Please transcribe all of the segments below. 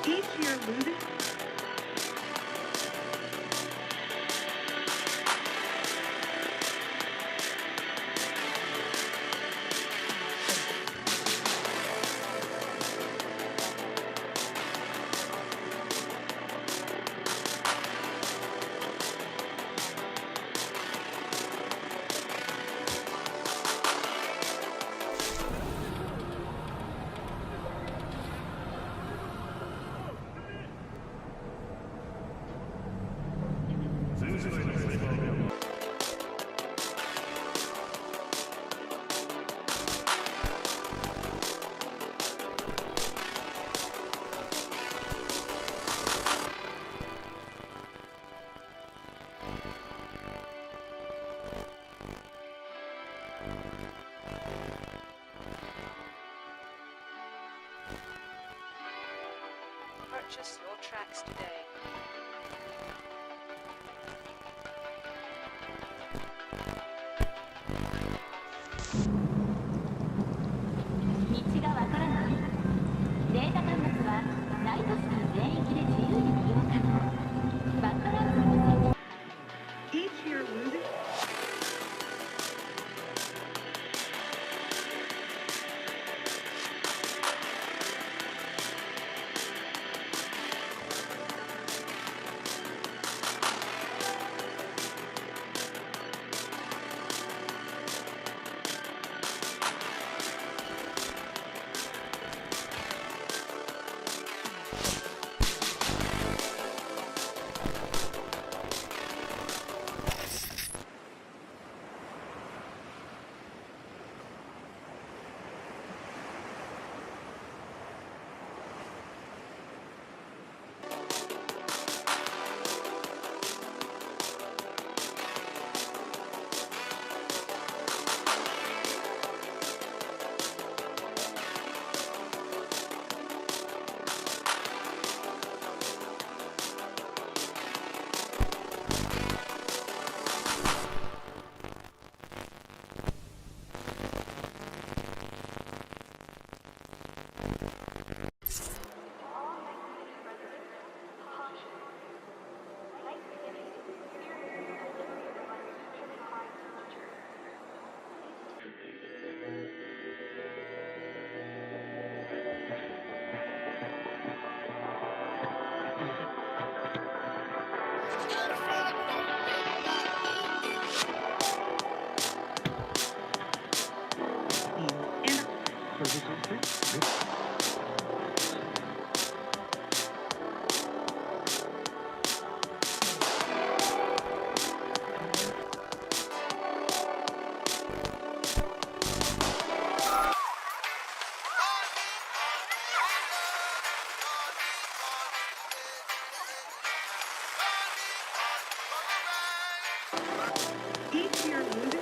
Each year losing. Purchase your tracks today. Each year losing. Eat your wounded.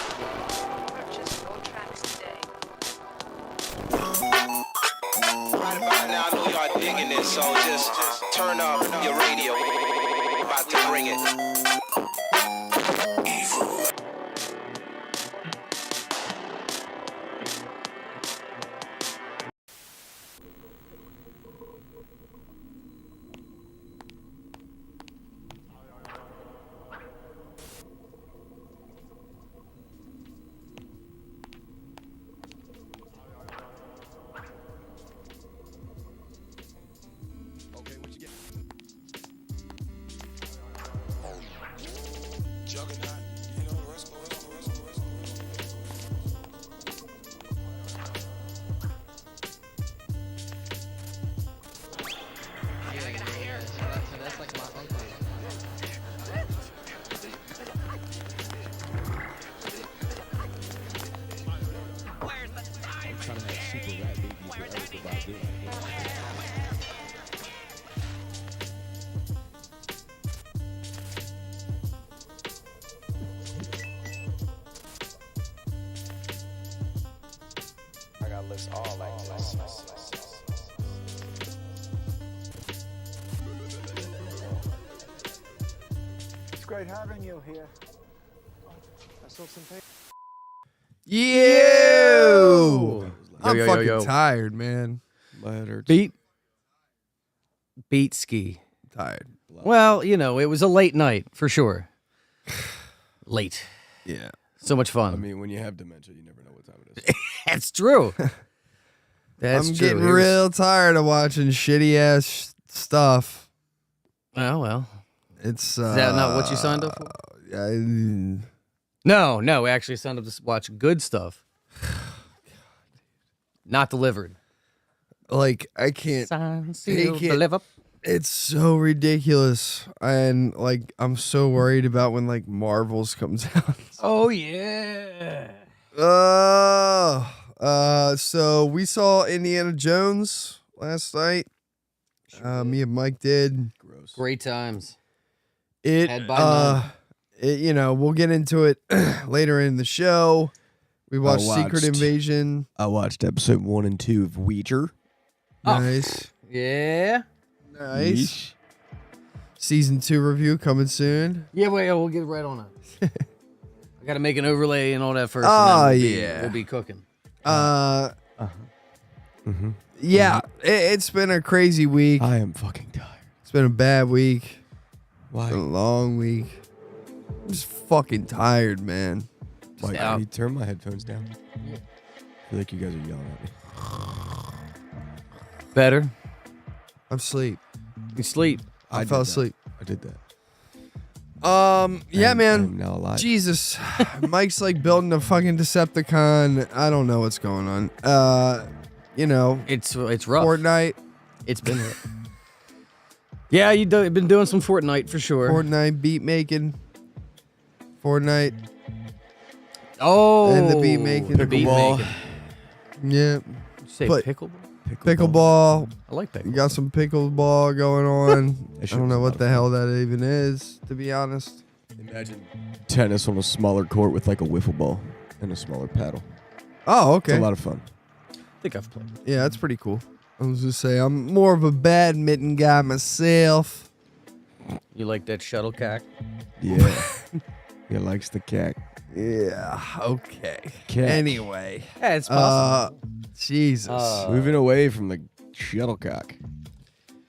Purchase your tracks today. Right about now, I know y'all digging it, so just turn up your radio. About to bring it. Okay, what you get? Juggernaut, you know the rest. That's like my uncle. I'm trying to have super rat babies with Erica Badu. I got lists all like this. It's great having you here. I saw some papers. Yo! I'm yo, fucking yo. tired, man. My head hurts. Beat ski. Tired. Well, you know, it was a late night for sure. Late. Yeah. So much fun. I mean, when you have dementia, you never know what time it is. That's true. That's I'm true. getting It was- real tired of watching shitty ass stuff. Oh, well. It's Is that not what you signed up for? No, we actually signed up to watch good stuff. Not delivered. like I can't. Sign, They seal, can't- deliver. It's so ridiculous, and like I'm so worried about when like Marvels comes out. Oh, yeah. So we saw Indiana Jones last night. Me and Mike did. Gross. Great times. It, Had by none. you know, we'll get into it later in the show. We watched Secret watched- Invasion. I watched episode 1 and 2 of Ouija. Oh. Nice. Yeah. Nice. Season 2 review coming soon. Yeah, we'll get right on it. I got to make an overlay and all that first. Oh, and then yeah. We'll be cooking. Yeah, it's been a crazy week. I am fucking tired. It's been a bad week. Why? It's been a long week. I'm just fucking tired, man. Mike, out. can you turn my headphones down? I feel like you guys are yelling at me. Better. I'm asleep. You sleep. I did fell that. asleep. I did that. Yeah, I'm man. now alive. Jesus. Mike's like building a fucking Decepticon. I don't know what's going on. You know, It's rough. Fortnite. It's been rough. Yeah, you've been doing some Fortnite for sure. Fortnite beat making. Fortnite. Oh. And the beat making. The beat Pickleball. making. Yeah. Did you say But- pickleball? Pickleball. I like pickleball. You got some pickleball going on. That I shit don't was know a what lot the of hell that even is, to be honest. Imagine tennis on a smaller court with like a wiffle ball and a smaller paddle. Oh, It's okay. a lot of fun. I think I've played. Yeah, that's pretty cool. I was just say I'm more of a badminton guy myself. You like that shuttlecock? Yeah. He likes the cack. Yeah. Okay. Cack. Anyway, Yeah, it's possible. Jesus. Uh, Moving away from the shuttlecock.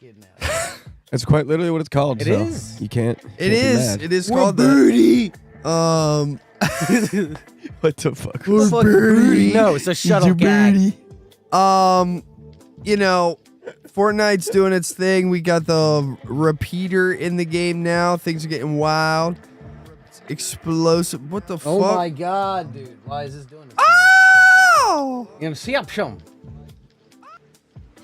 Getting out. That's quite literally what it's called. It so is? You can't. It be is. mad. It is called birdie. What the fuck? It's like birdie. No, it's a shuttle gag. You know, Fortnite's doing its thing. We got the repeater in the game now. Things are getting wild. It's explosive. What the fuck? Oh my god, dude. Why is this doing this? Oh! You know, see option.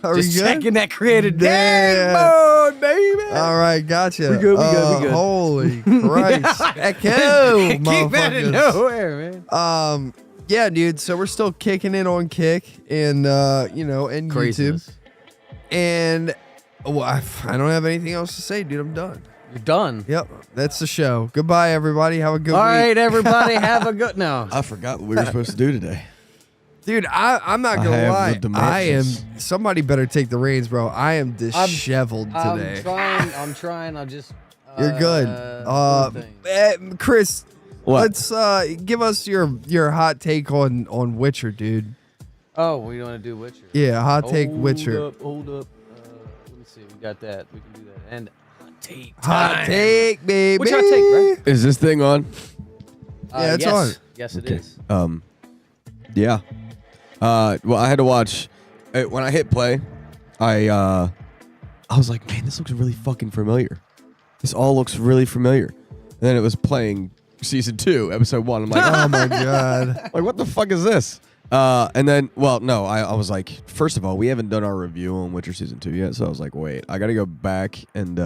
Are Just we good? checking that creative Damn. mode, baby. All right, gotcha. We good, we good. Holy Christ. Echo, Keep out of motherfuckers. nowhere, man. Yeah, dude. So we're still kicking it on Kick and you know, and Craziness. YouTube. And well, I don't have anything else to say, dude. I'm done. You're done. Yep, that's the show. Goodbye, everybody. Have a good All week. right, everybody, have a good no. I forgot what we were supposed to do today. Dude, I'm not I gonna have lie. the I am. dimensions. Somebody better take the reins, bro. I am disheveled today. I'm trying. I'll just. You're good. one thing. Chris, What? let's give us your hot take on Witcher, dude. Oh, we want to do Witcher. Yeah, hot take Witcher. Hold up. Let me see. We got that. We can do that. And hot take. Hot time. take, baby. What's your hot take, bro? Is this thing on? Yeah, it's yes. on. Yes, it Okay. is. Yeah. Well, I had to watch. When I hit play, I was like, man, this looks really fucking familiar. This all looks really familiar. And then it was playing season 2, episode 1. I'm like, Oh my god. like, what the fuck is this? And then, well, no, I was like, first of all, we haven't done our review on Witcher season 2 yet, so I was like, wait, I gotta go back and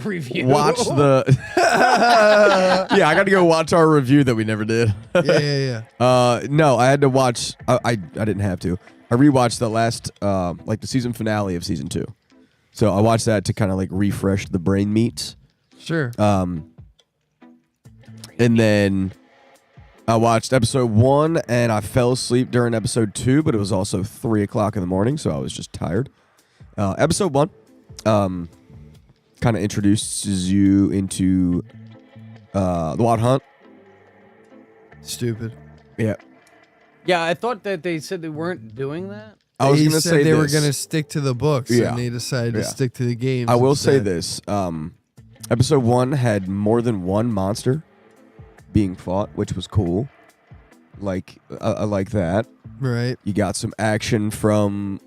Review. watch the. Yeah, I gotta go watch our review that we never did. Yeah. No, I had to watch. I didn't have to. I rewatched the last, like the season finale of season 2. So I watched that to kind of like refresh the brain meats. Sure. And then I watched episode 1 and I fell asleep during episode 2, but it was also 3 o'clock in the morning, so I was just tired. Episode 1 kind of introduces you into the Wild Hunt. Stupid. Yeah. Yeah, I thought that they said they weren't doing that. I was They going to said say they were this. gonna stick to the books, Yeah. and they decided to Yeah. stick to the games. I will say instead. this. Episode 1 had more than one monster being fought, which was cool. Like, I like that. Right. You got some action from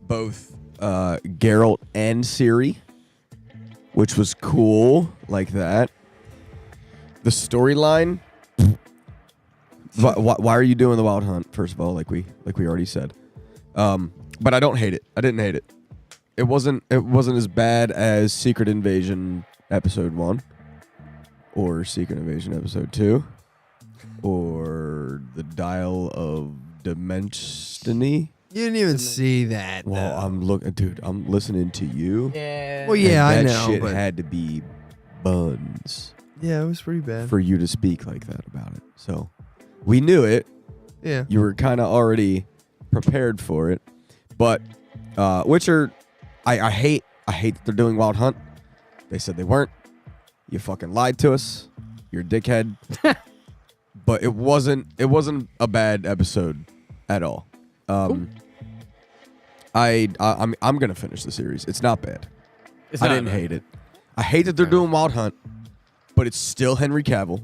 both Geralt and Ciri, which was cool, like that. The storyline. Why are you doing the Wild Hunt? First of all, like we already said. But I don't hate it. I didn't hate it. It wasn't as bad as Secret Invasion episode 1, or Secret Invasion episode 2, or the Dial of Demestiny. You didn't even see that. Well, though. I'm listening to you. Yeah. Well, yeah, I and that know. shit But had to be buns yeah, it was pretty bad. for you to speak like that about it. So we knew it. Yeah. You were kind of already prepared for it. But Witcher, I hate that they're doing Wild Hunt. They said they weren't. You fucking lied to us. You're a dickhead. But it wasn't a bad episode at all. I'm gonna finish the series. It's not bad. I didn't hate it. I hate that they're doing Wild Hunt, but it's still Henry Cavill.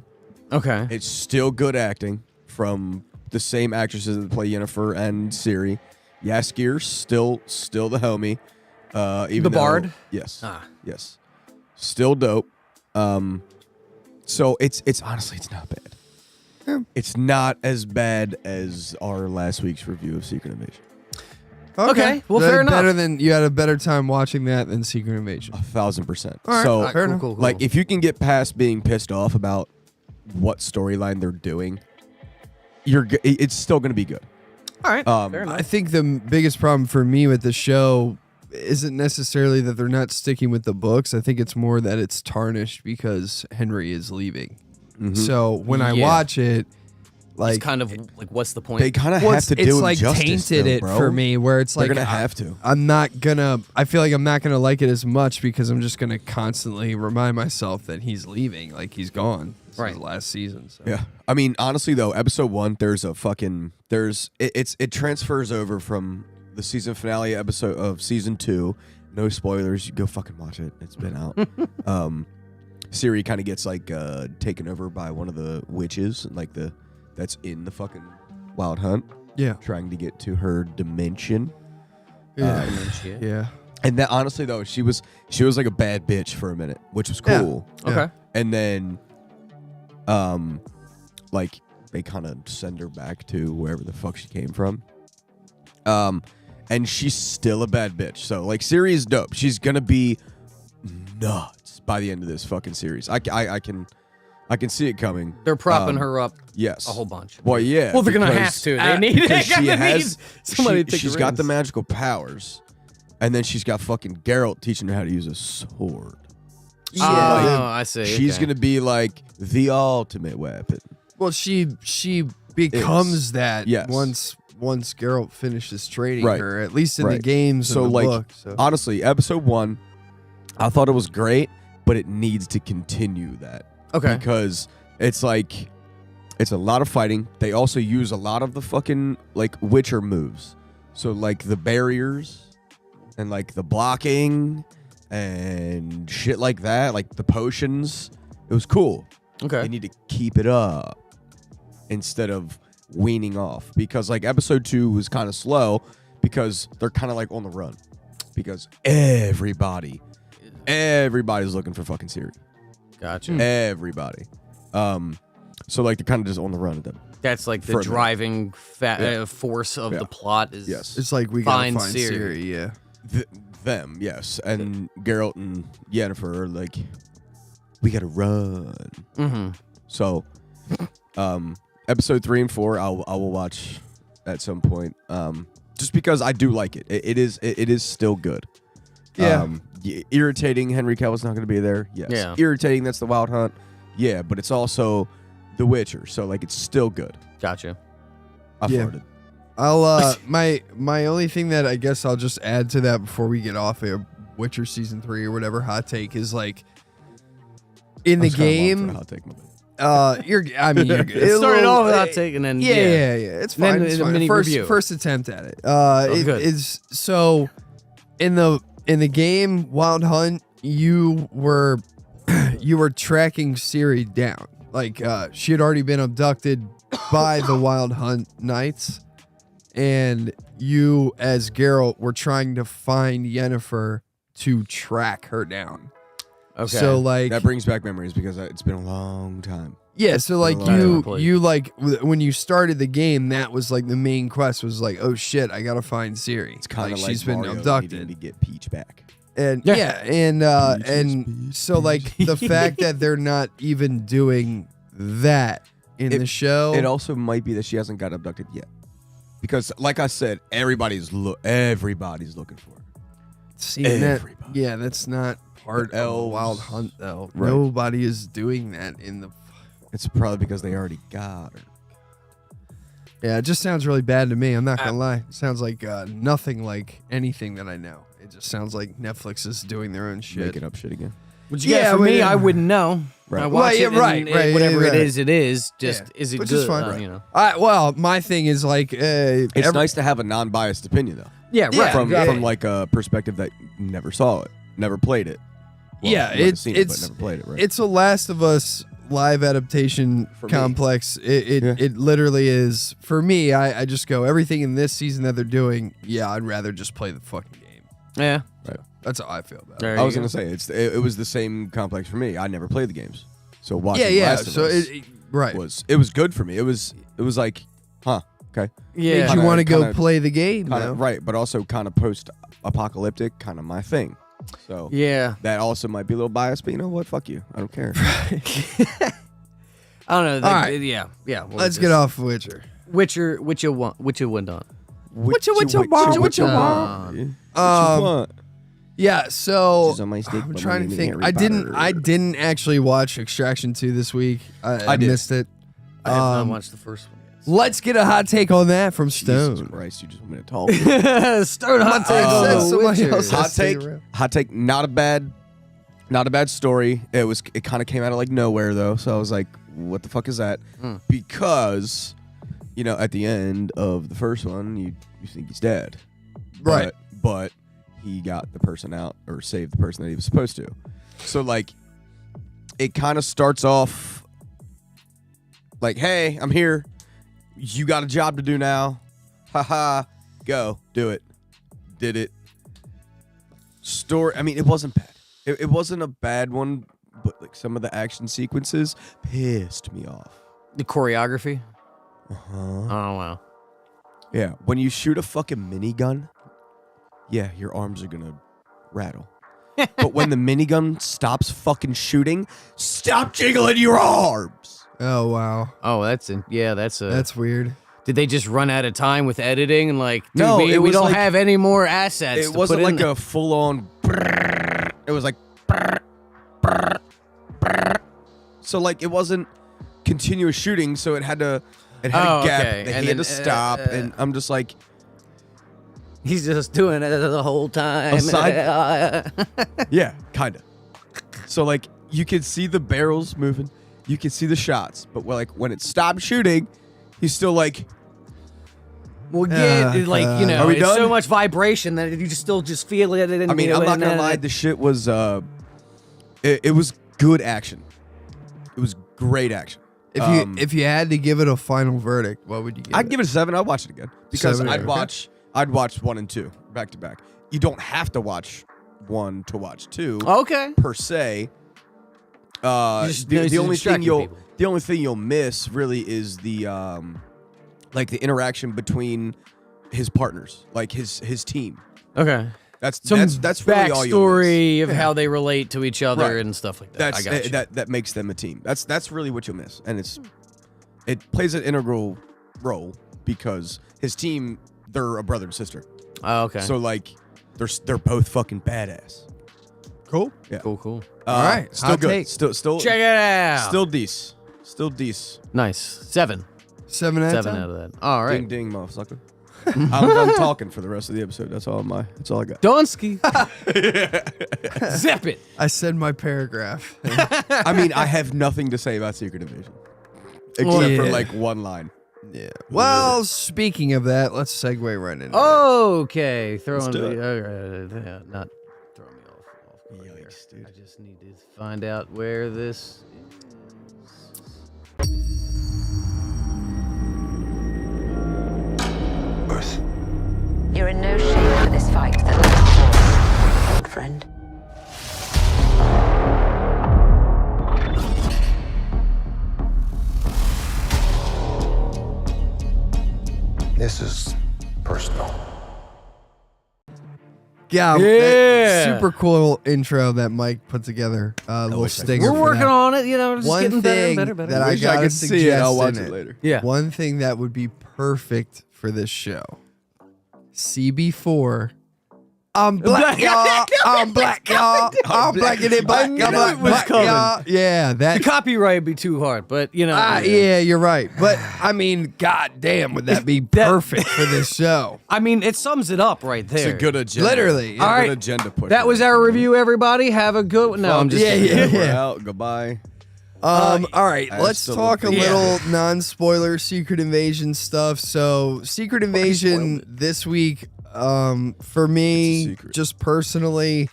Okay. It's still good acting from the same actresses that play Yennefer and Ciri. Yaskir's still the homie. Even The though- bard? Yes. Ah. Yes. Still dope. So it's honestly it's not bad. It's not as bad as our last week's review of Secret Invasion. Okay, well, That- fair enough. Better than you had a better time watching that than Secret Invasion. 1,000%. All right, So all right, fair enough. Cool. like if you can get past being pissed off about what storyline they're doing, it's still going to be good. All right. Fair enough. I think the biggest problem for me with the show isn't necessarily that they're not sticking with the books. I think it's more that it's tarnished because Henry is leaving. So when I Yeah. watch it, like it's kind of like, what's the point? They kind of have to do it's him like justice, tainted though, it bro. for me, where it's They're like gonna have to. I feel like I'm not gonna like it as much because I'm just gonna constantly remind myself that he's leaving, like he's gone. This Right. is the last season. So. Yeah, I mean, honestly though, episode 1, it transfers over from the season finale episode of season 2. No spoilers. You go fucking watch it. It's been out. Ciri kind of gets like taken over by one of the witches, like that's in the fucking Wild Hunt. Yeah. Trying to get to her dimension. Yeah. And that honestly though, she was like a bad bitch for a minute, which was cool. Yeah. Okay. And then like they kind of send her back to wherever the fuck she came from. And she's still a bad bitch. So like Ciri is dope. She's gonna be nuts by the end of this fucking series. I can see it coming. They're propping her up. Yes. A whole bunch. Well, yeah. Well, they're gonna have to. They need it. Somebody to take she's the got the reins. magical powers, and then she's got fucking Geralt teaching her how to use a sword. Yeah. Oh, I see. She's okay. gonna be like the ultimate weapon. Well, she becomes that Yes. once Geralt finishes training Right. her, at least in the Right. games So and the like book. So. honestly, episode 1, I thought it was great, but it needs to continue that. Okay. Because it's like it's a lot of fighting. They also use a lot of the fucking like Witcher moves. So like the barriers and like the blocking and shit like that, like the potions. It was cool. Okay. They need to keep it up instead of weaning off, because like episode 2 was kind of slow because they're kind of like on the run because everybody's looking for fucking Ciri. Gotcha. Everybody. So like they're kind of just on the run at them. That's like the For a minute. driving Yeah. force of Yeah. the plot is Yes. It's like we gotta Find find Ciri. Ciri. Yeah. Them, yes. And Geralt and Yennefer are like, we gotta run. Mm-hmm. So episode 3 and 4 I will watch at some point. Just because I do like it. It is still good. Yeah. Irritating Henry Cavill's not gonna be there. Yes. Yeah. Irritating, that's the Wild Hunt. Yeah, but it's also The Witcher, so like it's still good. Gotcha. I Yeah. farted. I'll my only thing that I guess I'll just add to that before we get off of Witcher season 3 or whatever hot take is like in the I was kinda long for game. a hot take, my bad. You're good. It started off with hot take and then Yeah. It's Then fine. It's a fine. mini review. First attempt at it. good. Is so in the game Wild Hunt, you were tracking Ciri down. Like she had already been abducted by the Wild Hunt Knights, and you as Geralt were trying to find Yennefer to track her down. Okay. So like That brings back memories because it's been a long time. yeah, so like Been a long time. you like when you started the game, that was like the main quest was like, oh shit, I gotta find Ciri. It's kind of like she's been Mario abducted. needing to get Peach back. And Yeah. and so like the fact that they're not even doing that in the show. It also might be that she hasn't got abducted yet, because like I said, everybody's looking for her. seeing that, everybody. yeah, that's not part The of elves. Wild Hunt though. Right. Nobody is doing that in the. It's probably because they already got her. Yeah, it just sounds really bad to me. I'm not gonna lie. It sounds like nothing like anything that I know. It just sounds like Netflix is doing their own shit. Making up shit again. Would you get Yeah, for me? well, I wouldn't know. Right. I Well, watch yeah, it, right, and right, whatever yeah, it is, it is. Just Yeah, is it which good? is fine. You know. Well, my thing is like, It's nice to have a non-biased opinion though, Yeah, Yeah, right. from exactly. like a perspective that never saw it, never played it. Well, Yeah, you might have it's seen it, but never played it. Right. It's a Last of Us live adaptation For me. complex. It literally is. For me, I just go everything in this season that they're doing. Yeah, I'd rather just play the fucking game. Yeah. That's how I feel about it. There I you was go. gonna say it was the same complex for me. I never played the games, so watching Yeah. Last of So Us right. was good for me. It was like, huh, okay, Yeah. Made you Kinda- want to go kinda- play the game, kind though. of right, but also kind of post-apocalyptic, kind of my thing. So Yeah. that also might be a little biased, but you know what? Fuck you. I don't care. I don't know. All right. Yeah. Yeah. we'll Let's just- get off Witcher. Witcher went on. What you want? Yeah. So She's on my stick, I'm but trying my to name think. ain't I didn't actually watch Extraction 2 this week. I did. missed it. I have not watched the first one Let's get a hot take on that from Jesus Stone. Christ, you just want me to talk. yet. Stone hot take. It on says The somebody Witcher. else has Hot to stay take. around. Hot take. Not a bad story. It kind of came out of like nowhere though. So I was like, what the fuck is that? Because, at the end of the first one, you think he's dead, Right. But he got the person out or saved the person that he was supposed to. So like, it kind of starts off like, hey, I'm here. You got a job to do now. Haha. Go. Do it. Did it. Story. I mean, it wasn't bad. It wasn't a bad one, but like some of the action sequences pissed me off. The choreography. Uh-huh. Oh wow. Yeah. When you shoot a fucking minigun, yeah, your arms are gonna rattle. But when the minigun stops fucking shooting, stop jiggling your arms. Oh wow. Oh, that's weird. Did they just run out of time with editing and like, dude, No, we it was don't like- have any more assets? It to wasn't put in like there. a full on. It was like. So like it wasn't continuous shooting, so it had to Oh, gap. okay. He And had then, to stop, and I'm just like, He's just doing it the whole time. yeah, kind of. So like you could see the barrels moving, you could see the shots, but when it stopped shooting, he's still like, Well, yeah, like, you know, Are we it's done? so much vibration that you just feel it. And, I mean, I'm not gonna lie, the shit was it was good action. It was great action. If you had to give it a final verdict, what would you give I'd it? give it a 7. I'd watch it again because 7, I'd okay. watch 1 and 2 back to back. You don't have to watch 1 to watch 2 Okay. per se. Just knows The he's only thing distracting people. you'll miss really is the like the interaction between his partners, like his team. Okay. That's Some that's really all you'll miss. backstory of how they relate to each other Right. and stuff like that. That's I got you. that makes them a team. That's really what you'll miss, and it plays an integral role because his team, they're a brother and sister. Oh, okay. So like they're both fucking badass. Cool. Yeah. cool. All right. Still Hot good. take. Still Check it out. Still decent. Still decent. Nice. 7. 7 out of 7 10. out of that. All right. Ding ding, motherfucker. I'm done talking for the rest of the episode. That's all I got. Donsky. Zip it. I said my paragraph. I mean, I have nothing to say about Secret Invasion. Except Well, for yeah. like one line. Yeah. Well, speaking of that, let's segue right into it. Okay. Throwing do the. it. Not throwing me off guard here. Yikes, dude. I just need to find out where this is. Earth. You're in no shape for this fight that lasts, old friend. This is personal. Yeah. Yeah. Super cool intro that Mike put together. Little wish I could stinger. We're for working that. on it, you know, just One getting thing better. that I Wish gotta I could see it. I'll watch suggest it in later. Yeah. One thing that would be perfect for this show. CB4. I'm black, y'all. I'm black, y'all. I'm black and it black. I'm knew black, it was black, coming. y'all. Yeah, The that. copyright would be too hard, but you know. Yeah, you're right. But I mean, goddamn, would that be perfect for this show? I mean, it sums it up right It's there. a good agenda. Literally, It's a All right. good agenda push. That was our review, everybody. Have a good one. No, I'm just Yeah, kidding. yeah. We're out. Goodbye. All right, I let's still talk a look- little non-spoiler Secret Invasion stuff. So, Secret Invasion this week, for me, secret. just personally,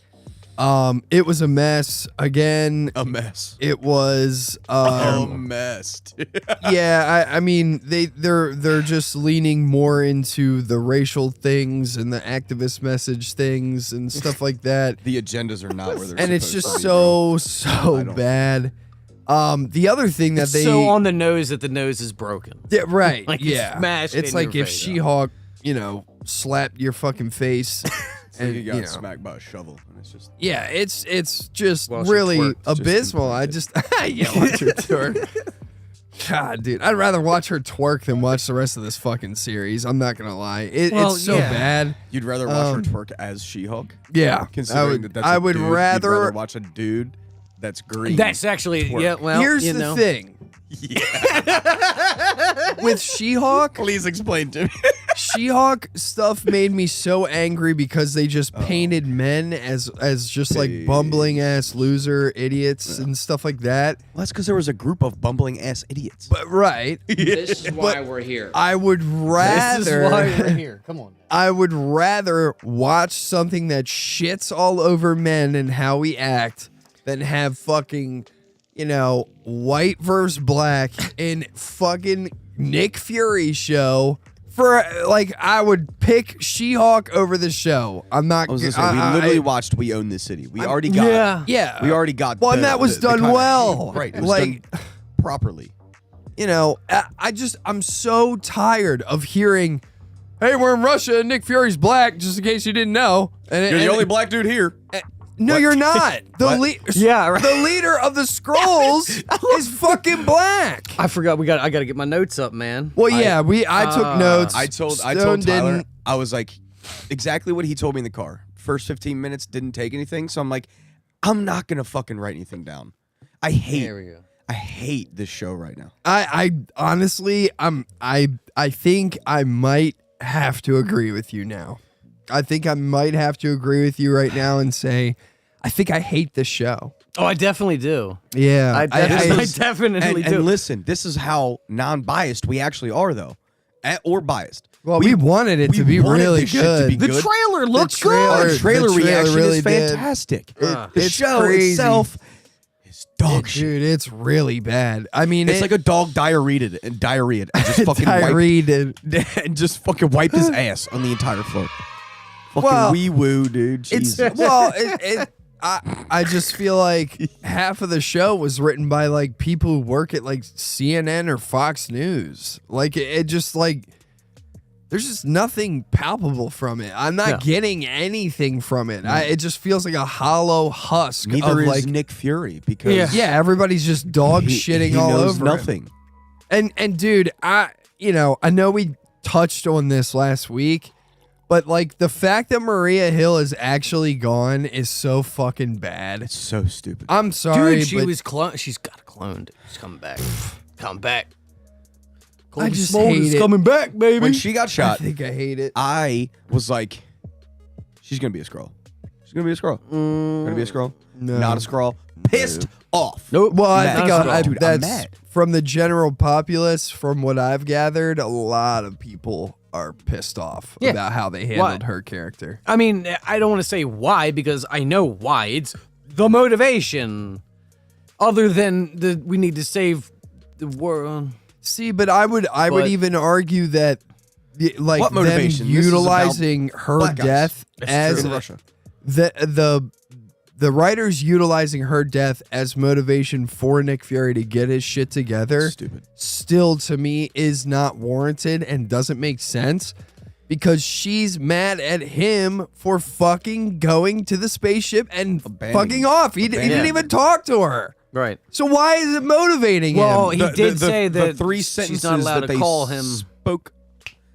it was a mess. Again, A mess. it was, A mess. yeah. I mean, they're just leaning more into the racial things and the activist message things and stuff like that. The agendas are not where they're And it's supposed just to be, bro. so I don't- bad. The other thing that It's they so on the nose that the nose is broken. Yeah, right. Like, it's yeah. smashed It's in like your if face. She-Hulk, slapped your fucking face. And you got you know. smacked by a shovel, and it's just Yeah, it's just Well, she really twerked, just abysmal. I just yeah, watch her twerk. God, dude, I'd rather watch her twerk than watch the rest of this fucking series. I'm not gonna lie, Well, it's so yeah. bad. you'd rather watch her twerk as She-Hulk. Yeah, Considering that that's I a would dude, you'd rather. watch a dude that's green. That's actually, Twerk. yeah, well, Here's you the know. thing yeah. with She-Hulk. Please explain to me. She-Hulk stuff made me so angry because they just painted men as just like bumbling ass loser idiots and stuff like that. Well, that's because there was a group of bumbling ass idiots. But right, This is why we're here. I would rather. This is why we're here. Come on. I would rather watch something that shits all over men and how we act than have fucking, white versus black in fucking Nick Fury show. I would pick She-Hulk over the show. I'm not. I was gonna say, we literally watched We Own This City. We already got. Yeah. We already got. Well, and that was done well. Right. It was done properly. I'm so tired of hearing, "Hey, we're in Russia and Nick Fury's black," just in case you didn't know. You're the only black dude here. No, you're not. Yeah, right. The leader of the Skrulls is fucking black. I forgot. I got to get my notes up, man. Well, I took notes. I told Stone Tyler, didn't. I was like, exactly what he told me in the car. First 15 minutes didn't take anything, so I'm like, I'm not gonna fucking write anything down. I hate this show right now. I honestly, I think I might have to agree with you now. I think I might have to agree with you right now and say, I think I hate this show. Oh, I definitely do. Yeah, I definitely do. And listen, this is how non-biased we actually are, though, or biased. Well, we wanted it to be wanted really this shit to be good. The trailer looks Our good. trailer the trailer reaction really is did. fantastic. The It's show crazy. itself is dog shit. Dude, it's really bad. I mean, It's like a dog diarrheaed and just fucking and just fucking wiped his ass on the entire floor. Fucking wee woo, dude. Jesus. I just feel like half of the show was written by like people who work at like CNN or Fox News. Like it just like there's just nothing palpable from it. I'm not getting anything from it. It just feels like a hollow husk. Neither of is like Nick Fury because everybody's just dog shitting he all knows over nothing. him. And dude, I know we touched on this last week. But, like, the fact that Maria Hill is actually gone is so fucking bad. It's so stupid. I'm sorry, Dude, but she's got a clone. She's coming back. Come back. I just hate it. coming back, baby. When she got I shot, think I hate it. I was like, she's going to be a Skrull. She's going to be a Skrull. Going to be a Skrull. No. Not a Skrull. Pissed off. Nope. Well, I Mad. think Not a Skrull. I, Dude, I'm that's mad. from the general populace, from what I've gathered, a lot of people are pissed off about how they handled her character. I mean, I don't want to say why because I know why. It's the motivation. Other than we need to save the world. See, but I would even argue that like What them motivation? This is utilizing about her black guys. death as in Russia. the writers utilizing her death as motivation for Nick Fury to get his shit together Stupid. still to me is not warranted and doesn't make sense because she's mad at him for fucking going to the spaceship and fucking off. He didn't even talk to her. Right. So why is it motivating Well, him? he did say the that three she's sentences not allowed that to they call him. spoke.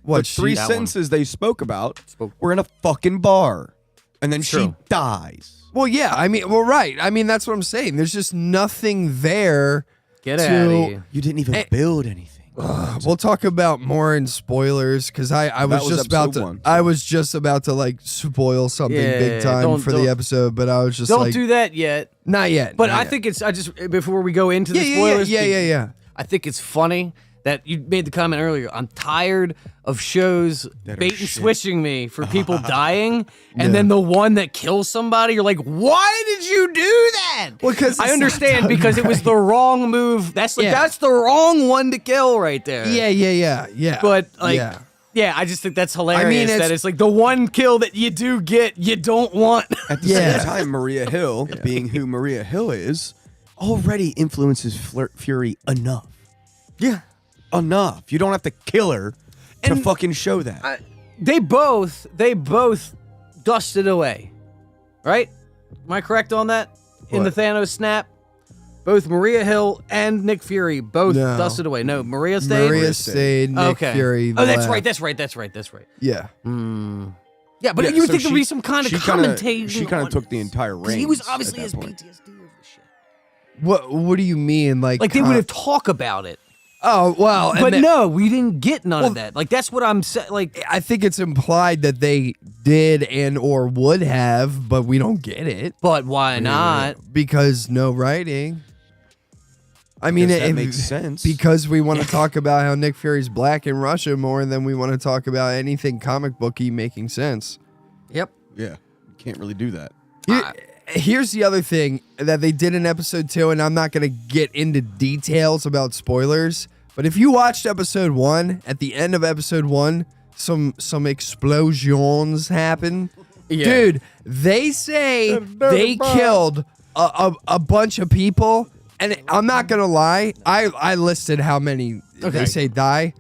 What, the three that one. sentences they spoke about were in a fucking bar, and then she True. dies. Well, yeah, I mean, well, right. I mean, that's what I'm saying. There's just nothing there. Get out of here. You didn't even build anything. We'll talk about more in spoilers because I was was just about episode to. one. I was just about to like spoil something big time for the episode, but I was just Don't like, do that yet. not yet. But not I yet. think it's. I just before we go into the spoilers. yeah. I think it's funny that you made the comment earlier. I'm tired of shows That are bait and shit. switching me for people dying, and then the one that kills somebody, you're like, why did you do that? Well, 'cause I it's understand not done because it was the wrong move. That's like Yeah. that's the wrong one to kill right there. Yeah. But like. yeah. Yeah, I just think that's hilarious. it's- that it's like the one kill that you do get, you don't want. At the Yeah. same time, Maria Hill, being who Maria Hill is, already influences Fury enough. Yeah. Enough. You don't have to kill her to fucking show that. They both dusted away, right? Am I correct on that? In the What? Thanos snap, both Maria Hill and Nick Fury both No. dusted away. No, Maria stayed. Maria stayed. Nick okay. Fury. Oh, that's left. right. That's right. Yeah. Yeah, but Yeah, you would so think there would she- be some kind of she kinda- commentating. She kind on of took the this. entire 'Cause reins. He was at obviously that his point. PTSD of the shit. What do you mean? Like Like they would have talk about it. Oh well, and But then- no, we didn't get none of that. Like that's what I'm saying. Like I think it's implied that they did and or would have, but we don't get it but why not? because no writing. I mean, Guess that it makes sense. because we want to talk about how Nick Fury's black in Russia more than we want to talk about anything comic booky making sense. Yep. Yeah, you can't really do that. Here's the other thing that they did in episode 2, and I'm not going to get into details about spoilers, but if you watched episode 1, at the end of episode 1, some explosions happen. Yeah. Dude, they say they killed a bunch of people, and I'm not going to lie, I listed how many they say die.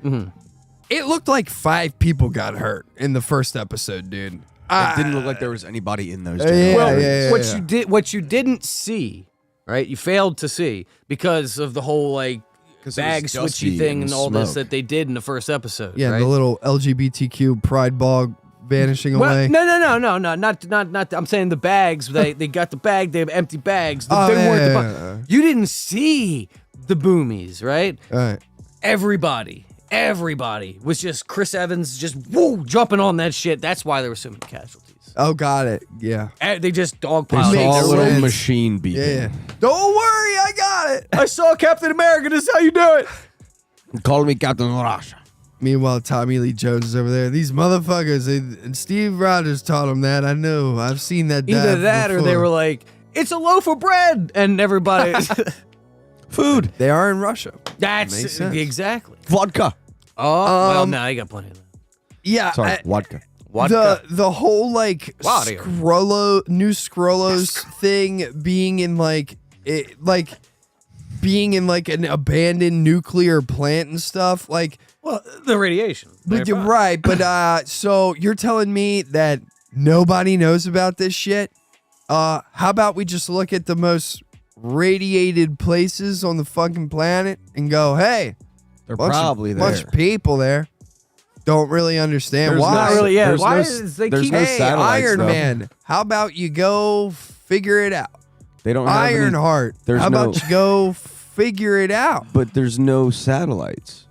It looked like 5 people got hurt in the first episode, dude. It didn't look like there was anybody in those. Yeah, generators. yeah. What you didn't see, right? You failed to see because of the whole like 'Cause it was bag dusty switchy thing and and all this smoke. that they did in the first episode. Yeah, right? the little LGBTQ pride bog vanishing Well, away. no, not. I'm saying the bags. They got the bag. They have empty bags. They Oh, weren't the yeah. You didn't see the boomies, right? All right. Everybody was just Chris Evans just woo jumping on that shit. That's why there were so many casualties. Oh, got it. Yeah. They just They dogpiled. Makes saw a little sense. machine beeping. Yeah. Don't worry, I got it. I saw Captain America. This is how you do it. Call me Captain Russia. Meanwhile, Tommy Lee Jones is over there. These motherfuckers, and Steve Rogers taught him that. I know. I've seen that. Either dive that or they before. were like, it's a loaf of bread, and everybody. Food. They are in Russia. That's Makes sense. exactly. Vodka. Oh, well, no, I got plenty of that. Yeah. Sorry, vodka. The whole like Water. New Skrullos thing being in like being in like an abandoned nuclear plant and stuff like. Well, the radiation. But you're right, but so you're telling me that nobody knows about this shit? How about we just look at the most radiated places on the fucking planet and go, hey, They're bunch probably of, there. bunch of people there don't really understand There's why. Not really, yeah. There's Why no- is they there's keep? no Hey, satellites, Iron though. Man, how about you go figure it out? They don't have any- Ironheart, there's how no- about you go figure it out? But there's no satellites.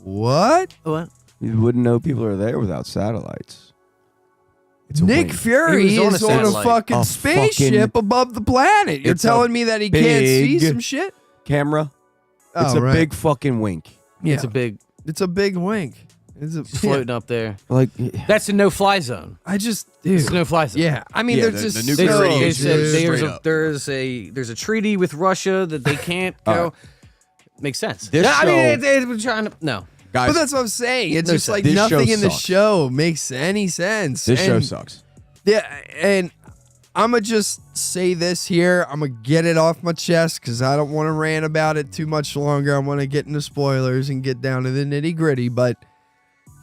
What? What? You wouldn't know people are there without satellites. It's a Nick wing. Fury He was is on a on a satellite. fucking A spaceship fucking- above the planet. You're It's a telling me that he can't see big- some shit? camera. It's Oh, a right. big fucking wink. Yeah. It's a big It's a big wink. It's a floating up there. Like That's a no-fly zone. I just It's dude. a no-fly zone. Yeah. I mean, Yeah, there's the just nuclear so, radiation They is said dude. there's a treaty with Russia that they can't go. Makes sense. This I mean, show- they were trying to no. guys, But that's what I'm saying. It's No just sense. like This show nothing in the sucks. show makes any sense. this show And- sucks. Yeah, and I'm going to just say this here. I'm going to get it off my chest because I don't want to rant about it too much longer. I want to get into spoilers and get down to the nitty gritty. But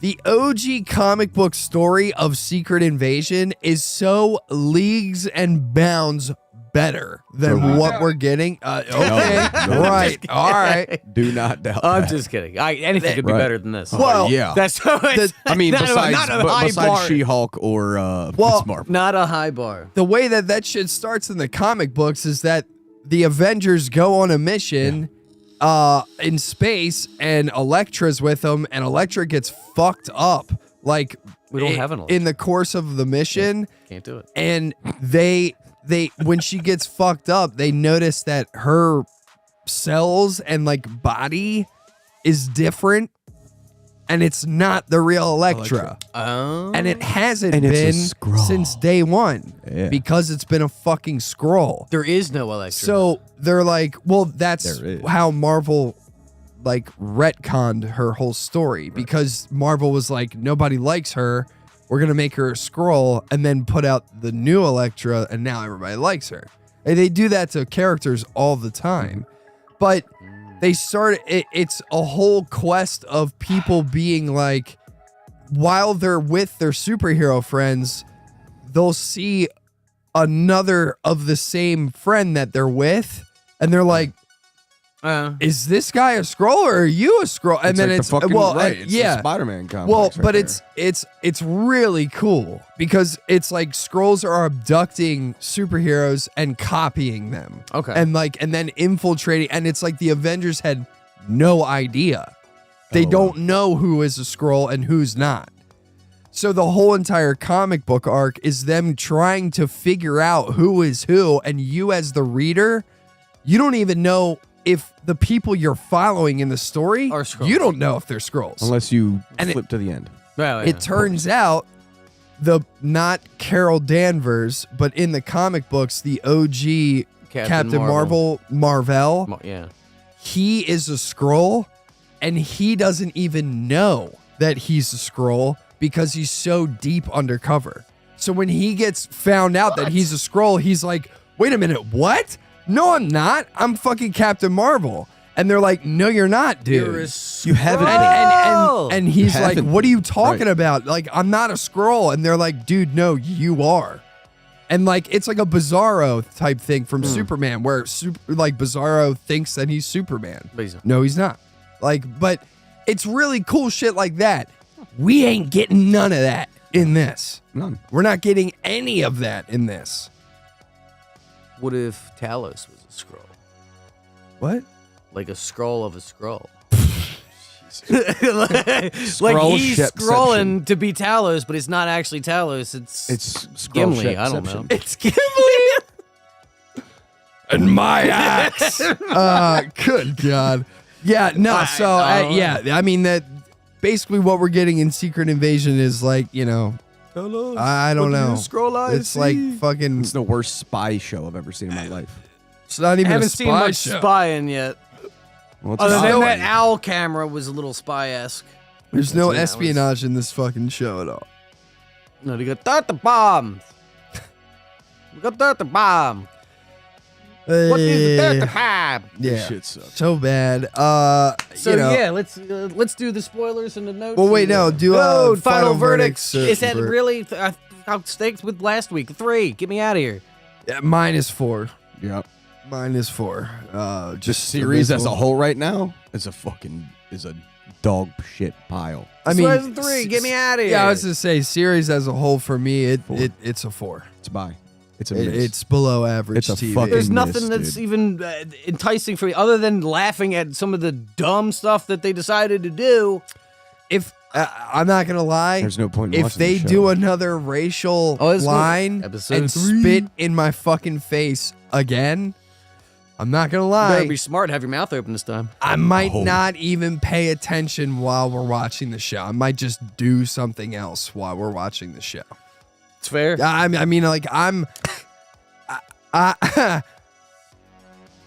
the OG comic book story of Secret Invasion is so leagues and bounds better than what we're getting. Okay, No. right, all right. Do not doubt. I'm that. just kidding. Anything could be Right. better than this. Well, yeah. That's how it's, I mean, not, besides, not a high bar. She-Hulk or Well, Miss Marvel. Not a high bar. The way that shit starts in the comic books is that the Avengers go on a mission in space and Elektra's with them and Elektra gets fucked up like We don't have an Elektra. in the course of the mission Can't do it. and they when she gets fucked up they notice that her cells and like body is different and it's not the real Elektra. Oh. And it hasn't And it's a been Skrull. since day one Yeah. because it's been a fucking scroll. There is no Elektra. So they're like, well, that's There is. how Marvel like retconned her whole story because Marvel was like, nobody likes her. We're going to make her a scroll and then put out the new Elektra and now everybody likes her. And they do that to characters all the time. But they started, it's a whole quest of people being like, while they're with their superhero friends, they'll see another of the same friend that they're with, and they're like, "Is this guy a scroll or are you a scroll?" And It's then like it's the fucking, well, right. and- It's yeah, the Spider-Man comics. well, right but there. it's really cool because it's like scrolls are abducting superheroes and copying them. Okay. And then infiltrating, and it's like the Avengers had no idea. They don't know who is a Skrull and who's not. So the whole entire comic book arc is them trying to figure out who is who, and you as the reader, you don't even know if the people you're following in the story Are Skrulls. You don't know if they're Skrulls. Unless you And flip to the end. Well, It turns out the not Carol Danvers, but in the comic books, the OG Captain Marvel, yeah. he is a Skrull, and he doesn't even know that he's a Skrull because he's so deep undercover. So when he gets found out that he's a Skrull, he's like, wait a minute, what? No, I'm not. I'm fucking Captain Marvel. And they're like, no, you're not, dude. You're a You haven't. And he's like, Haven't- what are you talking right. about? Like, I'm not a Skrull. And they're like, dude, no, you are. And like, it's like a Bizarro type thing from Superman, where Bizarro thinks that he's Superman. But he's not. No, he's not. Like, but it's really cool shit like that. We ain't getting none of that in this. None. We're not getting any of that in this. What if Talos was a scroll? What? Like a scroll of a scroll. like Scroll he's shipception. scrolling to be Talos, but it's not actually Talos. It's scroll Gimli. I don't know. shipception. It's Gimli. And my axe. Good God. Yeah, no, I mean that basically what we're getting in Secret Invasion is like, you know, I don't know. It's like fucking, It's the worst spy show I've ever seen in my life. it's not I even a haven't seen spy much show. spying yet. Well, it's Other not. than that owl camera was a little spy-esque. There's no That was- espionage in this fucking show at all. No, they got the bombs. We got the bomb. What is the bomb? Yeah, Shit sucks. so bad. So you know, yeah, let's do the spoilers and the notes. Well, wait, and no, the- do final verdicts. Is that for- really staked with last week? 3. Get me out of here. Yeah, -4. Yep. -4. Just series as a whole right now is a dog shit pile. I mean, Spoilers 3. Get me out of here. Yeah, I was to say series as a whole for me, 4. it's a 4. It's a buy. It's a miss. It's below average It's a TV. fucking- There's miss, nothing that's dude. even enticing for me other than laughing at some of the dumb stuff that they decided to do. If I'm not gonna lie, There's no point in if watching they the show. do another racial Oh, it's good. line Episode and 3. spit in my fucking face again, I'm not gonna You better lie, be smart. Have your mouth open this time. I might Oh. not even pay attention while we're watching the show. I might just do something else while we're watching the show. It's fair. I mean, like I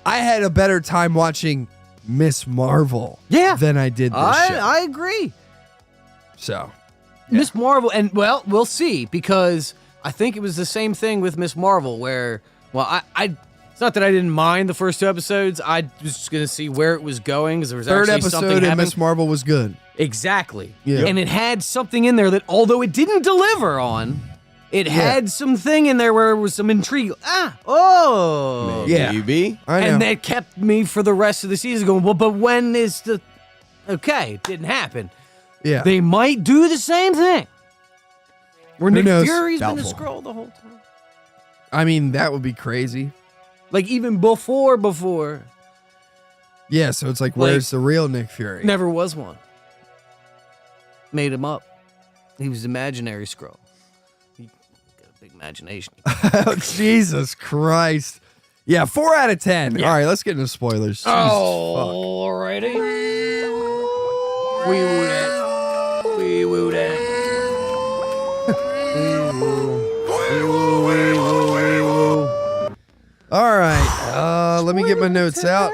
had a better time watching Miss Marvel, Yeah. than I did this show. I agree. So Miss Marvel, and well, we'll see, because I think it was the same thing with Miss Marvel, where, well, I it's not that I didn't mind the first 2 episodes. I was just gonna see where it was going, because there was third actually something episode in happening. Miss Marvel was good. Exactly. Yeah. And it had something in there that, although it didn't deliver on, it had something in there where there was some intrigue. Yeah. Maybe. I know. And that kept me for the rest of the season going, well, but when is the... Okay, it didn't happen. yeah. They might do the same thing. Where Who Nick knows? Fury's been a Doubtful. scroll the whole time. I mean, that would be crazy. Like, even before, Yeah, so it's like, where's the real Nick Fury? never was one. Made him up. He was imaginary scroll. He got a big imagination. Oh, Jesus Christ. Yeah, 4 out of 10. All right, let's get into spoilers. Jesus, fuck. Alrighty. We woo that. We woo that. All right, let me get my notes out.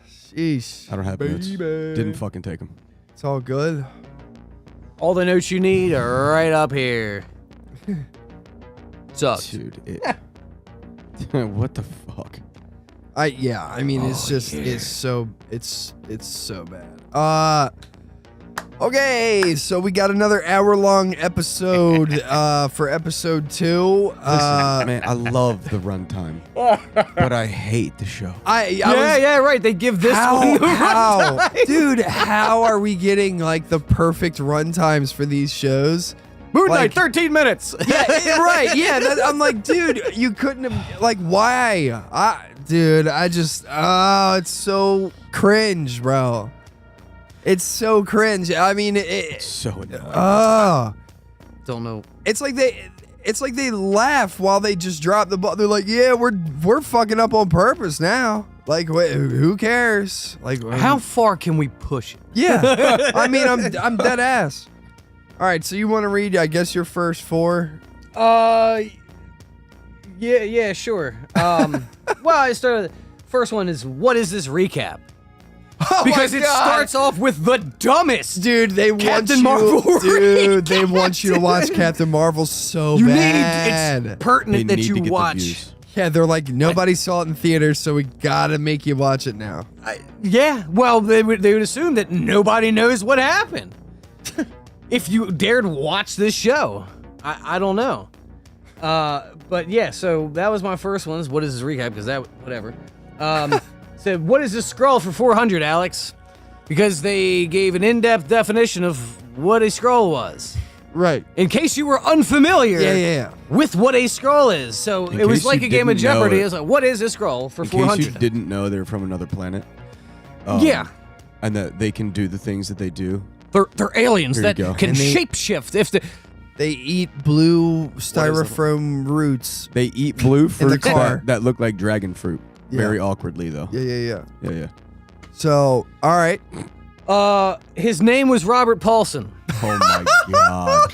Sheesh. I don't have notes. Didn't fucking take them. It's all good. All the notes you need are right up here. Sucks. Dude, what the fuck? I mean, it's just, it's so bad. Okay, so we got another hour-long episode for episode 2. Listen, man, I love the runtime, but I hate the show. I was, Right. They give this one the how, dude, how are we getting like the perfect runtimes for these shows? Moon Knight, Like- 13 minutes. Yeah, right. Yeah, I'm like, dude, you couldn't have. Like, why? It's so cringe, bro. It's so cringe. I mean, So annoying. Don't know. it's like they laugh while they just drop the ball. They're like, yeah, we're fucking up on purpose now. Like, who cares? Like, How far can we push it? Yeah, I mean, I'm dead ass. All right, so you want to read, I guess, your first 4? Yeah, sure. Well, I started. First one is, what is this recap? Oh Because my it God. starts off with the dumbest. Dude, they want Captain you. Marvel Dude, they recap, want you to watch dude. Captain Marvel so You bad. need. It's pertinent They that need you to get the watch. views. Yeah, they're like, nobody saw it in theaters, so we gotta make you watch it now. Yeah, well, they would assume that nobody knows what happened. If you dared watch this show, I don't know. But yeah, so that was my first one. What is this recap? Because that, whatever. Said, what is this scroll for 400, Alex? Because they gave an in-depth definition of what a scroll was. Right. In case you were unfamiliar Yeah. with what a scroll is. So In it was case like you a game of didn't know Jeopardy. it. It was like, what is a scroll for In 400? case you didn't know they're from another planet. Yeah. And that they can do the things that they do. They're aliens Here you that go. can And they- shapeshift. If the They eat blue styrofoam roots. They eat blue fruits car. that look like dragon fruit. Yeah. Very awkwardly, though. Yeah. Yeah. So, all right. his name was Robert Paulson. Oh my god.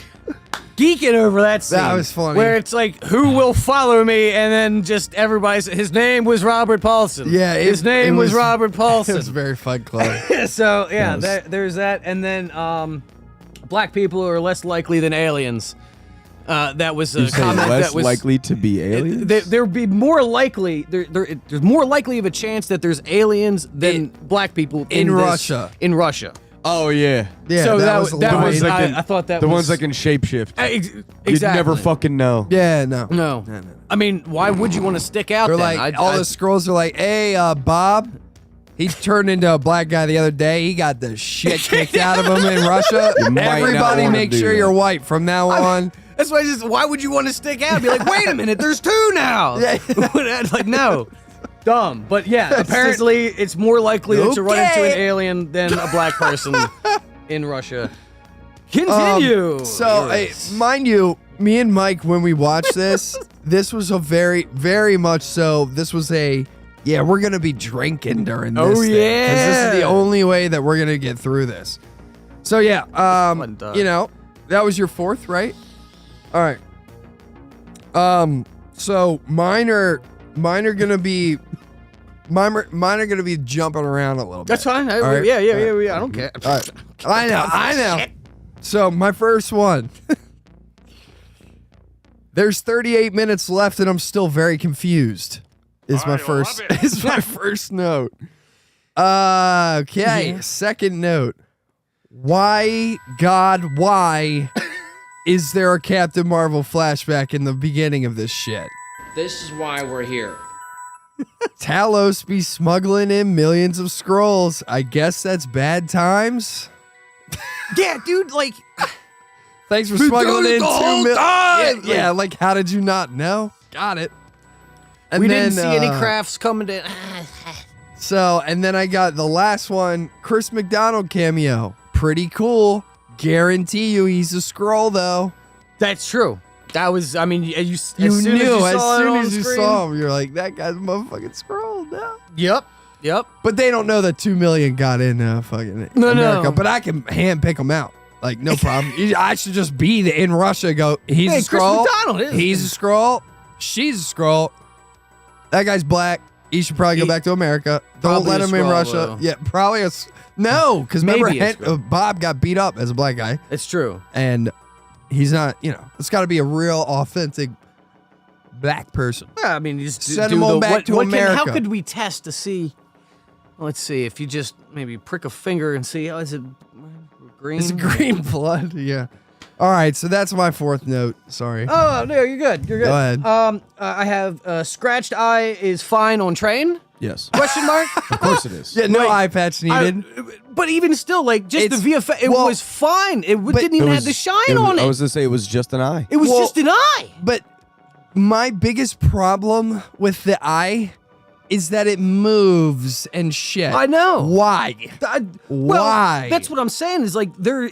Geeking over that scene. That was funny. Where it's like, who will follow me? And then just everybody's, his name was Robert Paulson. Yeah, his name was Robert It Paulson. was very Fight Club. So yeah, Yes. there's that, and then black people are less likely than aliens. That was a You say comment less that was likely to be aliens? There would be more likely. There's more likely of a chance that there's aliens than black people in this- Russia. In Russia. Oh yeah. Yeah, So that was the that line. was. The ones that can- I thought that the was ones that can shapeshift. Exactly. You'd never fucking know. Yeah, no. No. I mean, why would you want to stick out? They're then? like, all the scrolls are like, hey, Bob, he turned into a black guy the other day. He got the shit kicked out of him in Russia. You might not Everybody wanna make do sure that. you're white from now on. That's why. Why would you want to stick out? Be like, wait a minute, there's 2 now. Yeah. Like, no. Dumb. But yeah, apparently it's more likely that you run into an Okay. alien than a black person in Russia. Continue. So, mind you, me and Mike, when we watched this, this was a very, very much so. This was a, yeah, we're gonna be drinking during this. Oh, thing, 'cause this is the yeah. only way that we're gonna get through this. So yeah, Fun time. you know, that was your 4th, right? All right. So mine are gonna be. Mine are gonna be jumping around a little bit. That's fine. All right? Yeah. All right. I don't care. All right. I know. So my first one. There's 38 minutes left, and I'm still very confused. Is my first note. Okay. Second note. Why, God, why is there a Captain Marvel flashback in the beginning of this shit? This is why we're here. Talos be smuggling in millions of scrolls. I guess that's bad times. Yeah, dude. Like, Thanks for We smuggling do it in the 2 whole million. time! Yeah, like how did you not know? Got it. And we then, didn't see any crafts coming to. So, and then I got the last one, Chris McDonald cameo. Pretty cool. Guarantee you he's a scroll though. That's true. That was. I mean, You as soon knew as as you soon as you screen, saw him, you're like, that guy's a motherfucking scroll now. Yep. But they don't know that 2 million got in fucking No. America. But I can hand pick them out. Like, no problem. I should just be in Russia. Go, he's Hey, a Chris scroll. McDonald is. He's a scroll. She's a scroll. That guy's black. He should probably go back to America. Don't Probably let a him in Skrull, Russia. though. Yeah, probably no, because remember Maybe a Skrull. Bob got beat up as a black guy, It's true. and he's not. It's got to be a real, authentic black person. Yeah, I mean, you just Send do them all the, back what, to what can- how America. could we test to see? Let's see. If you just maybe prick a finger and see, is it green? It's green blood. Yeah. All right, so that's my 4th note. Sorry. Oh no, you're good. You're good. Go ahead. I have scratched eye is fine on train. Yes. Question mark? Of course it is. Yeah, no eye patch needed. But even still, like, just It's- the VFX, it well, was fine. It but didn't even have the shine on I it. was gonna say it was just an eye. It was Well, just an eye. But my biggest problem with the eye is that it moves and shit. I know. Why? Well, Why? that's what I'm saying is like the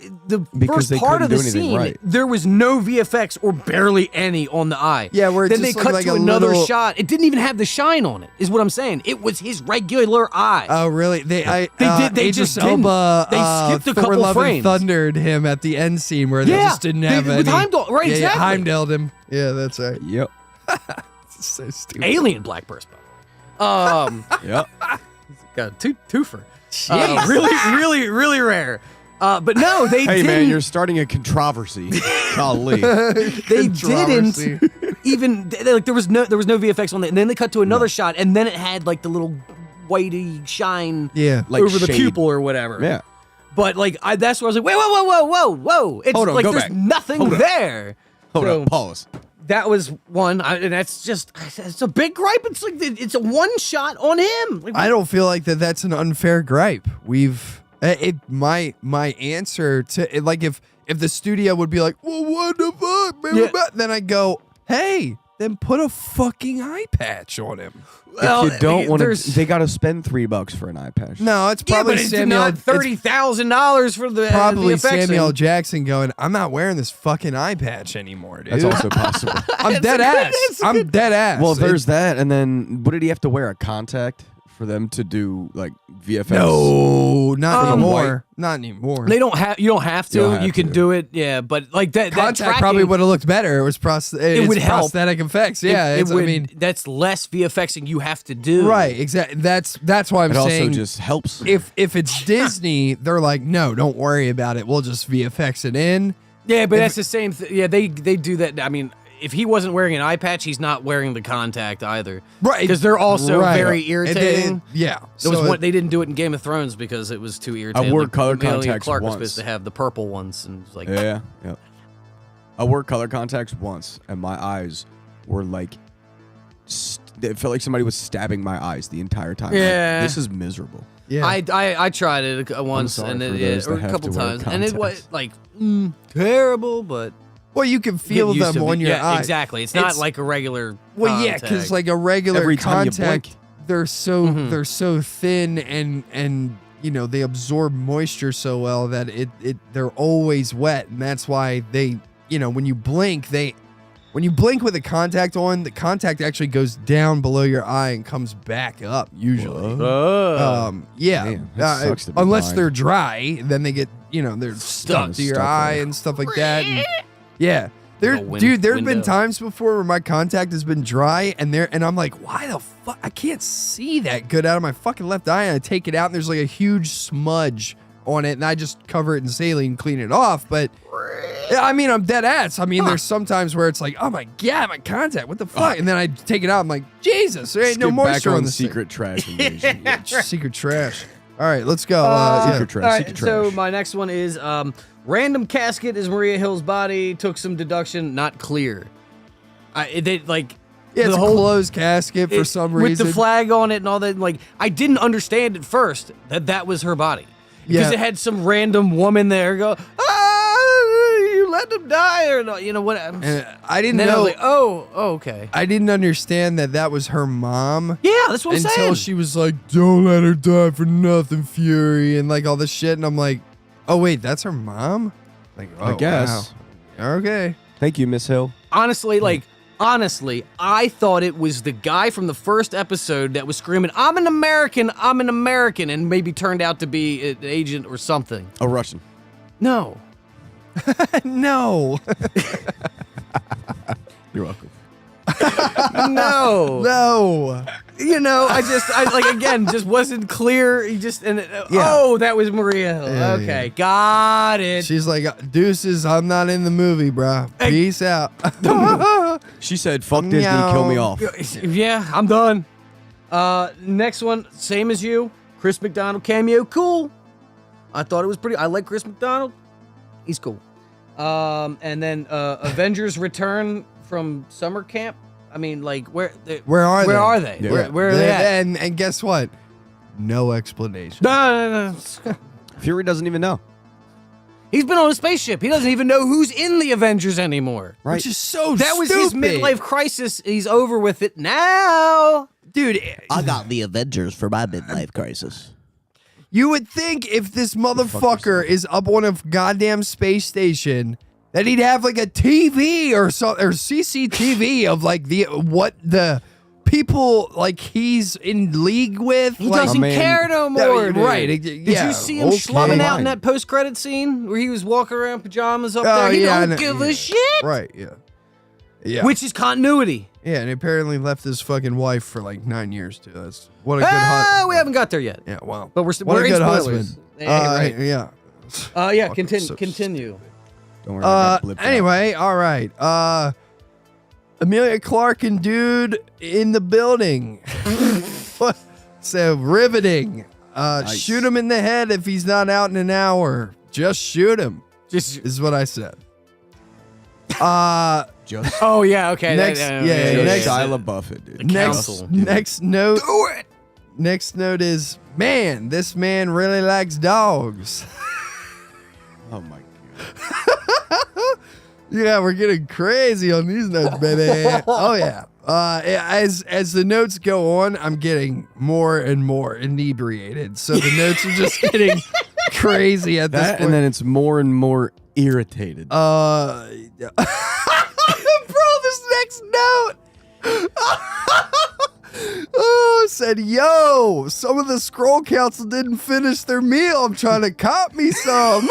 Because they first part couldn't of the do anything scene, right. there was no VFX or barely any on the eye. Yeah, where it then just they looked cut like to a another little- shot. It didn't even have the shine on it. Is what I'm saying. It was his regular eye. Oh, really? They They just didn't. Elba, They skipped a Thor couple Love and frames. Thundered him at the end scene where they Yeah, just didn't they- have with any. Heimdall, right, Yeah, exactly. Heimdalled him. Yeah, that's right. Yep. It's so stupid. Alien Black Burst. Yep. Got a twofer. Really rare. But no, they Hey didn't. man, you're starting a controversy. Golly. They Controversy. didn't even like there was no VFX on it, and then they cut to another shot, and then it had like the little whitey shine Yeah. Like over the shade. pupil or whatever. Yeah. But like that's where I was like, whoa! It's Hold on, like go there's back. nothing Hold up. there. Hold So, up. Pause. That was one, and that's just it's a big gripe. It's like it's a one shot on him. Like, I don't feel like that's an unfair gripe. My answer to it, like if the studio would be like, well, what the fuck, man? Yeah. Then I go, hey, then put a fucking eye patch on him. Well, If you don't want there's- to, they got to spend $3 for an eye patch. No, it's yeah, probably but it's Samuel. not it's $30,000 for the probably the effects Samuel thing. Jackson going, I'm not wearing this fucking eye patch anymore, dude. That's also possible. I'm dead ass. I'm dead ass. Well, there's that, and then what did he have to wear? A contact for them to do like VFX? no, not From anymore. Not anymore. They don't have. You don't have to. You don't have You can to. do it. Yeah, but like that. Contact that tracking, probably would have looked better. It was It would help. prosthetic effects. Yeah, It it's, would, I mean, that's less VFXing you have to do. right, exactly. That's why I'm It also saying just helps. if it's Disney, they're like, no, don't worry about it. We'll just VFX it in. Yeah, but that's the same. Yeah, they do that. I mean, if he wasn't wearing an eye patch, he's not wearing the contact either. Right. Because they're also Right. very And irritating. yeah. There was So one, they didn't do it in Game of Thrones because it was too irritating. wore Like, color Amelia contacts Clark was once. supposed to have the purple ones, and it was like, Yeah. I wore color contacts once, and my eyes were like, it felt like somebody was stabbing my eyes the entire time. Like, Yeah. this is miserable. yeah. I tried it once sorry and for it, those or that a have couple to wear times, and it was contacts. like terrible, but well, you can feel get used them to it. on your yeah, eye. exactly. It's not like a regular. Well, yeah, contact. because like a regular Every time you contact, blink. they're so Mhm. they're so thin and you know they absorb moisture so well that they're always wet, and that's why they when you blink with a contact on, the contact actually goes down below your eye and comes back up usually. Yeah, Damn, that sucks to be unless blind. they're dry, then they get they're stuck to your Stuck eye there. and stuff like that. And, yeah. Little wind- Dude, there have been window. times before where my contact has been dry and I'm like, why the fuck? I can't see that good out of my fucking left eye. And I take it out and there's like a huge smudge on it and I just cover it in saline and clean it off. But I mean, I'm dead ass. I mean, there's sometimes where it's like, oh my God, my contact, what the fuck? And then I take it out. I'm like, Jesus, there ain't no Skip back moisture on the secret trash invasion. secret trash. All right, let's go. Secret trash. All right, secret so trash. my next one is random casket is Maria Hill's body. Took some deduction, not clear. They like Yeah, it's the a whole closed casket for some reason. with the flag on it and all that. Like I didn't understand at first that was her body because Yeah. it had some random woman there go, you let him die or no, what? And I And didn't then I know. was like, oh, okay. I didn't understand that was her mom. Yeah, that's what I'm Until saying. she was like, "Don't let her die for nothing, Fury," and like all this shit, and I'm like, "Oh wait, that's her mom." Like, I oh, guess. wow. Okay. Thank you, Miss Hill. Honestly, I thought it was the guy from the first episode that was screaming, I'm an American, and maybe turned out to be an agent or something. A Russian. No. No. You're welcome. No. No. I again, just wasn't clear. He just, oh, that was Maria Hill. Yeah, Okay, got it. She's like, "Deuces, I'm not in the movie, bruh. Peace out." She said, fuck Disney, kill me Meow. off. Yeah, I'm done. Next one, same as you. Chris McDonald cameo, cool. I thought it was pretty. I like Chris McDonald. He's cool. And then Avengers Return from summer camp. I mean, like, where Where Where are are they? they? Yeah. Where are they at? And guess what? No explanation. No. Fury doesn't even know. He's been on a spaceship. He doesn't even know who's in the Avengers anymore. Right. Which is so That was his stupid. midlife crisis. He's over with it now. Dude, I got the Avengers for my midlife crisis. you would think if this motherfucker is up on a goddamn space station that he'd have like a TV or CCTV of like the people like he's in league with. He like, doesn't care no more. Dude. Right. Did you see him slumming out in that post-credit scene where he was walking around pajamas up there? He don't give a shit. Right, yeah. Yeah. Which is continuity. Yeah, and he apparently left his fucking wife for like 9 years too. That's what a good husband. We haven't got there yet. Yeah, wow. But we're what a in good spoilers. husband. Right. Yeah. Yeah, Fucking so continue. Don't worry. I got blipped out. Anyway, all right. Amelia Clark and dude in the building. So riveting. Nice. Shoot him in the head if he's not out in an hour. Just shoot him. Just Is what I said. Just Oh yeah, okay. Next- next- Shia LaBeouf it, dude. Council. Next note. Do it. Next note is, man, this man really likes dogs. Oh my god. Yeah, we're getting crazy on these notes, baby. Oh yeah. As the notes go on, I'm getting more and more inebriated. So the notes are just getting crazy at this That, point. and then it's more and more irritated. Bro, this next note. Oh, said, yo, some of the Scroll Council didn't finish their meal. I'm trying to cop me some.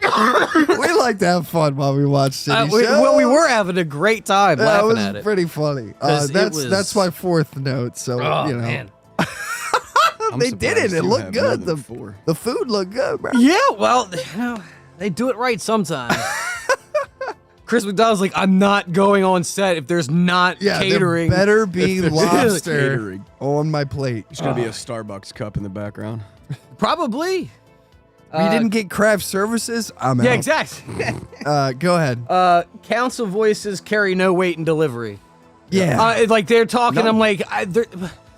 We like to have fun while we watch city shows. Well, we were having a great time Yeah, it laughing was at it. pretty funny. 'Cause it was- That's my fourth note. So Oh you know, man. I'm they did surprised it. It you looked have good. more than 4. The food looked good, bro. Yeah, well, you know, they do it right sometimes. Chris McDonald's like, I'm not going on set if there's not Yeah, catering. there better be there's lobster catering. on my plate. There's gonna be a Starbucks cup in the background. Probably. We didn't get craft services. I'm Yeah, out. exactly. Go ahead. Council voices carry no weight in delivery. Yeah. Like they're talking, No. I'm like,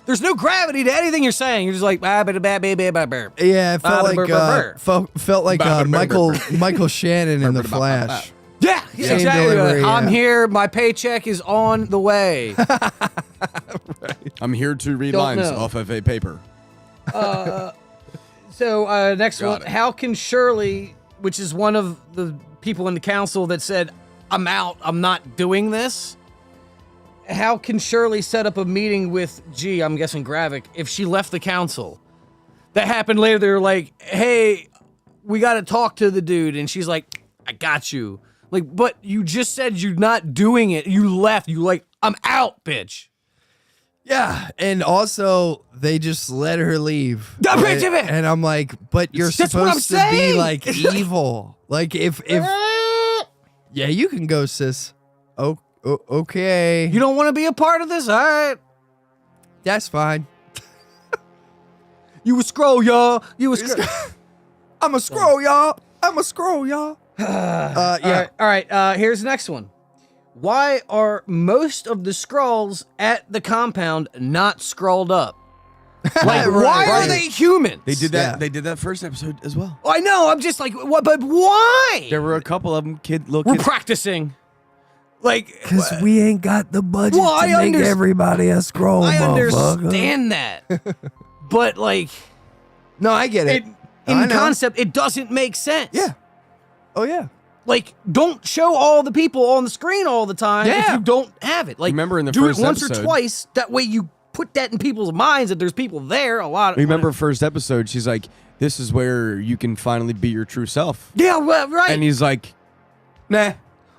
there's no gravity to anything you're saying. You're just like, Yeah, it felt like Michael Shannon in The Flash. yeah, Same exactly. delivery, I'm yeah. here. My paycheck is on the way. I'm here to read Don't lines know. off of a paper. So next Got one, it. how can Shirley, which is one of the people in the council that said, I'm out, I'm not doing this. How can Shirley set up a meeting with I'm guessing Gravik, if she left the council? That happened later. They were like, hey, we got to talk to the dude. And she's like, I got you. Like, but you just said you're not doing it. You left. You like, I'm out, bitch. Yeah, and also they just let her leave. And I'm like, but you're That's what I'm supposed to be saying. like evil. Like if yeah, you can go, sis. Oh, okay. You don't want to be a part of this? All right. That's fine. You a scroll, y'all. You a scroll. I'm a scroll, y'all. I'm a scroll, y'all. Yeah. All right. Here's the next one. Why are most of the scrolls at the compound not scrolled up? Like, why are they human? They did that. Yeah. They did that first episode as well. I know. I'm just like, what? But why? There were a couple of them, little We're kids. practicing. Like, Because we ain't got the budget Well, to I make everybody a scroll, I motherfucker. understand that, but like, No, I get it. I in know. concept, it doesn't make sense. Yeah. Oh, yeah. Like, don't show all the people on the screen all the time if Yeah. you don't have it. Like, Remember in the do first it once or episode- twice. That way you put that in people's minds that there's people there. A lot. Remember first episode, she's like, this is where you can finally be your true self. Yeah, well, right. And he's like, nah,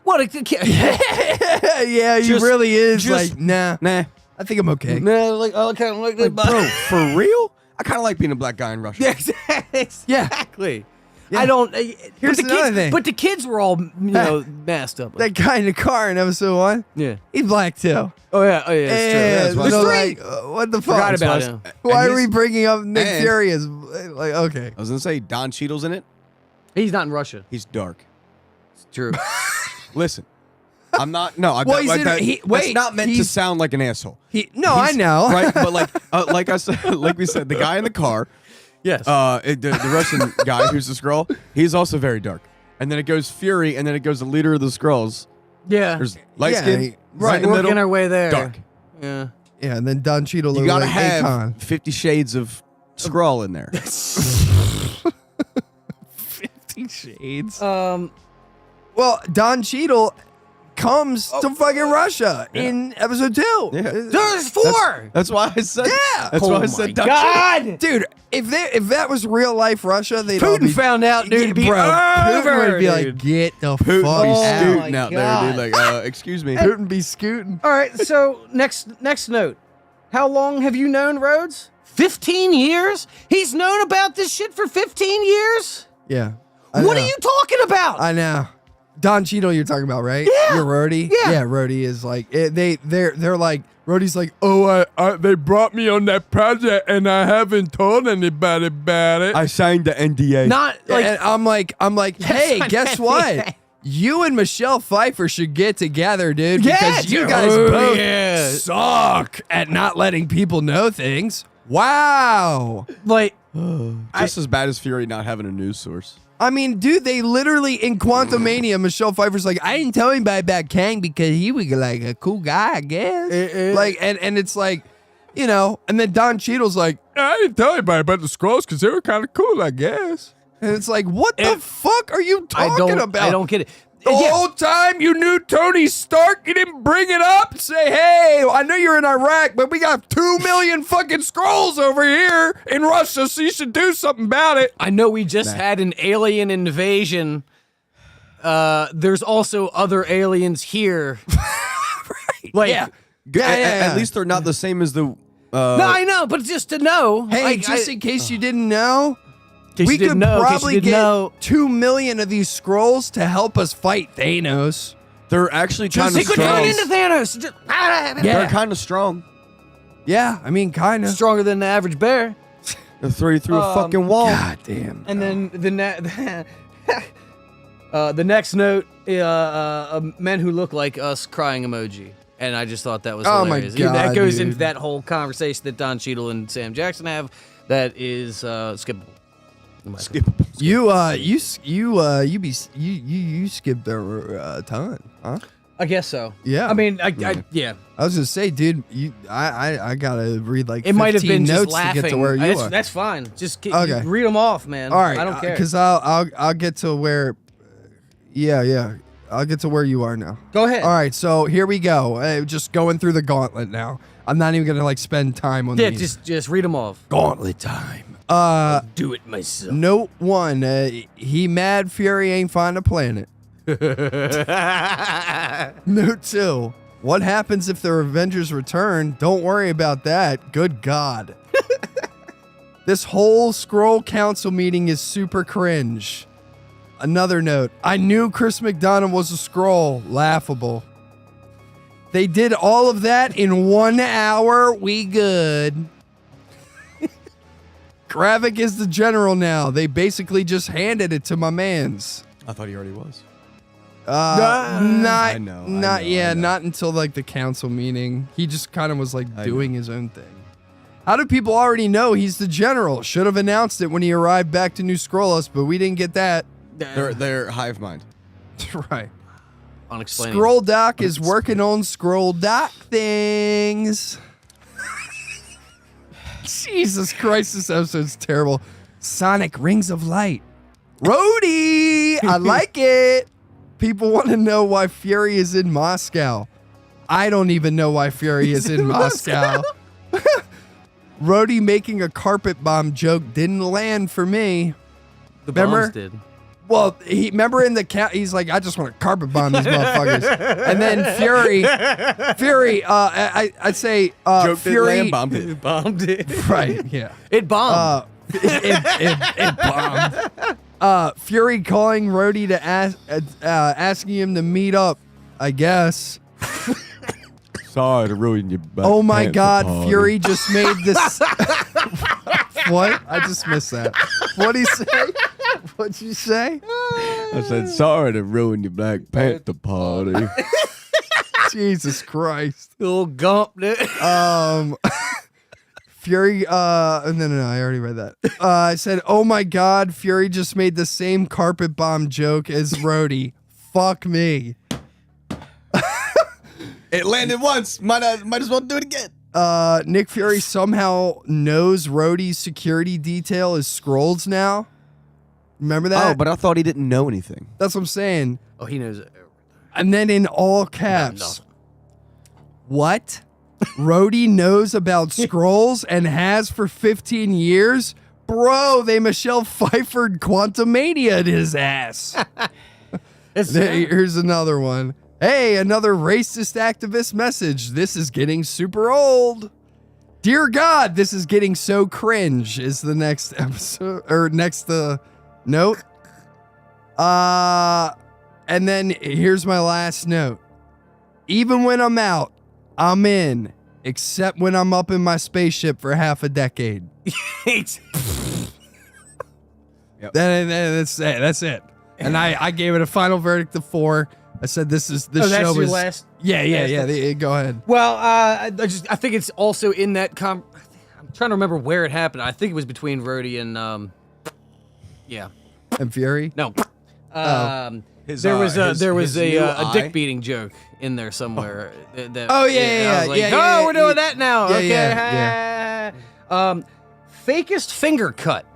What? Yeah, he Just- really is just- like, nah. nah. I think I'm okay. No, like, I kind of like that. Bro, for real? I kind of like being a black guy in Russia. Yeah, exactly. Yeah. I don't. Here's but the another kids, thing. But the kids were all, messed up. That guy in the car in episode 1, yeah. he's black too. Oh yeah. Oh yeah. It's true. And That's so, why- like, what the fuck? Forgot about That's him. Why And are we his- bringing up Nick and- Fury as like okay? I was going to say, Don Cheadle's in it. He's not in Russia. He's dark. It's true. Listen, I'm not. No, Well, he's like in- that, he- that's wait, not meant to he's- sound like an asshole. I know. Right, but like I said, like we said, the guy in the car, Yes. the Russian guy who's the Skrull, he's also very dark. And then it goes Fury, and then it goes the leader of the Skrulls. yeah. There's light Yeah, skin, right in the Working middle, our way there. dark. Yeah. Yeah, and then Don Cheadle. You gotta like have Akon. 50 Shades of Skrull in there. 50 Shades. Um. Well, Don Cheadle comes to fucking Russia in episode 2. Yeah. There's 4. That's why I said. Yeah. That's why I said. Don God. Dude, if that was real life Russia, they'd all Putin be, found out, dude. It'd be bro, Putin over, would be like, dude. get the Putin fuck be Oh out. scooting my out God. there, dude. Like, excuse me. Putin be scooting. All right. So next note. How long have you known Rhodes? 15 years. He's known about this shit for 15 years. Yeah. What are you talking about? I know. Don Cheadle, you're talking about, right? Yeah. You're Rhodey? Yeah. Yeah, Rhodey is like, they're like, Rhodey's like, oh, they brought me on that project and I haven't told anybody about it. I signed the NDA. Not like And I'm like, hey, guess what? You and Michelle Pfeiffer should get together, dude, Yeah, because you dude. guys Oh, both yeah. suck at not letting people know things. Wow. like Just as bad as Fury not having a news source. I mean, dude, they literally in Quantumania, Michelle Pfeiffer's like, I didn't tell anybody about Kang because he was like a cool guy, I guess. Like, and it's like, you know, and then Don Cheadle's like, I didn't tell anybody about the Skrulls because they were kind of cool, I guess. And it's like, what the fuck are you talking about? I don't get it. The Yeah. whole time you knew Tony Stark, you didn't bring it up. Say, hey, I know you're in Iraq, but we got 2 million fucking Skrulls over here in Russia, so you should do something about it. I know we just had an alien invasion. There's also other aliens here. Right. Like, Yeah. At least they're not the same as the. no, I know, but just to know. Hey, like, just in case you didn't know, case we you didn't could know, in case you probably didn't get know. 2 million of these Skrulls to help us fight Thanos. They're actually kind of He could strong. turn into Thanos. Just, Yeah. They're kind of strong. Yeah, I mean, kind of. stronger than the average bear. They'll throw you through a fucking wall. God damn. And then the next note, men who look like us crying emoji. And I just thought that was Oh my hilarious. God, that goes dude. into that whole conversation that Don Cheadle and Sam Jackson have. That is skippable. in my opinion. You skipped a ton, huh? I guess so. Yeah. I mean, yeah. I was gonna say, dude, I gotta read like It might have 15 been just notes laughing. to get to where you that's, are. that's fine. Just Okay. read them off, man. All right, I don't care. because I'll get to where. Yeah, I'll get to where you are now. Go ahead. All right, so here we go. Just going through the gauntlet now. I'm not even gonna like spend time on Yeah, these. just read them off. Gauntlet time. Do it myself. Note 1. He mad Fury ain't find a planet. Note 2. What happens if the Avengers return? Don't worry about that. Good God. This whole Skrull Council meeting is super cringe. Another note. I knew Chris McDonough was a Skrull. Laughable. They did all of that in 1 hour. We good. Gravik is the general now. They basically just handed it to my mans. I thought he already was. Not I know. not until like the council meeting. He just kind of was like doing his own thing. How do people already know he's the general? Should have announced it when he arrived back to New Scrollos, but we didn't get that. They're hive mind. Right. Unexplained. Scroll Doc is working on Scroll Doc things. Jesus Christ, this episode's terrible. Sonic Rings of Light. Rhodey, I like it. People want to know why Fury is in Moscow. I don't even know why Fury is in Moscow. Rhodey making a carpet bomb joke didn't land for me. The Remember? bombs did. Well, remember in the cat, he's like, I just want to carpet bomb these motherfuckers. And then Fury, I'd say Joke Fury, didn't land, bombed it. Bombed it. right? Yeah, It bombed. it bombed. Fury calling Rhodey to asking him to meet up. I guess. Sorry to ruin your. Oh my God, Fury just made this. What? I just missed that. What'd he say? What'd you say? I said sorry to ruin your Black Panther party. Jesus Christ. Little gump, dude. Fury, no, I already read that. I said, oh my God, Fury just made the same carpet bomb joke as Rhodey. Fuck me. It landed once. Might as well do it again. Nick Fury somehow knows Rhodey's security detail is Skrulls now. Remember that? Oh, but I thought he didn't know anything. That's what I'm saying. Oh, he knows it. And then in all caps, nothing. what? Rhodey knows about Skrulls and has for 15 years? Bro, they Michelle Pfeiffer'd Quantumania'd his ass. Here's another one. Hey, another racist activist message. This is getting super old. Dear God, this is getting so cringe is the next episode, or next note. And then here's my last note. Even when I'm out, I'm in, except when I'm up in my spaceship for half a decade. Yep. That's it. And I gave it a final verdict of 4. I said this show your is last. Yeah. Go ahead. Well, I think it's also in that. I'm trying to remember where it happened. I think it was between Rhodey and And Fury. No. There was a dick beating joke in there somewhere. Oh, yeah. I was like, Yeah, we're doing that now. Yeah, Okay. yeah. Fakest finger cut.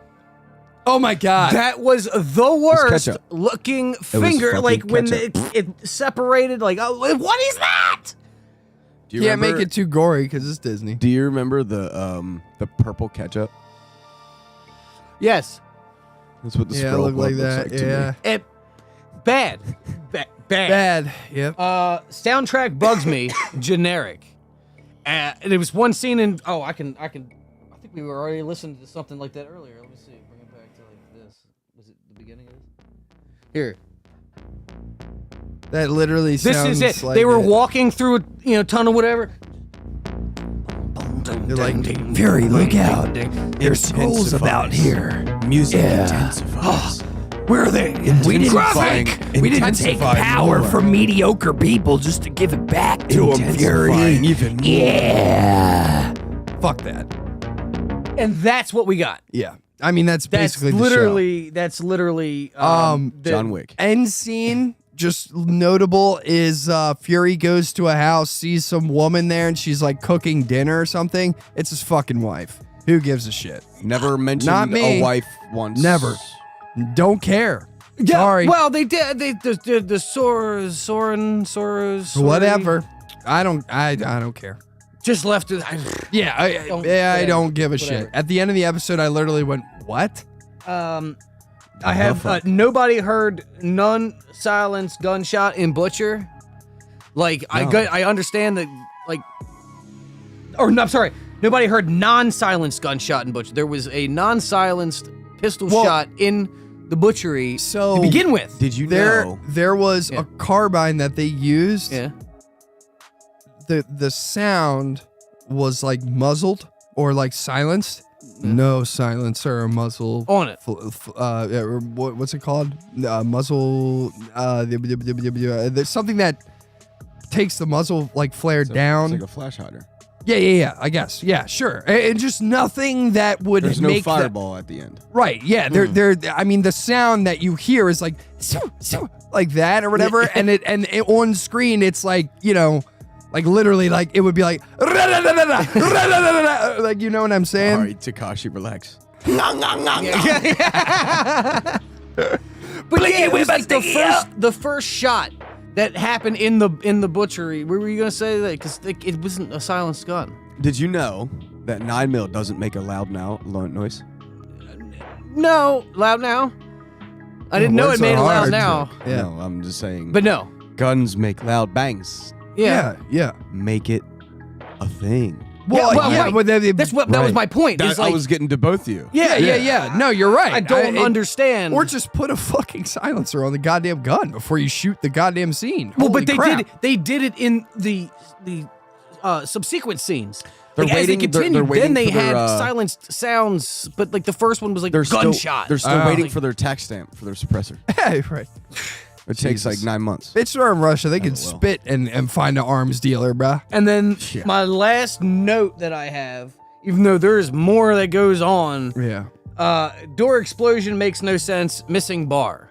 Oh my God. That was the worst ketchup. looking finger. fucking Like when ketchup. it separated. Like, oh, what is that? Do you Can't remember, make it too gory because it's Disney. Do you remember the purple ketchup? Yes. That's what the Yeah, scroll look like looks that. like to Yeah. me. Bad. Bad. Yep. Soundtrack bugs me. Generic. And it was one scene in. Oh, I think we were already listening to something like that earlier. Let me see. Bring it back to like this. Was it the beginning of this? Here. That literally This sounds is it. like They were it. walking through a tunnel, whatever. They're like, Fury, look out. There's skulls about here. Music intensifies. Where are they? We didn't take power from mediocre people just to give it back to them, Fury. Even more. Yeah. Fuck that. And that's what we got. Yeah. I mean, that's basically the That's literally show. John Wick. End scene, just notable, is Fury goes to a house, sees some woman there, and she's like cooking dinner or something. It's his fucking wife. Who gives a shit? Never mentioned Not me. a wife once. Never. Don't care. Yeah, Sorry. Well, they did. The Soren. Whatever. I don't care. Just left it. I don't give a shit. At the end of the episode, I literally went, what? I have nobody heard non-silenced gunshot in Butcher. Like I understand that. Like, or no, I'm sorry. Nobody heard non-silenced gunshot in Butcher. There was a non-silenced pistol shot in the butchery to begin with. Did you know? There was a carbine that they used. Yeah. The sound was like muzzled or like silenced. No silencer or muzzle on it. What's it called? Muzzle. There's something that takes the muzzle like flared down. It's like a flash hider. Yeah. I guess. Yeah, sure. And just nothing that would There's make no fireball at the end. Right. Yeah. I mean, the sound that you hear is like like that or whatever, and it on screen it's like like literally like it would be like like you know what I'm saying? All right, Takashi, relax. But yeah, it was like the first shot that happened in the butchery. Where were you gonna say that? Because it wasn't a silenced gun. Did you know that 9mm doesn't make a loud noise? No, loud now. I didn't know it made a loud now. Yeah. No, I'm just saying. But no, guns make loud bangs. Yeah. Make it a thing. That was my point. I was getting to both of you. Yeah. No, you're right. I don't understand. Or just put a fucking silencer on the goddamn gun before you shoot the goddamn scene. Well, Holy but crap. they did it in the subsequent scenes. They're Like, as they waiting- continued, they're waiting then they for their, had silenced sounds, but like the first one was like gunshot. They're still waiting for their tax stamp for their suppressor. Hey, right. It takes like Jesus. 9 months. Bitch, they're in Russia. They could well. spit and find an arms dealer, bruh. And then Yeah. my last note that I have, even though there's more that goes on, Yeah. door explosion makes no sense. Missing bar.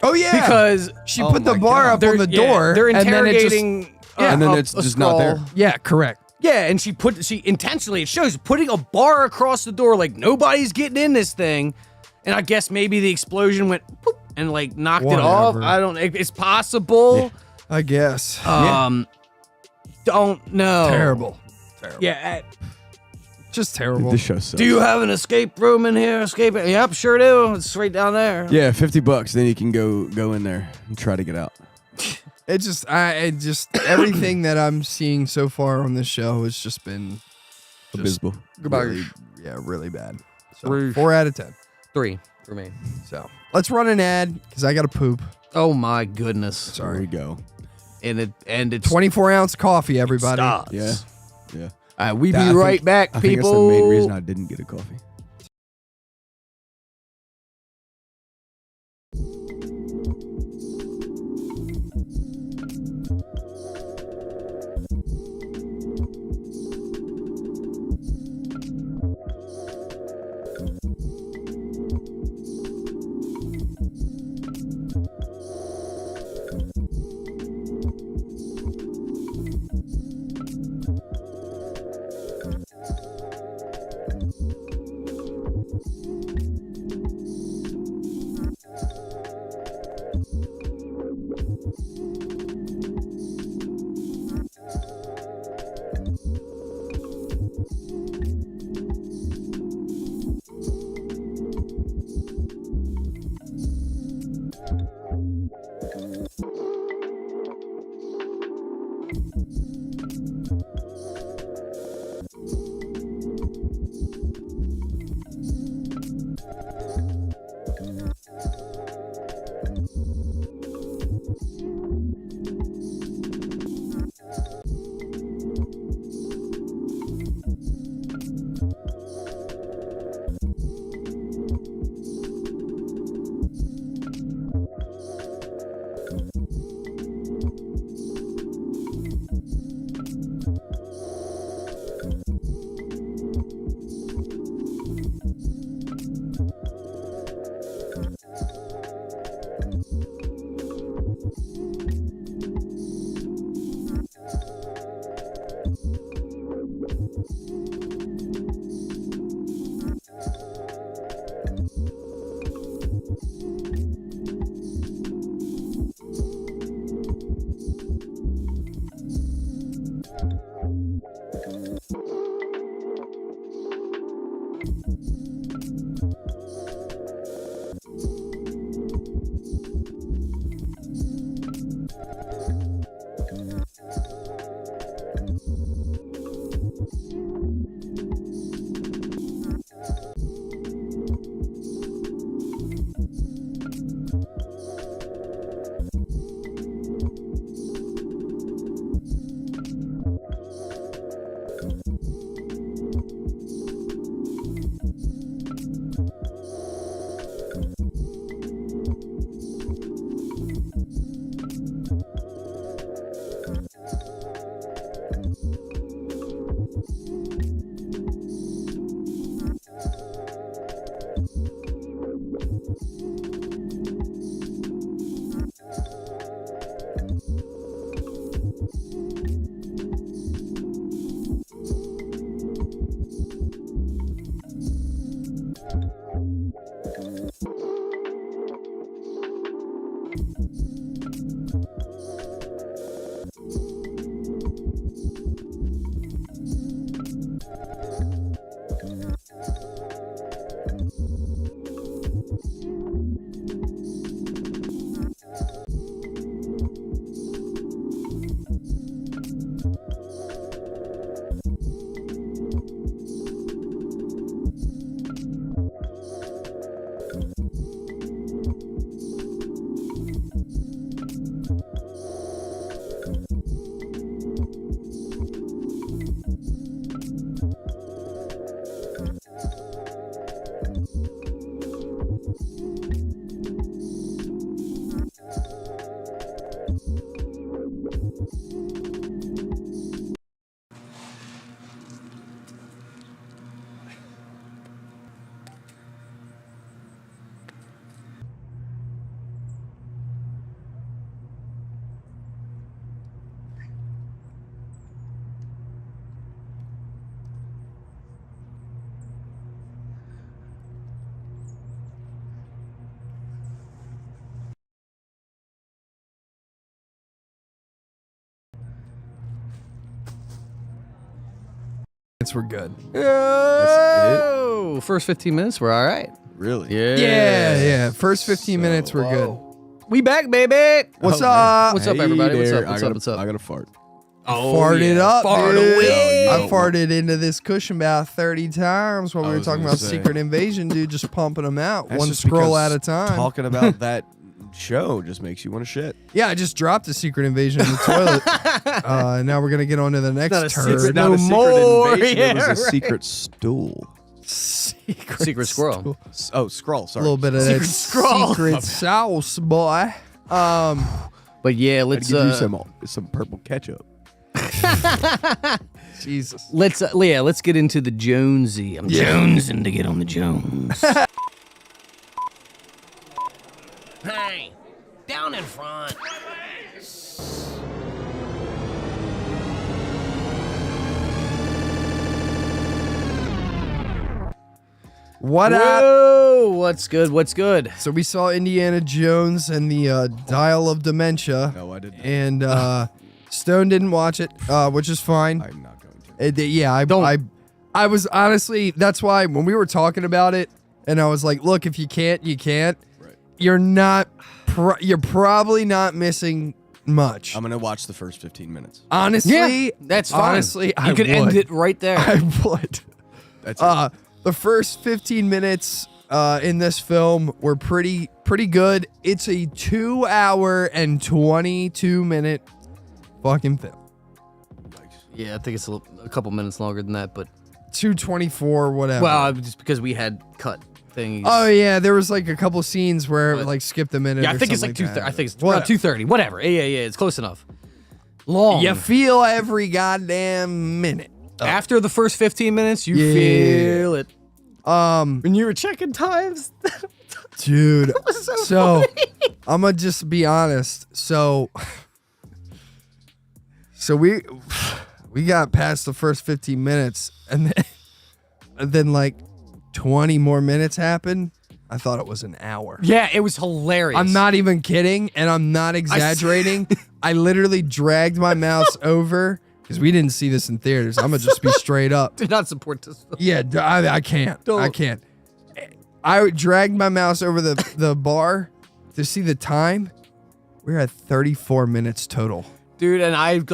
Oh yeah. Because she Oh put the my bar God. up on the door. They're and then it just- interrogating. And then a- it's a just not there. scroll. yeah, correct. Yeah, and she intentionally, it shows putting a bar across the door, like nobody's getting in this thing. And I guess maybe the explosion went poop and like knocked it off. Whatever. I don't. It's possible. I guess. Don't know. Terrible. Yeah. Just terrible. This show sucks. Do you have an escape room in here? Yep, sure do. It's right down there. Yeah, $50. Then you can go in there and try to get out. It just everything that I'm seeing so far on this show has just been Abysmal. really, really bad. So Roof. 4 out of 10. 3 for me. So let's run an ad because I got to poop. Oh my goodness. There we go. And it's 24-ounce coffee, everybody. starts. Yeah. Yeah. We be I right think- back, I think people. that's the main reason I didn't get a coffee. We're good. Oh, first 15 minutes, we're all right. Really? Yeah. First 15 minutes, we're good. We back, baby. What's up? What's up, everybody? What's up? What's up? What's up? I got to fart. Farted up, Fart dude. away. I farted into this cushion about 30 times while we were was talking gonna about say. Secret Invasion, dude. Just pumping them out, That's one just scroll because at a time. Talking about that show just makes you want to shit. Yeah, I just dropped a Secret Invasion in the toilet. Now we're gonna get on to the next Not a turd. secret, Not no a secret more. invasion. Yeah, It was a right. secret stool. Secret squirrel. Oh, scroll. A Sorry. little bit of Secret that scroll. secret sauce, boy. But yeah, Let's let's give you some purple ketchup. Jesus. let's get into the Jonesy. I'm jonesing to get on the Jones. Hey, down in front. What up? Whoa, what's good? What's good? So we saw Indiana Jones and the Dial of Dementia. No, I didn't. And Stone didn't watch it, which is fine. I'm not going to. Yeah, I was honestly, that's why when we were talking about it, and I was like, look, if you can't, you can't. Right. You're probably not missing much. I'm going to watch the first 15 minutes. Honestly, That's fine. honestly, I you could would. end it right there. I would. That's it. The first 15 minutes in this film were pretty good. It's a 2 hour and 22 minute fucking film. Yeah, I think it's a couple minutes longer than that, but 224, whatever. well, just because we had cut things. Oh yeah, there was like a couple scenes where it But- like skipped a minute. yeah, I or think it's something like 2:30. that. I think it's What- around 2:30. Whatever. Yeah, it's close enough. Long. You feel every goddamn minute. After the first 15 minutes, you Yeah. feel it. When you were checking times. Dude. was so So I'm gonna just be honest. So we got past the first 15 minutes, and then like 20 more minutes happened. I thought it was an hour. Yeah, it was hilarious. I'm not even kidding, and I'm not exaggerating. I literally dragged my mouse over because we didn't see this in theaters. I'm gonna just be straight up. Did not support this film. Yeah, I can't. I can't. I dragged my mouse over the bar to see the time. We're at 34 minutes total. Dude, and I seen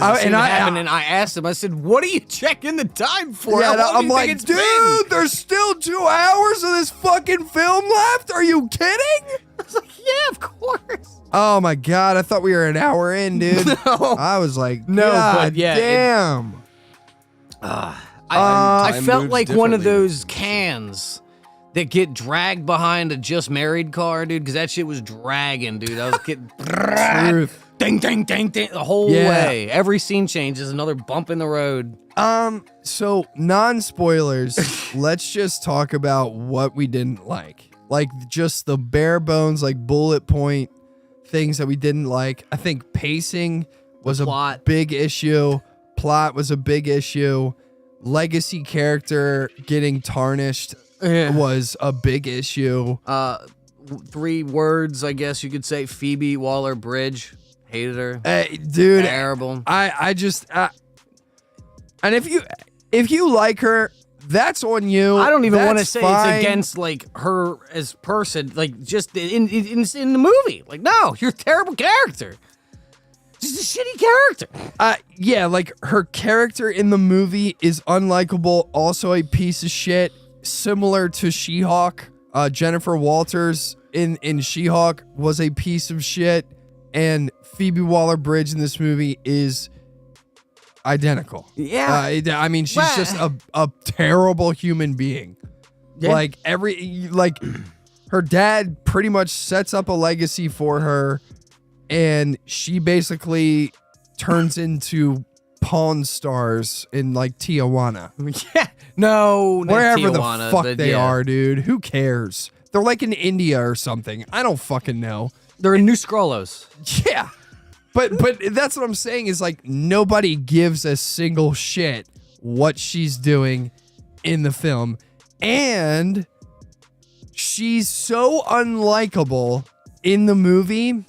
it happen, and I asked him, I said, what are you checking the time for? Yeah, How long do I'm you think like, it's dude, been?" there's still 2 hours of this fucking film left. Are you kidding? I was like, yeah, of course. Oh my god, I thought we were an hour in, dude. No. I was like, No, god but yeah, damn. I Time felt moves like one of differently. those cans that get dragged behind a just married car, dude, because that shit was dragging, dude. I was getting Truth. ding, ding, ding, ding the whole Yeah. way. Every scene change is another bump in the road. So non-spoilers, let's just talk about what we didn't like. Like just the bare bones, like bullet point things that we didn't like. I think pacing was a plot. big issue. Plot was a big issue. Legacy character getting tarnished was a big issue. 3 words, I guess you could say. Phoebe Waller-Bridge. Hated her. Hey, dude, Terrible. I just and if you like her, that's on you. I don't even want to That's say fine. it's against like her as person, like just in the movie. Like, no, you're a terrible character. Just a shitty character. Yeah, like her character in the movie is unlikable, also a piece of shit, similar to She-Hulk. Jennifer Walters in She-Hulk was a piece of shit, and Phoebe Waller-Bridge in this movie is identical. Yeah. I mean, she's just a terrible human being. Yeah. Like her dad pretty much sets up a legacy for her, and she basically turns into Pawn Stars in like Tijuana. Yeah. No, not Wherever Tijuana, the fuck but they yeah. are, dude. Who cares? They're like in India or something. I don't fucking know. They're in New Scrollos. Yeah. But that's what I'm saying is like nobody gives a single shit what she's doing in the film. And she's so unlikable in the movie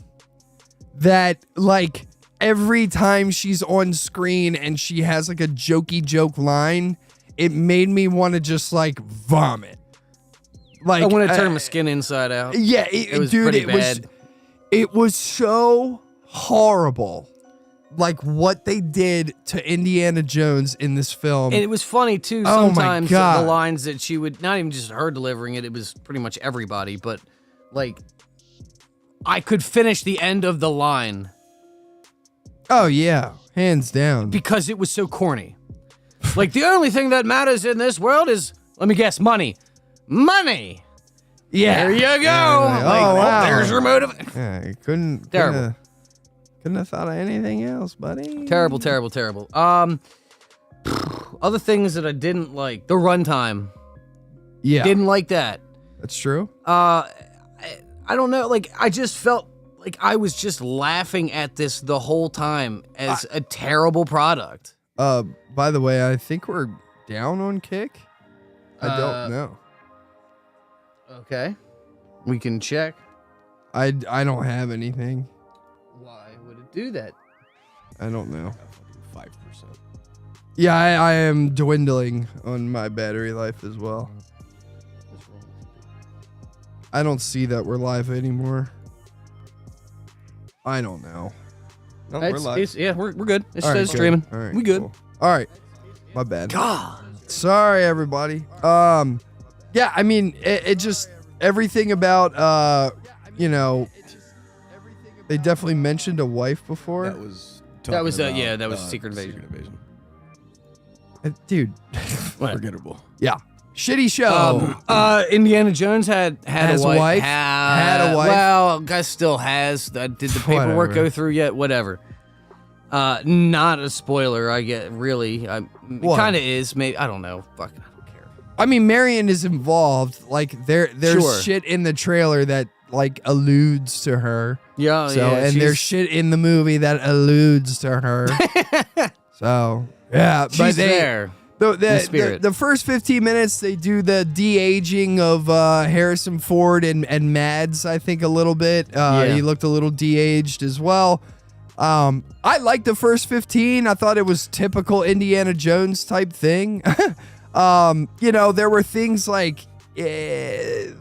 that like every time she's on screen and she has like a jokey joke line, it made me want to just like vomit. Like I want to turn my skin inside out. Yeah, it was dude, pretty bad. It was so horrible. Like what they did to Indiana Jones in this film. And it was funny too. Oh my Sometimes God. the lines that she would, not even just her delivering it, it was pretty much everybody. But like, I could finish the end of the line Oh yeah, hands down. because it was so corny. Like the only thing that matters in this world is, let me guess, money. Money. Yeah. There you go. Yeah, like, Like, oh, wow. there's your motive. Yeah, you couldn't Terrible. couldn't have thought of anything else, buddy. Terrible, terrible, terrible. Other things that I didn't like. The runtime. Yeah, Didn't like that. that's true. I don't know. Like, I just felt like I was just laughing at this the whole time as a terrible product. By the way, I think we're down on kick. I don't know. Okay. We can check. I don't have anything. Why would it do that? I don't know. 5%. Yeah, I am dwindling on my battery life as well. I don't see that we're live anymore. I don't know. No, we're live. Yeah, we're good. It All right, says good. streaming. All right, we good. cool. All right. My bad. God. Sorry, everybody. Yeah, I mean, it just everything about you know, they definitely mentioned a wife before. That was yeah, that was Secret Invasion. Dude, Forgettable. yeah, shitty show. Indiana Jones had Has a a wife. wife? Had a wife? Well, guy still has. Did the paperwork Whatever. go through yet? Whatever. Not a spoiler. I get really. It What? kind of is. Maybe I don't know. Fuck. I don't care. I mean, Marion is involved. Like there's Sure. shit in the trailer that like alludes to her. Yeah. So yeah. and there's shit in the movie that alludes to her. So yeah, She's but there. The spirit. the first 15 minutes they do the de-aging of Harrison Ford and Mads, I think a little bit. He looked a little de-aged as well. I liked the first 15. I thought it was typical Indiana Jones type thing. You know, there were things like I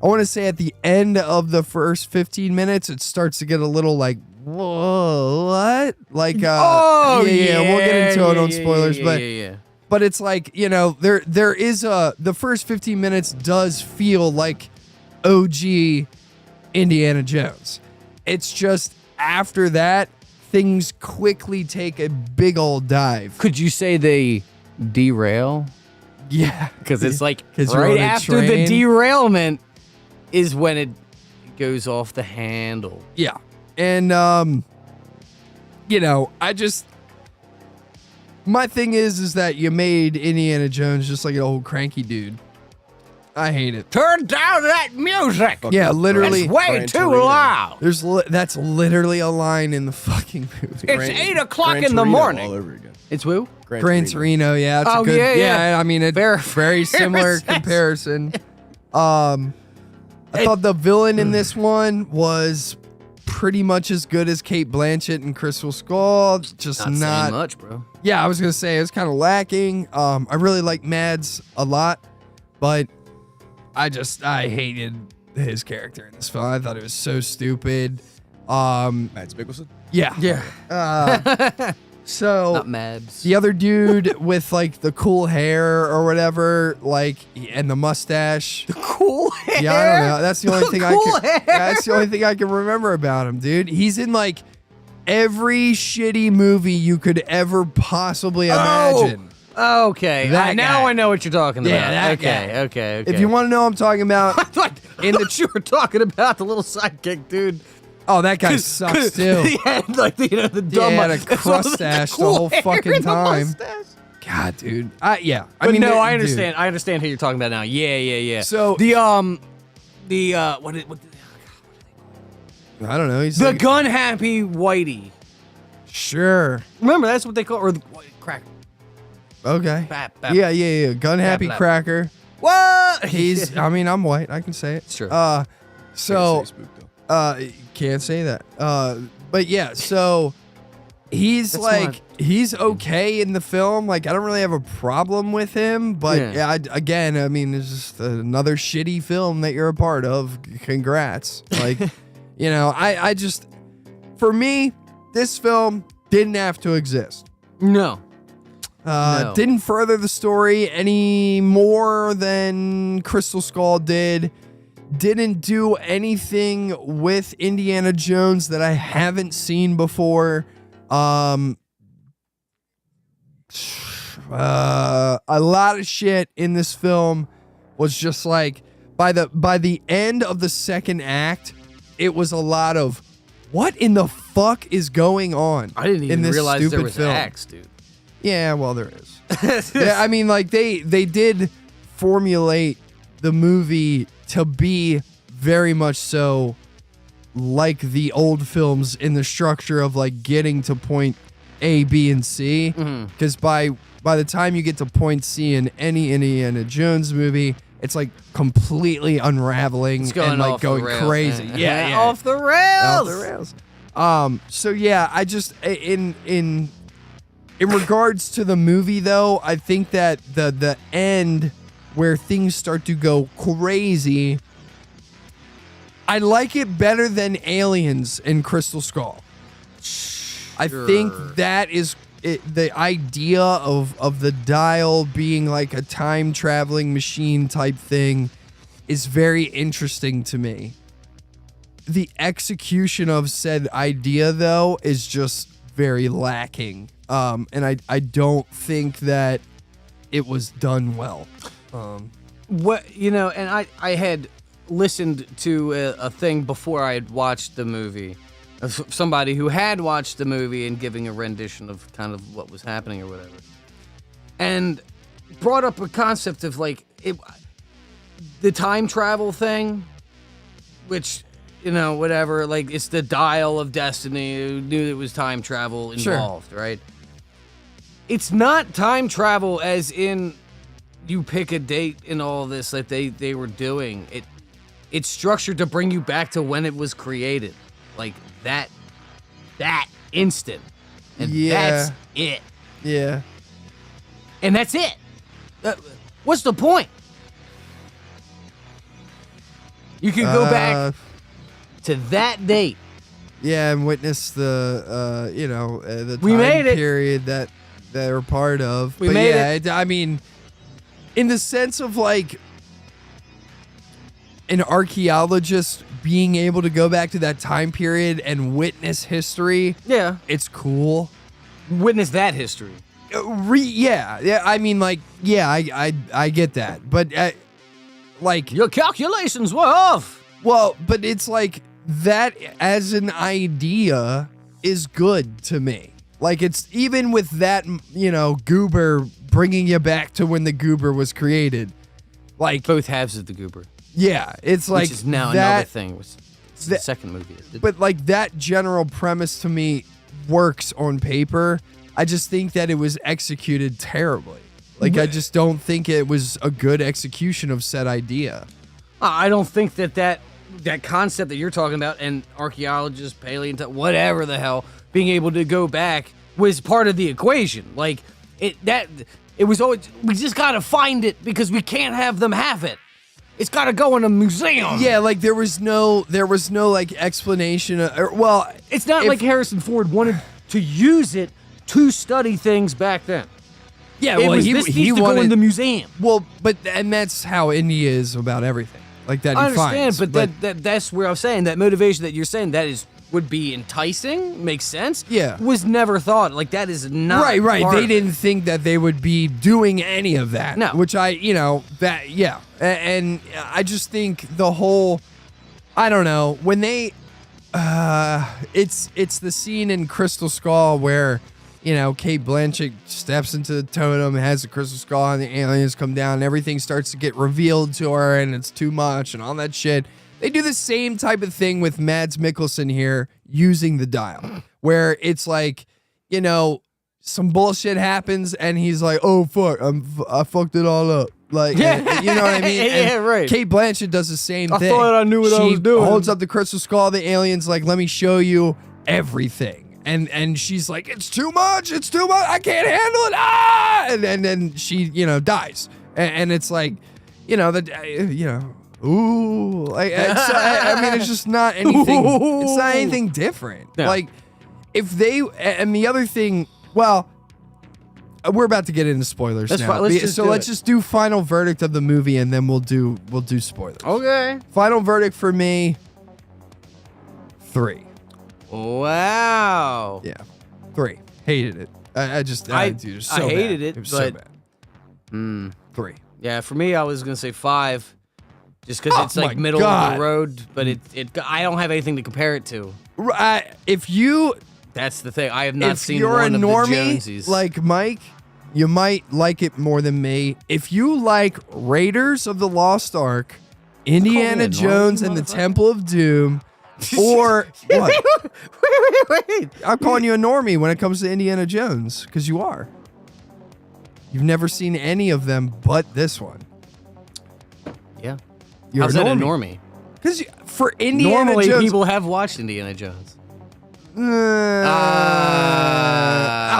want to say at the end of the first 15 minutes, it starts to get a little like, whoa, what? Like, we'll get into it on spoilers, but it's like, you know, there is the first 15 minutes does feel like OG Indiana Jones. It's just after that, things quickly take a big old dive. Could you say they derail? Yeah. Because it's like 'Cause you're right on a after the train. derailment is when it goes off the handle. Yeah. And, you know, my thing is that you made Indiana Jones just like an old cranky dude. I hate it. Turn down that music. Yeah, literally. It's way too loud. That's literally a line in the fucking movie. It's 8 o'clock in the morning. All over again. It's who? Gran Torino, yeah. It's Oh, a good, yeah. I mean, it's very similar comparison. I thought the villain in this one was pretty much as good as Kate Blanchett and Crystal Skull. Just Not not saying much, bro. Yeah, I was gonna say it was kind of lacking. I really like Mads a lot, but I hated his character in this film. I thought it was so stupid. Mads Mikkelsen? Yeah. So Not Mabs. the other dude with like the cool hair or whatever, like, and the mustache. Cool hair. Yeah, I don't know. That's the only thing Cool hair. that's the only thing I can remember about him, dude. He's in like every shitty movie you could ever possibly imagine. Okay. That now guy. I know what you're talking about. Yeah, that okay, guy. okay. If you want to know what I'm talking about, I thought you were talking about the little sidekick dude. Oh, that guy sucks too. He had like the dumb. He had a that's all crustache the cool whole hair fucking in the time. mustache. God, dude. But I mean, no, I dude. understand. I understand who you're talking about now. Yeah. So the what I don't know. He's the like, gun happy whitey. sure. Remember that's what they call or the crack. Okay. Bap, bap. Yeah. Gun happy bap. cracker. What? He's. I mean, I'm white. I can say it. Sure. So. Can't say spook, though. Can't say that. But yeah. So. He's That's like he's okay in the film. Like I don't really have a problem with him, but again, I mean, it's just another shitty film that you're a part of. Congrats. Like, I just for me, this film didn't have to exist. No. Didn't further the story any more than Crystal Skull did. Didn't do anything with Indiana Jones that I haven't seen before. A lot of shit in this film was just like by the end of the second act, it was a lot of what in the fuck is going on? I didn't even in this realize there stupid was film. acts, dude. Yeah, well, there is. Yeah, I mean, like they did formulate the movie to be very much so like the old films in the structure of like getting to point A, B, and C. Because by the time you get to point C in any Indiana Jones movie, it's like completely unraveling It's going and like off the going rails. crazy. Yeah, Off the rails. off the rails. So yeah, I just in regards to the movie though, I think that the end where things start to go crazy, I like it better than Aliens and Crystal Skull. I think that is the idea of the dial being like a time traveling machine type thing is very interesting to me. The execution of said idea though is just very lacking. And I don't think that it was done well. And I had listened to a thing before I had watched the movie of somebody who had watched the movie and giving a rendition of kind of what was happening or whatever, and brought up a concept of like the time travel thing, which whatever, like it's the dial of destiny. Who knew it was time travel involved, right? It's not time travel as in you pick a date and all this that they were doing. It's structured to bring you back to when it was created. Like that instant. And that's it. Yeah. And that's it. What's the point? You can go back to that date. Yeah, and witness the the We time made it. period that they're part of. We but made yeah, it. I mean, in the sense of like an archaeologist being able to go back to that time period and witness history. Yeah. It's cool. Witness that history. Yeah. I mean, like, yeah, I get that, but like your calculations were off. Well, but it's like that as an idea is good to me. Like it's even with that, goober bringing you back to when the goober was created. Like both halves of the goober. Yeah, it's like which is now that, another thing. It's the second movie. But like that general premise to me works on paper. I just think that it was executed terribly. Like I just don't think it was a good execution of said idea. I don't think that concept that you're talking about and archaeologists, paleontologists, whatever the hell, being able to go back was part of the equation. Like it was always, we just gotta find it because we can't have them have it. It's got to go in a museum. Yeah, like there was no like explanation. It's not like Harrison Ford wanted to use it to study things back then. Yeah, this he needs to wanted go in the museum. Well, and that's how India is about everything. Like that. I he understand, finds, but that's where I'm saying that motivation that you're saying that would be enticing, makes sense. Yeah, was never thought. Like that is not right. part They of didn't think that they would be doing any of that. No, which and I just think the whole, I don't know, when they It's the scene in Crystal Skull where, Kate Blanchett steps into the totem, has the crystal skull, and the aliens come down, and everything starts to get revealed to her, and it's too much, and all that shit. They do the same type of thing with Mads Mikkelsen here using the dial, where it's like, some bullshit happens, and he's like, "Oh fuck, I fucked it all up." Like, Yeah. you know what I mean? Yeah, right. Kate Blanchett does the same thing. I thought I knew what I was doing. She holds up the crystal skull. The alien's like, "Let me show you everything." And she's like, "It's too much. It's too much. I can't handle it." Ah! And then she, dies. And it's like, ooh, like, I mean, it's just not anything. It's not anything different. No. Like, if they, and the other thing, well, we're about to get into spoilers That's now. fine. Let's Just do final verdict of the movie, and then we'll do spoilers. Okay. Final verdict for me, 3. Wow. Yeah, 3. Hated it. Dude, so I hated bad. it, was but- so bad. 3. Yeah, for me, I was gonna say 5, just because it's Oh like my middle God. of the road. But I don't have anything to compare it to. If you, That's the thing. I have not if seen you're one a of the normie Jonesies. like Mike, you might like it more than me. If you like Raiders of the Lost Ark, Indiana a normie, Jones and the motherfucker? Temple of Doom, or what? wait. I'm calling you a normie when it comes to Indiana Jones, because you are. You've never seen any of them but this one. Yeah. You're How's that a normie? Because for Indiana Normally, Jones, people have watched Indiana Jones.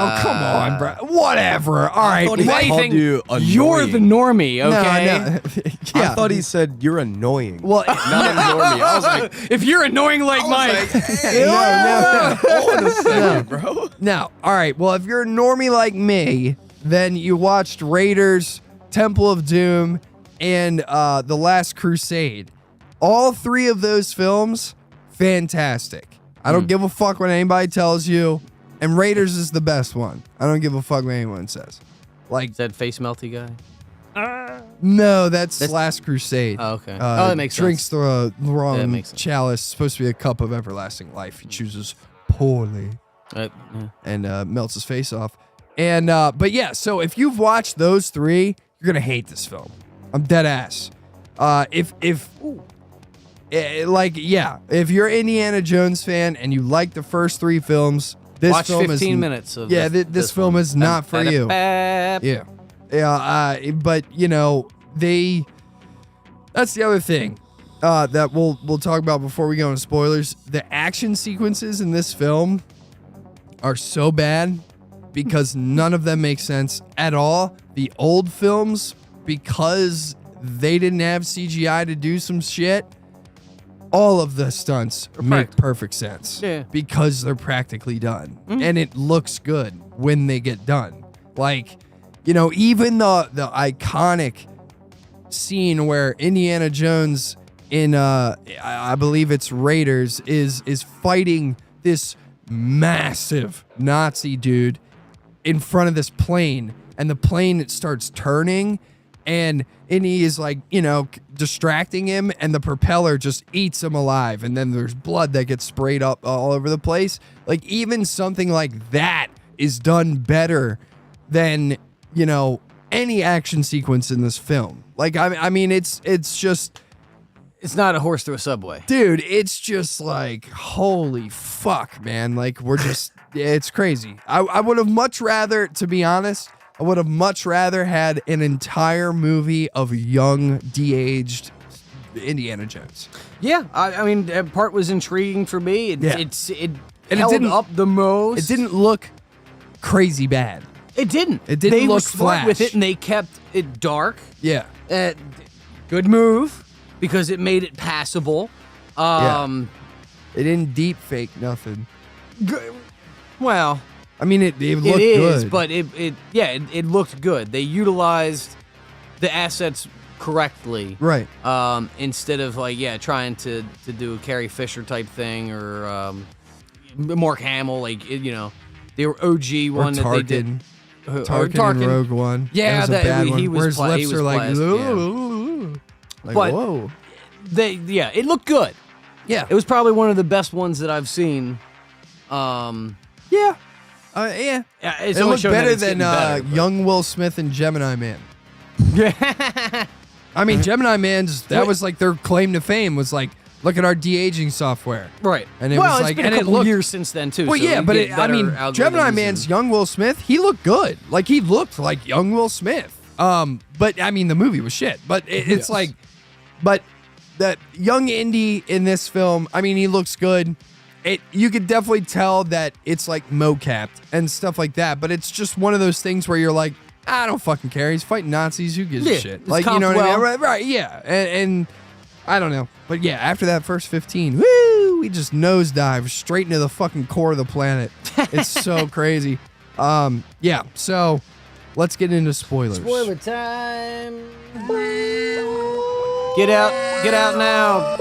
oh, come on, bro. Whatever. All right. thought he Mike, called you You're the annoying. normie, okay? No. I Yeah. thought he said you're annoying. Well, not a normie. I was like, If you're annoying like Mike, no. bro. No. All right. Well, if you're a normie like me, then you watched Raiders, Temple of Doom, and The Last Crusade. All 3 of those films, fantastic. I don't give a fuck what anybody tells you. And Raiders is the best one. I don't give a fuck what anyone says. Like, is that face melty guy? no, that's Last Crusade. Oh, okay. That makes drinks sense. the Yeah, wrong that makes sense. chalice. Supposed to be a cup of everlasting life. He chooses poorly. Yeah. And melts his face off. And but yeah, so if you've watched those 3, you're gonna hate this film. I'm dead ass. If you're an Indiana Jones fan and you like the first 3 films, this Watch film 15 is minutes of this film is not for you. Yeah. But that's the other thing that we'll talk about before we go into spoilers. The action sequences in this film are so bad because none of them make sense at all. The old films, because they didn't have CGI to do some shit, all of the stunts make perfect sense. Yeah. Because they're practically done. And it looks good when they get done. Like, even the iconic scene where Indiana Jones in I believe it's Raiders is fighting this massive Nazi dude in front of this plane, and the plane starts turning, and he is like, distracting him, and the propeller just eats him alive, and then there's blood that gets sprayed up all over the place. Like, even something like that is done better than, any action sequence in this film. Like, I mean, it's just, It's not a horse through a subway. dude, it's just like, holy fuck, man. Like, it's crazy. I would have much rather, to be honest, had an entire movie of young, de-aged Indiana Jones. Yeah, I mean, that part was intriguing for me. It And held didn't- up the most. It didn't look crazy bad. It didn't. It didn't they look were smart with Flash. it, and they kept it dark. Yeah. Good move because it made it passable. It didn't deep fake nothing. Well, I mean, it looked it is, good. but it looked good. They utilized the assets correctly, Right. Instead of trying to do a Carrie Fisher type thing or Mark Hamill, they were OG one that they did. Tarkin in Rogue One. Yeah, that was a bad he one. was Where his pla- he lips was are like, plastic, yeah. ooh, like, But- whoa. It looked good. Yeah. It was probably one of the best ones that I've seen. Yeah. Yeah, it's It only looked showing that better it's than getting better, but- young Will Smith and Gemini Man. I mean, Gemini Man's, that was like their claim to fame was like, look at our de-aging software. Right. And it well, was it's like, been and a it couple looked, years since then, too. well, so yeah, we but get I mean, better Gemini algorithms Man's and- young Will Smith, he looked good. Like, he looked like young Will Smith. But I mean, the movie was shit. But it's like, but that young Indy in this film, I mean, he looks good. You could definitely tell that it's like mocapped and stuff like that. But it's just one of those things where you're like, I don't fucking care. He's fighting Nazis. Who gives a shit? it's Like, you know what I comped mean? Right, yeah. And I don't know. But yeah, after that first 15, woo, we just nosedive straight into the fucking core of the planet. It's so crazy. Yeah, so let's get into spoilers. Spoiler time. Get out now.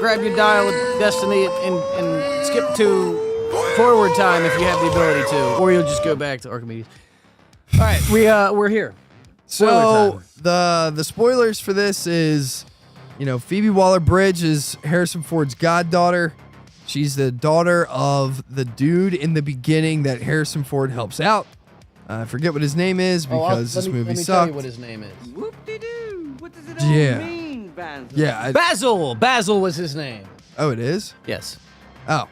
Grab your dial of destiny and skip to forward time if you have the ability to, or you'll just go back to Archimedes. All right, we're here. So the spoilers for this is, you know, Phoebe Waller-Bridge is Harrison Ford's goddaughter. She's the daughter of the dude in the beginning that Harrison Ford helps out. I forget what his name is because this movie let me sucked. tell you what his name is. Whoop-de-doo. What does it all Yeah. mean, Basil? Yeah. Basil. Basil was his name. Oh, it is? Yes. Oh,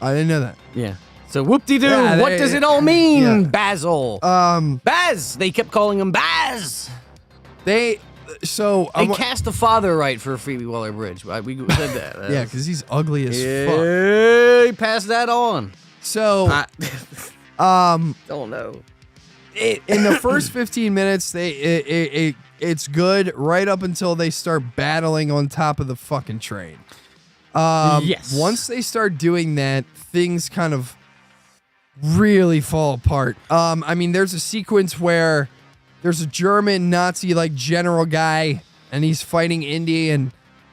I didn't know that. Yeah. So whoop-de-doo. Yeah, What does it all mean, yeah. Basil? Baz. They kept calling him Baz. They cast the father right for Phoebe Waller-Bridge. We said that. Yeah, because he's ugly as fuck. Yeah, pass that on. So, don't know. In the first 15 minutes, it's good right up until they start battling on top of the fucking train. Yes. Once they start doing that, things kind of really fall apart. I mean, there's a sequence where there's a German Nazi like general guy, and he's fighting Indy, and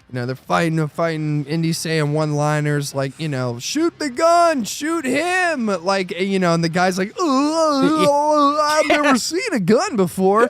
you know they're fighting. Indy saying one-liners like, you know, shoot the gun, shoot him, like, you know, and the guy's like, I've never seen a gun before,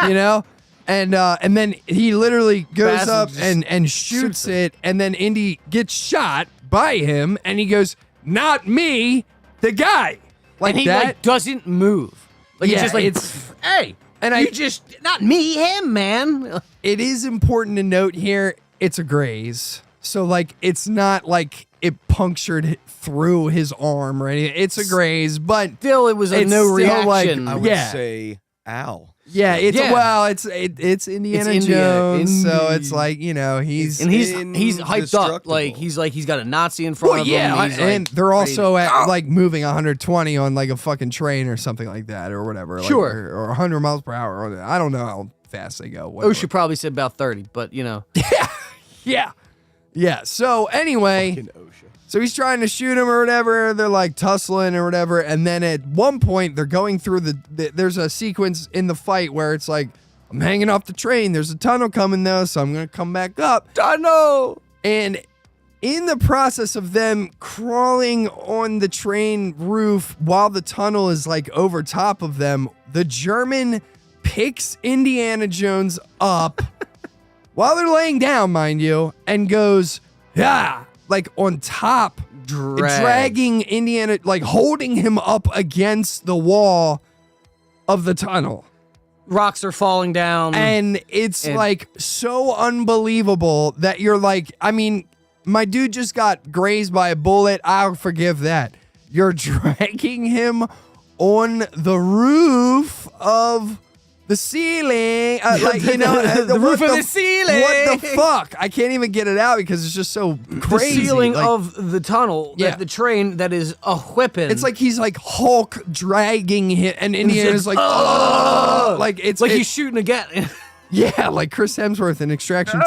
you know. And then he literally goes Basil up just and shoots it, and then Indy gets shot by him, and he goes, "Not me, the guy." Like and he that like doesn't move. Like Yeah, he's just like, it's- hey, and you just not me, him, man. It is important to note here, it's a graze, so like it's not like it punctured through his arm or anything. It's a graze, but Still, it was a it's no still, like, reaction. I would Yeah. say, ow. yeah, it's Yeah. well, it's Indiana It's India. Jones, so Indy. it's like, you know, he's he's hyped up. indestructible. Like he's got a Nazi in front well, of yeah, him. He's, and like, they're also ready to- at like moving 120 on like a fucking train or something like that or whatever. Like, Sure. or 100 miles per hour. Or, I don't know how fast they go. OSHA probably said about 30, but you know. Yeah. So anyway, Fucking OSHA. so he's trying to shoot him or whatever. They're like tussling or whatever. And then at one point they're going through there's a sequence in the fight where it's like, I'm hanging off the train. There's a tunnel coming though, so I'm going to come back up. Tunnel. And in the process of them crawling on the train roof while the tunnel is like over top of them, the German picks Indiana Jones up while they're laying down, mind you, and goes, yeah, like on top, dragging Indiana, like holding him up against the wall of the tunnel. Rocks are falling down. And it's like so unbelievable that you're like, I mean, my dude just got grazed by a bullet. I'll forgive that. You're dragging him on the roof of the ceiling. Like, you know, the roof of the ceiling. What the fuck? I can't even get it out because it's just so crazy. The ceiling Like, of the tunnel, Yeah. the train that is a weapon. it's like he's like Hulk dragging him, and Indiana's like, oh, like it's like he's shooting again. yeah, like Chris Hemsworth in Extraction 2.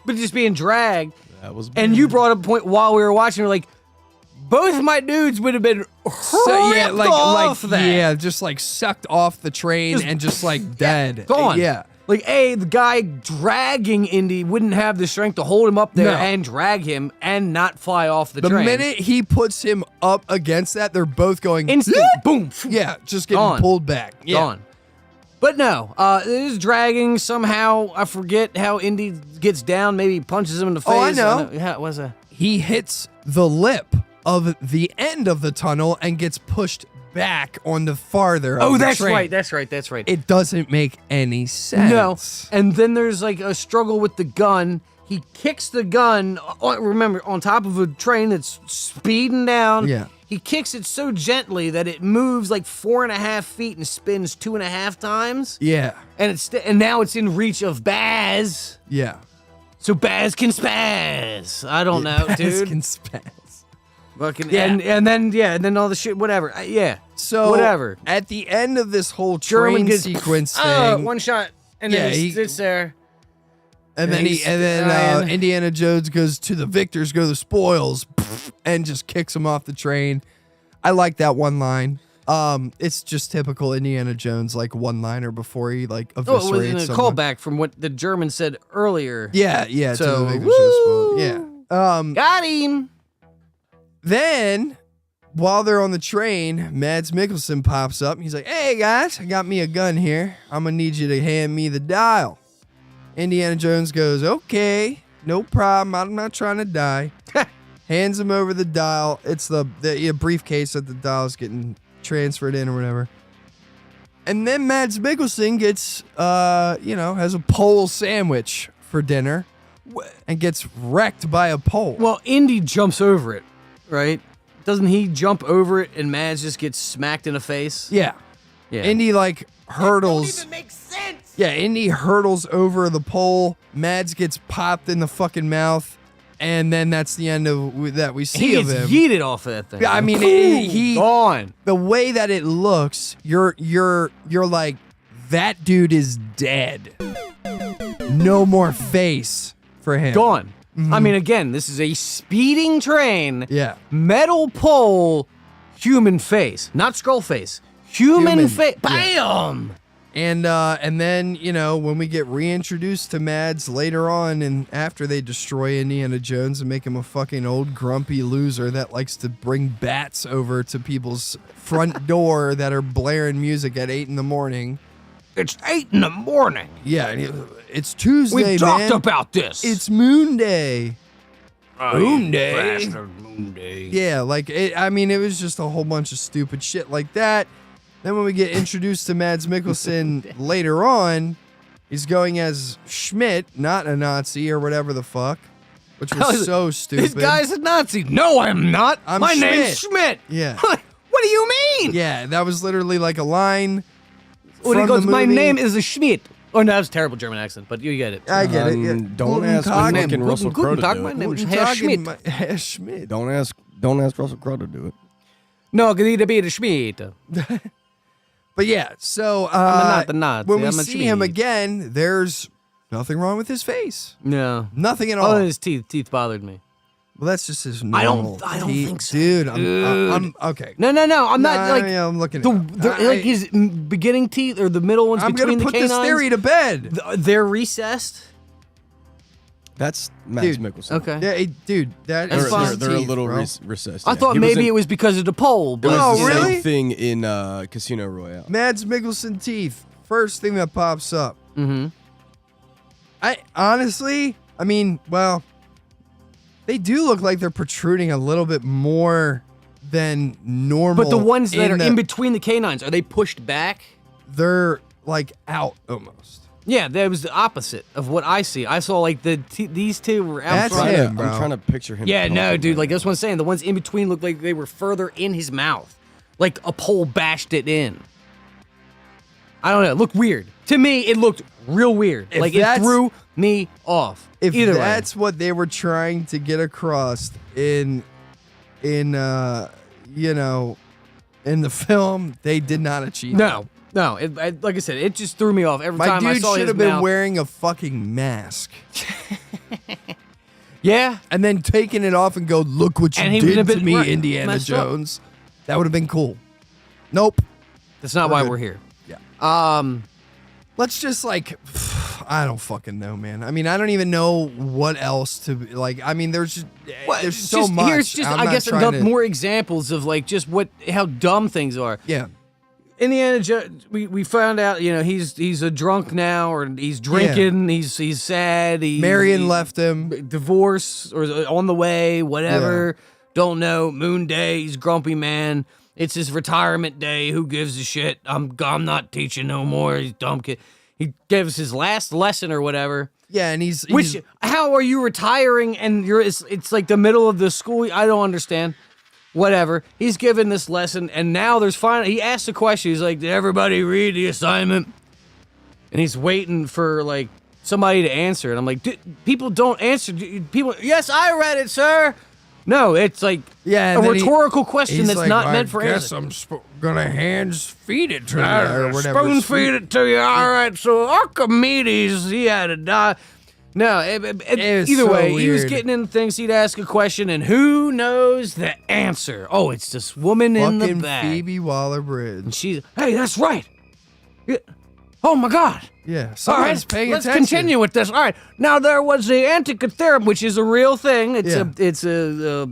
But just being dragged. That was And you brought up a point while we were watching, you're like, both my dudes would have been ripped off that. yeah, just like sucked off the train and just like dead. Gone. Yeah. Like, the guy dragging Indy wouldn't have the strength to hold him up there No. and drag him and not fly off the The train. minute he puts him up against that, they're both going Instant, boom, Yeah, just getting Gone. pulled back. Yeah. gone. But no, it is dragging somehow. I forget how Indy gets down. Maybe punches him in the face. Oh, I know. How was that? he hits the lip of the end of the tunnel and gets pushed back on the farther of Oh, the that's train. right. That's right. That's right. It doesn't make any sense. No. And then there's like a struggle with the gun. He kicks the gun, remember, on top of a train that's speeding down. Yeah. He kicks it so gently that it moves like 4.5 feet and spins 2.5 times. Yeah. And now it's in reach of Baz. Yeah. So Baz can spaz. I don't know, Baz dude. can spaz. Fucking, Yeah. and then all the shit, whatever. Yeah. So whatever. At the end of this whole German train gets sequence thing, one shot, and Yeah, then he- he sits there. and then he's dying. Indiana Jones goes to the victors, go the spoils, and just kicks him off the train. I like that one line. It's just typical Indiana Jones, like one-liner before he like eviscerates Oh, it was a someone. callback from what the German said earlier. Yeah, yeah. So, to the victors, go the spoils. Yeah. Got him. Then, while they're on the train, Mads Mikkelsen pops up. He's like, "Hey guys, I got me a gun here. I'm gonna need you to hand me the dial." Indiana Jones goes, "Okay, no problem. I'm not trying to die." Hands him over the dial. It's the briefcase that the dial's getting transferred in or whatever. And then Mads Mikkelsen gets, has a pole sandwich for dinner and gets wrecked by a pole. Well, Indy jumps over it, right? Doesn't he jump over it and Mads just gets smacked in the face? Yeah. Yeah. Indy like hurdles. Yeah, Indy hurdles over the pole. Mads gets popped in the fucking mouth, and then that's the end of that we see he of gets him. yeeted off of that thing. Yeah, I mean, he gone. The way that it looks, you're like, that dude is dead. No more face for him. Gone. I mean, again, this is a speeding train. Yeah. Metal pole, human face, not skull face. Human face. Bam. And then, when we get reintroduced to Mads later on and after they destroy Indiana Jones and make him a fucking old grumpy loser that likes to bring bats over to people's front door that are blaring music at 8 a.m. It's 8 a.m. Yeah, and it's Tuesday, We've talked man. about this. It's Moon Day. Moon Day. Moon Day. Yeah, it was just a whole bunch of stupid shit like that. Then when we get introduced to Mads Mikkelsen later on, he's going as Schmidt, not a Nazi or whatever the fuck, which was so stupid. This guy's a Nazi. No, I'm not. I'm My Schmidt. name's Schmidt. Yeah. What do you mean? Yeah, that was literally like a line. When he from goes, the my movie. name is a Schmidt. Oh, no, that was a terrible German accent, but you get it. I get it. Yeah. Don't ask Tag. fucking Russell Crowe to Tag, do my it. name is Guten Herr Tag Schmidt. in my- Herr Schmidt. Don't ask Russell Crowe to do it. No, need to be the Schmidt. But yeah, so not the Nazi, when we I'm a see him Schmidt. again, there's nothing wrong with his face. No. Nothing at all. Oh, his teeth. Teeth bothered me. Well, that's just his I don't- normal I don't teeth. think so. Dude, I'm okay. No. I'm not Nah, like yeah, I'm looking the, at the like his beginning teeth or the middle ones I'm between gonna the put this canines. theory to bed. They're recessed. That's Mads Dude, Mikkelsen. Okay. Yeah, dude, that That's is fine. his They're a teeth, little bro. recessed. I thought maybe it was because of the pole, It but was Oh, the really? same thing in Casino Royale. Mads Mikkelsen teeth. First thing that pops up. Mm-hmm. I mean, well, they do look like they're protruding a little bit more than normal. But the ones that are the- in between the canines, are they pushed back? they're like out almost. Yeah, that was the opposite of what I see. I saw like these two were out That's front. him, bro. I'm trying to picture him. Yeah, no, talking dude. right Like now. that's what I'm saying. The ones in between looked like they were further in his mouth, like a pole bashed it in. I don't know. It looked weird to me. It looked real weird. If Like it that's- threw me off. If Either that's what they were trying to get across in the film, they did not achieve. way. No. Like I said, it just threw me off every My time I dude saw should his have been mouth. wearing a fucking mask Yeah, and then taking it off and go, "Look what you And he would did have to been me, right, Indiana messed up. Jones." That would have been cool. Nope. that's not We're why good. we're here. Yeah. Let's just I don't fucking know, man. I mean, I don't even know what else to like. I mean, there's so much. Here's just, I'm I not guess, trying to- more examples of like just how dumb things are. Yeah. we found out, he's a drunk now, or he's drinking, he's sad. Marion left him. Divorce, or on the way, whatever. Yeah. Don't know. Moon day, he's grumpy man. It's his retirement day. Who gives a shit? I'm not teaching no more. He's a dumb kid. He gives his last lesson or whatever. Yeah, and how are you retiring and it's like the middle of the school? I don't understand. Whatever. He's given this lesson, and now he asks a question. He's like, did everybody read the assignment? And he's waiting for like somebody to answer. And I'm like, people don't answer. People, yes, I read it, sir. No, it's like a rhetorical question that's not meant for answer. I guess I'm gonna hands feed it to you or whatever. Spoon feed it to you. All right. So Archimedes, he had to die. No, either way, he was getting into things. He'd ask a question, and who knows the answer? Oh, it's this woman in the back. Phoebe Waller-Bridge. And she's, hey, that's right. Yeah. Oh, my God. Yeah, all right, paying let's attention. continue with this. All right, now there was the Antikythera, which is a real thing. It's a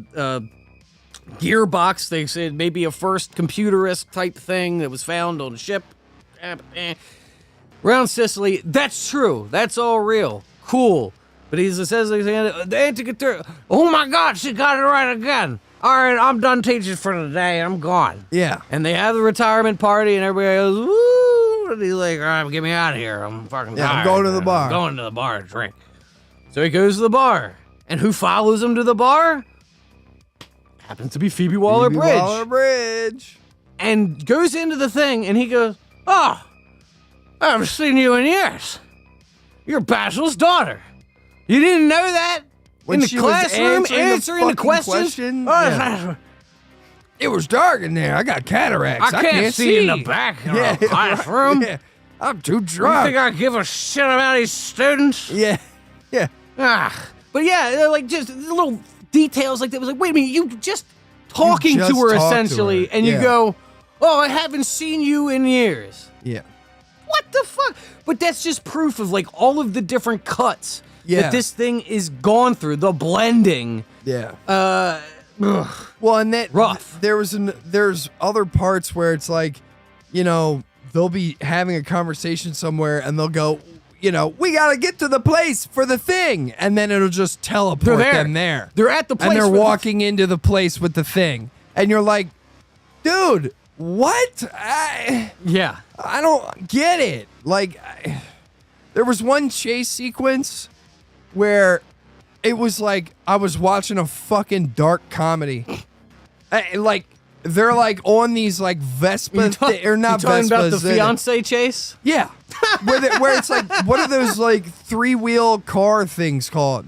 gearbox. They said maybe a first computerist type thing that was found on a ship around Sicily. That's true. That's all real. Cool. But he says the Antikythera. Oh my God, she got it right again. All right, I'm done teaching for the day. I'm gone. Yeah. And they have the retirement party, and everybody goes, woo. And he's like, all right, get me out of here. I'm fucking tired. I'm going to the bar. I'm going to the bar to drink. So he goes to the bar. And who follows him to the bar? Happens to be Phoebe Waller-Bridge. And goes into the thing, and he goes, oh, I haven't seen you in years. You're Basil's daughter. You didn't know that? When in the she was classroom, answering the question? Yeah. It was dark in there. I got cataracts. I can't see in the back of the classroom. Yeah. I'm too drunk. You think I give a shit about these students? Yeah. Yeah. But yeah, like just little details like that. It was like, wait a minute, you just talking to her essentially, and you go, oh, I haven't seen you in years. Yeah. What the fuck? But that's just proof of like all of the different cuts that this thing is gone through, the blending. Yeah. Well, and that rough. There's other parts where it's like, they'll be having a conversation somewhere and they'll go, we gotta get to the place for the thing, and then it'll just teleport them there. They're at the place, and they're walking into the place with the thing, and you're like, dude, what? I don't get it. Like, there was one chase sequence where it was like I was watching a fucking dark comedy. They're like on these like Vespa, or not Vespas. You talking about the fiance chase? Yeah, where it's like, what are those like 3-wheel car things called?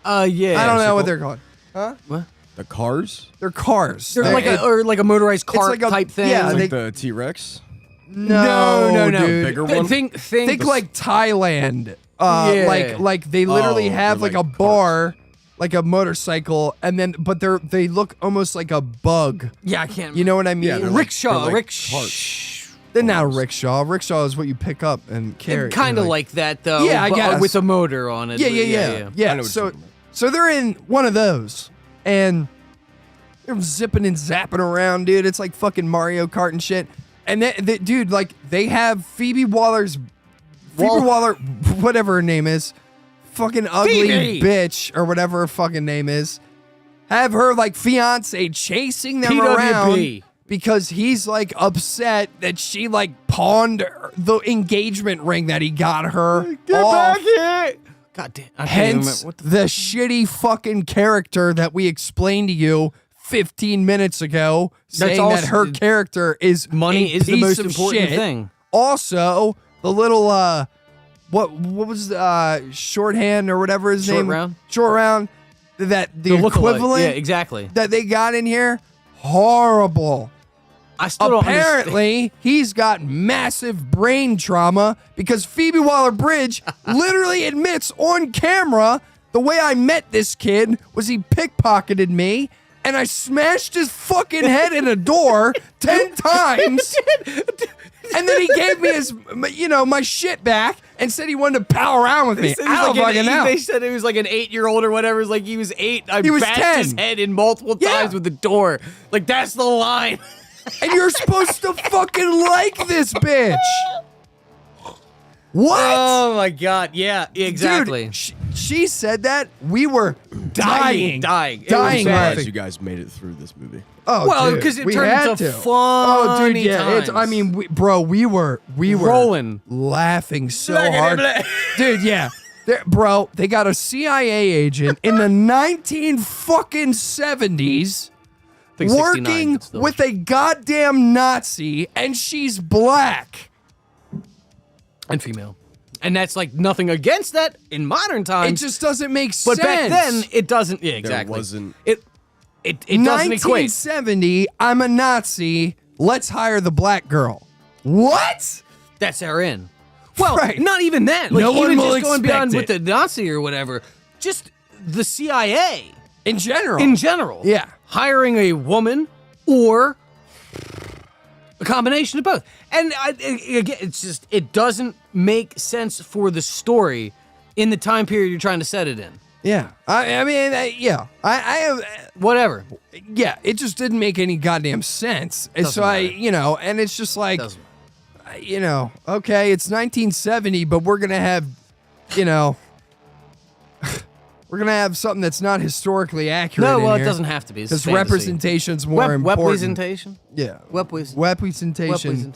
Yeah. I don't know what they're called. Huh? What? The cars? They're cars. They're like a motorized car type thing. Yeah, like the T-Rex. No, dude. Bigger one. Think like Thailand. Like they literally have like a bar, like a motorcycle, and then they look almost like a bug. Yeah, I can't. You know what I mean? Yeah, rickshaw. They're not a rickshaw. Rickshaw is what you pick up and carry. Kind of like that though. Yeah, I guess with a motor on it. Yeah. So they're in one of those, and they're zipping and zapping around, dude. It's like fucking Mario Kart and shit. And dude, like they have Phoebe Waller, whatever her name is, fucking ugly Phoebe. bitch or whatever her fucking name is, have her like fiance chasing them PWB. around because he's like upset that she like pawned the engagement ring that he got her. Get off. back here! God damn. Hence the shitty fucking character that we explained to you 15 minutes ago, saying that her character is money is the most important thing. Also, the little what was shorthand or whatever his name? Short round. That the equivalent. Yeah, exactly. That they got in here. Horrible. I still don't understand. Apparently, he's got massive brain trauma because Phoebe Waller-Bridge literally admits on camera, the way I met this kid was he pickpocketed me and I smashed his fucking head in a door 10 times. And then he gave me his, my shit back and said he wanted to pal around with me. I don't fucking know. They said it was like an 8-year-old or whatever. It was like he was 8. I He was bashed 10. his head in multiple times with the door. Like, that's the line. And you're supposed to fucking like this bitch. What? Oh my god! Yeah, exactly. Dude, she said that. We were dying. It was I'm glad laughing. you guys made it through this movie. Oh, well, dude, because it we turned had into to. fun. Oh, dude, yeah. It's, I mean, we were rolling, laughing so hard, dude. Yeah, bro, they got a CIA agent in the 1970s working with a goddamn Nazi, and she's black and female. And that's like nothing against that in modern times. It just doesn't make sense. But back then, it doesn't. Yeah, exactly. There wasn't. It doesn't equate. 1970, I'm a Nazi. Let's hire the black girl. What? That's her in. Well, Right. not even that. Like, No one even will just going beyond with expect the Nazi or whatever. Just the CIA In general. in general. Yeah. Hiring a woman or a combination of both. And again, it's just, it doesn't make sense for the story in the time period you're trying to set it in. Yeah. I mean, yeah. I have. Whatever. Yeah, it just didn't make any goddamn sense. And Doesn't so matter. and it's just like, Doesn't. okay, it's 1970, but we're going to have, we're going to have something that's not historically accurate. No, well, in it here, doesn't have to be. It's because fantasy. representation's more important. Representation? Yeah. Representation. Representation.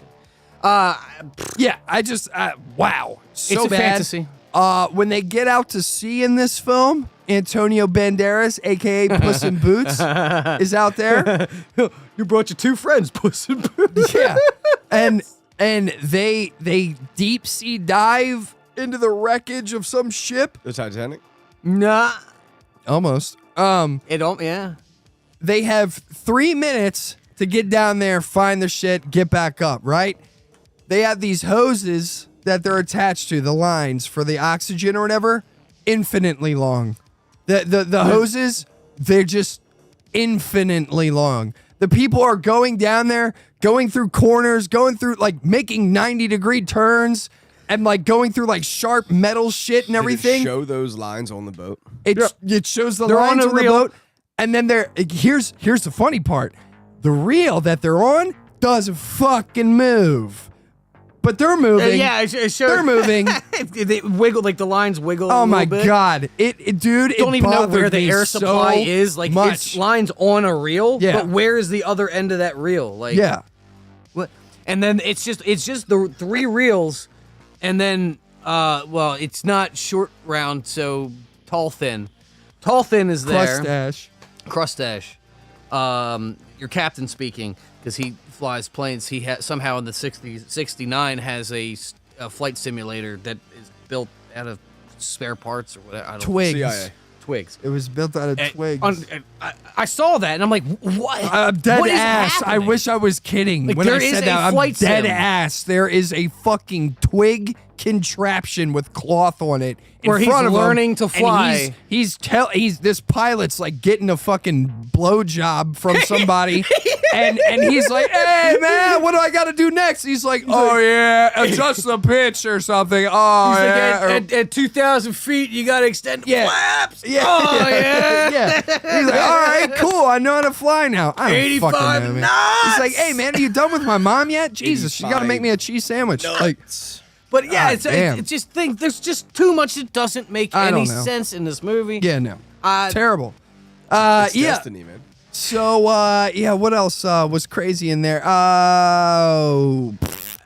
Yeah, I just, wow. So It's a bad. fantasy. When they get out to sea in this film, Antonio Banderas, a.k.a. Puss in Boots, is out there. You brought your two friends, Puss in Boots. Yeah. And they deep sea dive into the wreckage of some ship. The Titanic? Nah. Almost. It don't, yeah. They have 3 minutes to get down there, find their shit, get back up, right? They have these hoses that they're attached to, the lines for the oxygen or whatever, infinitely long. The hoses, they're just infinitely long. The people are going down there, going through corners, going through, like, making 90-degree turns, and, like, going through, like, sharp metal shit and everything. Did it show those lines on the boat? It shows the They're lines on a on the reel. boat, and then here's the funny part. The reel that they're on doesn't fucking move. But they're moving. Yeah, it shows. They're moving. They wiggle, like the lines wiggle. Oh a my little bit. god! Dude, Don't it even know bothered where the me air supply so is. Like much. it's lines on a reel. Yeah. But where is the other end of that reel? Like Yeah. What? And then it's just the 3 reels, and then it's not short round, so tall thin. Tall thin is there. Crustache. Your captain speaking, because he flies planes. He somehow in the 69 has a flight simulator that is built out of spare parts or whatever. I don't Twigs. CIA. Twigs. It was built out of twigs. I saw that and I'm like, what? I'm dead What is ass. I happening? wish I was kidding. Like, when there I is said a that, I'm flight dead sim. ass. There is a fucking twig contraption with cloth on it in Where he's front of him, learning to and fly. He's this pilot's like getting a fucking blowjob from somebody, and he's like, "Hey man, what do I got to do next?" He's like, "Oh yeah, adjust the pitch or something." Oh He's yeah. like, at 2,000 feet, you got to extend the Yeah. flaps. Yeah. Oh, yeah. Yeah. He's like, all right, cool. I know how to fly now. I don't 85 fucking know, man. knots. He's like, hey, man, are you done with my mom yet? Jesus, you got to make me a cheese sandwich. Like, But yeah, God damn. it's just there's just too much that doesn't make I any don't know. sense in this movie. yeah, no. Uh, Terrible. It's Yeah. destiny, man. So, what else was crazy in there? Oh,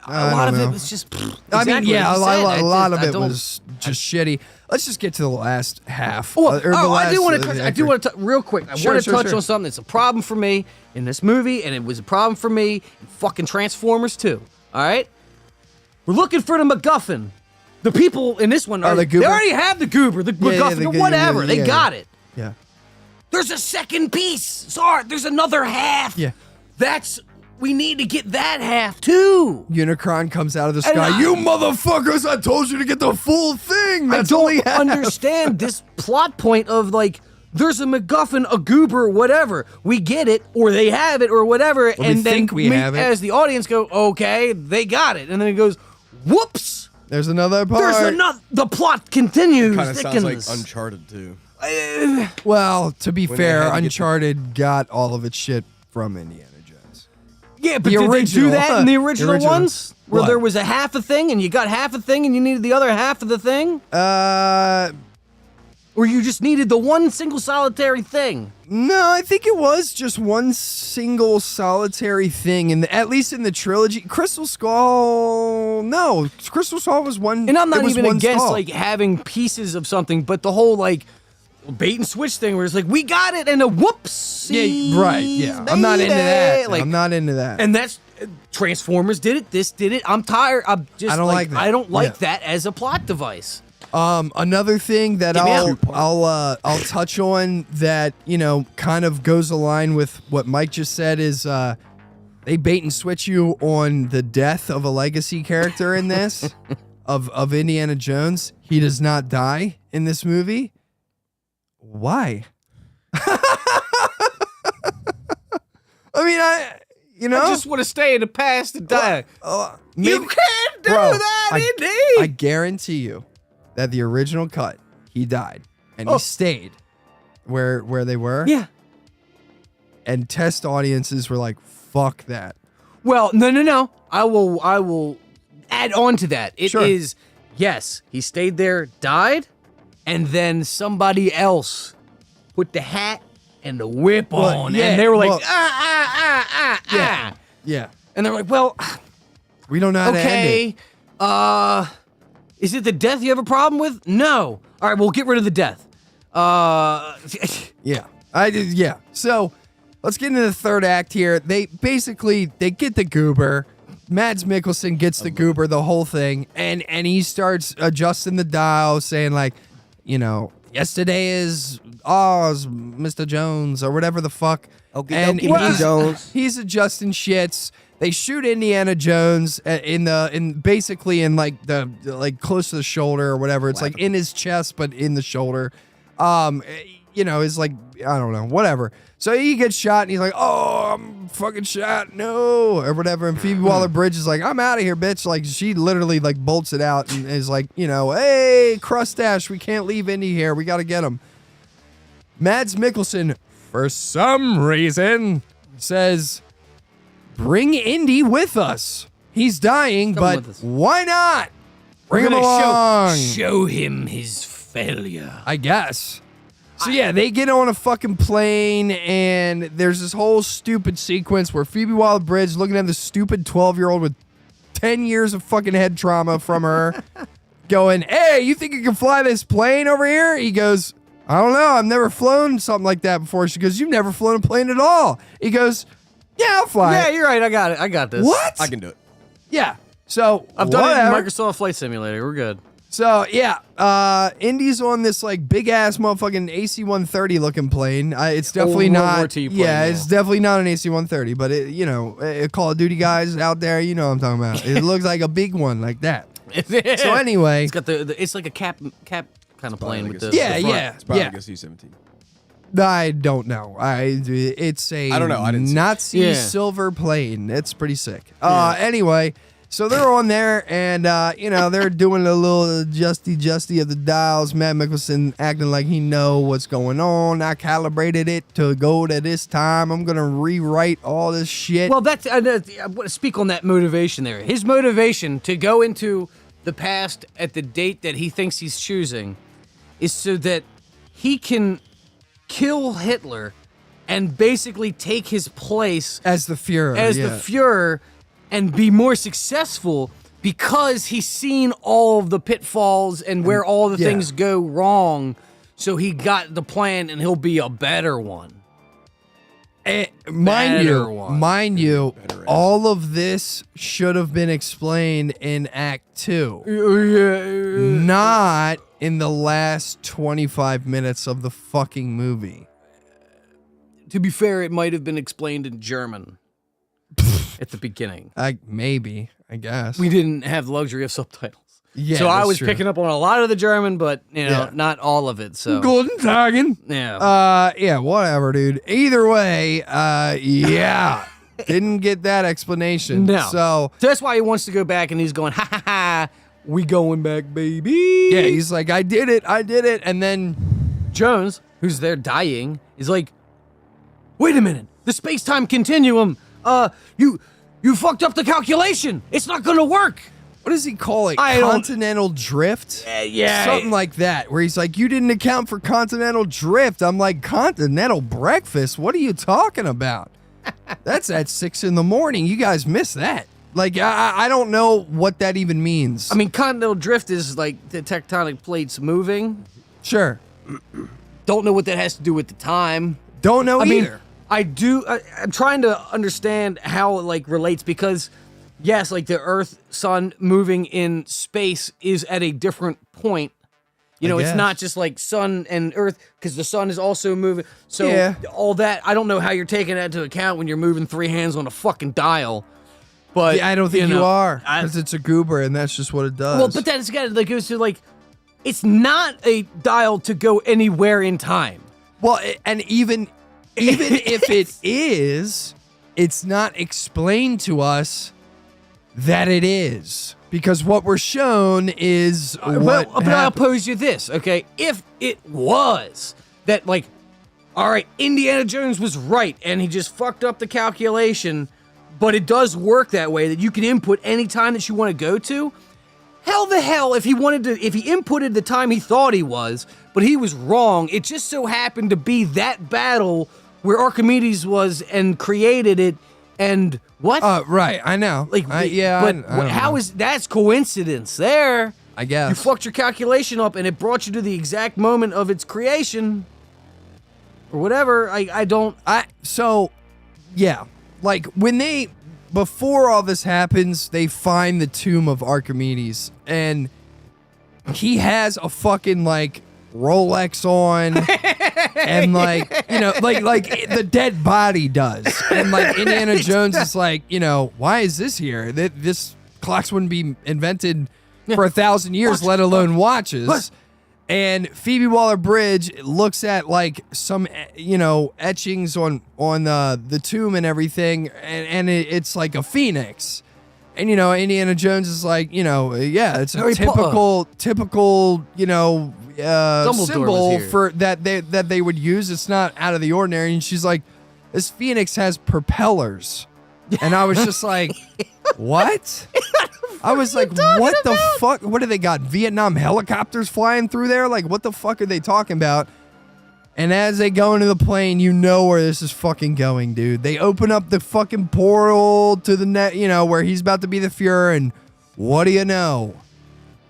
A lot of it was just. I mean, yeah, a lot of it don't- was just shitty. Let's just get to the last half. Oh, or the I do last- want to. I do want to real quick. I Sure, want to sure, touch sure. on something that's a problem for me in this movie, and it was a problem for me in fucking Transformers too. All right, we're looking for the MacGuffin. The people in this one Oh, are. the They goober? already have the goober, the MacGuffin, the or goober, whatever. They yeah, got it. Yeah. There's a second piece. Sorry, there's another half. Yeah. We need to get that half too. Unicron comes out of the And sky. You motherfuckers! I told you to get the full thing. I That's all he don't has. understand this plot point of like, there's a MacGuffin, a goober, whatever. We get it, or they have it, or whatever, we and then think we have it. as the audience go, okay, they got it, and then it goes, whoops. There's another part. There's another. The plot continues. Kind of sounds like thickens. Uncharted too. Well, to be When they fair, had to get Uncharted got all of its shit from Indiana Jones. Yeah, but The did they do original. that in the original, ones? Where What? there was a half a thing and you got half a thing and you needed the other half of the thing? Or you just needed the one single solitary thing? No, I think it was just one single solitary thing, and at least in the trilogy, Crystal Skull. No, Crystal Skull was one. And I'm not it was even one against skull. like having pieces of something, but the whole like bait and switch thing where it's like we got it and a whoops. Yeah, right. Yeah, I'm not into that. Like, I'm not into that. And that's Transformers did it. This did it. I'm tired. I'm just. I don't like that. I don't like Yeah. that as a plot device. Another thing that Get me out. I'll touch on that, you know, kind of goes along with what Mike just said is they bait and switch you on the death of a legacy character in this of Indiana Jones. He does not die in this movie. Why? I mean, I just want to stay in the past and die. You can't do Bro, that, Indy. I guarantee you that the original cut, he died and he stayed where they were. Yeah. And test audiences were like, "Fuck that." Well, no. I will add on to that. It is Sure. yes, he stayed there, died, and then somebody else put the hat and the whip on, yeah, and they were like, well- ah. Yeah. And they're like, well, We don't know how to end it. okay, is it the death you have a problem with? No. All right, we'll get rid of the death. Yeah. Yeah. So let's get into the third act here. They get the goober. Mads Mikkelsen gets the goober, the whole thing, and he starts adjusting the dial, saying like, you know, yesterday is Oz, Mr. Jones, or whatever the fuck. And he's adjusting shits. They shoot Indiana Jones basically in like the close to the shoulder or whatever. It's like in his chest, but in the shoulder. You know, it's like, I don't know, whatever. So he gets shot and he's like, oh, I'm fucking shot, no, or whatever. And Phoebe Waller-Bridge is like, I'm out of here, bitch. Like, she literally like bolts it out and is like, you know, hey, Crustache, we can't leave Indy here. We got to get him. Mads Mikkelsen, for some reason, says, bring Indy with us. He's dying, Come but with us. why not? Bring We're him gonna along. show him his failure. I guess. So yeah, they get on a fucking plane, and there's this whole stupid sequence where Phoebe Waller-Bridge looking at this stupid 12-year-old with 10 years of fucking head trauma from her, going, hey, you think you can fly this plane over here? He goes, I don't know. I've never flown something like that before. She goes, you've never flown a plane at all. He goes, yeah, I'll fly Yeah, it. you're right. I got it. I got this. What? I can do it. Yeah. So I've done it in whatever. Microsoft Flight Simulator. We're good. So yeah, Indy's on this like big ass motherfucking AC-130 looking plane. It's definitely World not. War II plane, yeah, yeah. it's definitely not an AC-130. But it, you know, Call of Duty guys out there, you know what I'm talking about. It looks like a big one like that. So anyway, It's got it's like a cap kind of plane with the Yeah, the front. yeah. It's probably like a C-17. I don't know. It's a I don't know. I didn't see it. Nazi Yeah. silver plane. It's pretty sick. Anyway, so they're on there, and you know, they're doing a little justy of the dials. Matt Mikkelsen acting like he know what's going on. I calibrated it to go to this time. I'm gonna rewrite all this shit. Well, that's I want to speak on that motivation there. His motivation to go into the past at the date that he thinks he's choosing is so that he can kill Hitler and basically take his place as the Fuhrer, the Fuhrer and be more successful because he's seen all of the pitfalls and where all the yeah. things go wrong. So he got the plan and he'll be a better one. Mind you, Better all of this should have been explained in Act 2. Not in the last 25 minutes of the fucking movie. To be fair, it might have been explained in German at the beginning. I guess. We didn't have the luxury of subtitles. Yeah, so I that's was true. picking up on a lot of the German, but you know, Yeah. not all of it. So Golden Tagen. yeah. Yeah, whatever, dude. Either way, yeah. Didn't get that explanation. No. So that's why he wants to go back and he's going, ha ha ha, we going back, baby. yeah, he's like, I did it. And then Jones, who's there dying, is like, wait a minute, the space-time continuum. you fucked up the calculation. It's not gonna work. What does he call it? I don't- Continental drift? Yeah. Something like that, where he's like, you didn't account for continental drift. I'm like, continental breakfast? What are you talking about? That's at 6 a.m. You guys missed that. Like, I don't know what that even means. I mean, continental drift is like the tectonic plates moving. Sure. Don't know what that has to do with the time. Don't know I either. mean, I'm trying to understand how it like relates because, yes, like the Earth, Sun moving in space is at a different point. You know, it's not just like Sun and Earth because the Sun is also moving. So Yeah. all that, I don't know how you're taking that into account when you're moving 3 hands on a fucking dial. But Yeah, I don't think you know, are, because it's a goober, and that's just what it does. Well, but then it's again like goes to like, it's not a dial to go anywhere in time. Well, and even if it is, it's not explained to us that it is, because what we're shown is what But I'll pose you this, okay? If it was that, like, all right, Indiana Jones was right, and he just fucked up the calculation, but it does work that way that you can input any time that you want to go to. Hell, if he inputted the time he thought he was, but he was wrong, it just so happened to be that battle where Archimedes was and created it, and what? Right, I know. Like, but how is that's coincidence there? I guess You fucked your calculation up, and it brought you to the exact moment of its creation, or whatever. So, yeah, like before all this happens, they find the tomb of Archimedes, and he has a fucking like Rolex on, and like, you know, like the dead body does, and like Indiana Jones is like, you know, why is this here? This clocks wouldn't be invented for 1,000 years, let alone watches. And Phoebe Waller-Bridge looks at like some, you know, etchings on the tomb and everything, and it's like a phoenix. And, you know, Indiana Jones is like, you know, yeah, it's a typical, you know, symbol for that they would use. It's not out of the ordinary. And she's like, this phoenix has propellers. And I was just like, what? I was like, what the fuck? What do they got? Vietnam helicopters flying through there? Like, what the fuck are they talking about? And as they go into the plane, you know where this is fucking going, dude. They open up the fucking portal to the net, you know, where he's about to be the Fuhrer, and what do you know?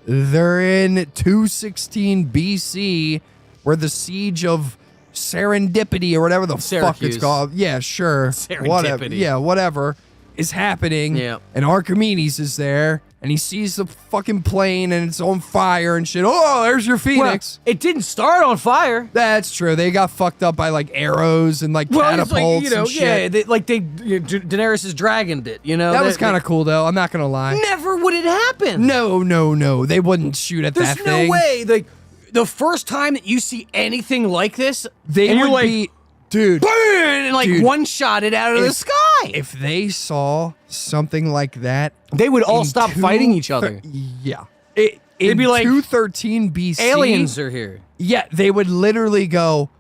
They're in 216 BC, where the siege of Serendipity, or whatever the fuck it's called. Yeah, sure. Whatever. Yeah, whatever is happening. Yeah. And Archimedes is there, and he sees the fucking plane, and it's on fire and shit. Oh, there's your Phoenix. Well, it didn't start on fire. That's true. They got fucked up by like arrows and like catapults, it's like, you know, and shit. yeah, Daenerys' dragoned it, you know. That was kind of cool, though. I'm not gonna lie. Never would it happen. No. They wouldn't shoot at that thing. There's no way. Like, the first time that you see anything like this, they and would you're like, be, dude, burn, and like dude, one shot it out of the sky. If they saw something like that, they would all stop fighting each other. Yeah. They'd be like, 213 BC. Aliens are here. Yeah, they would literally go,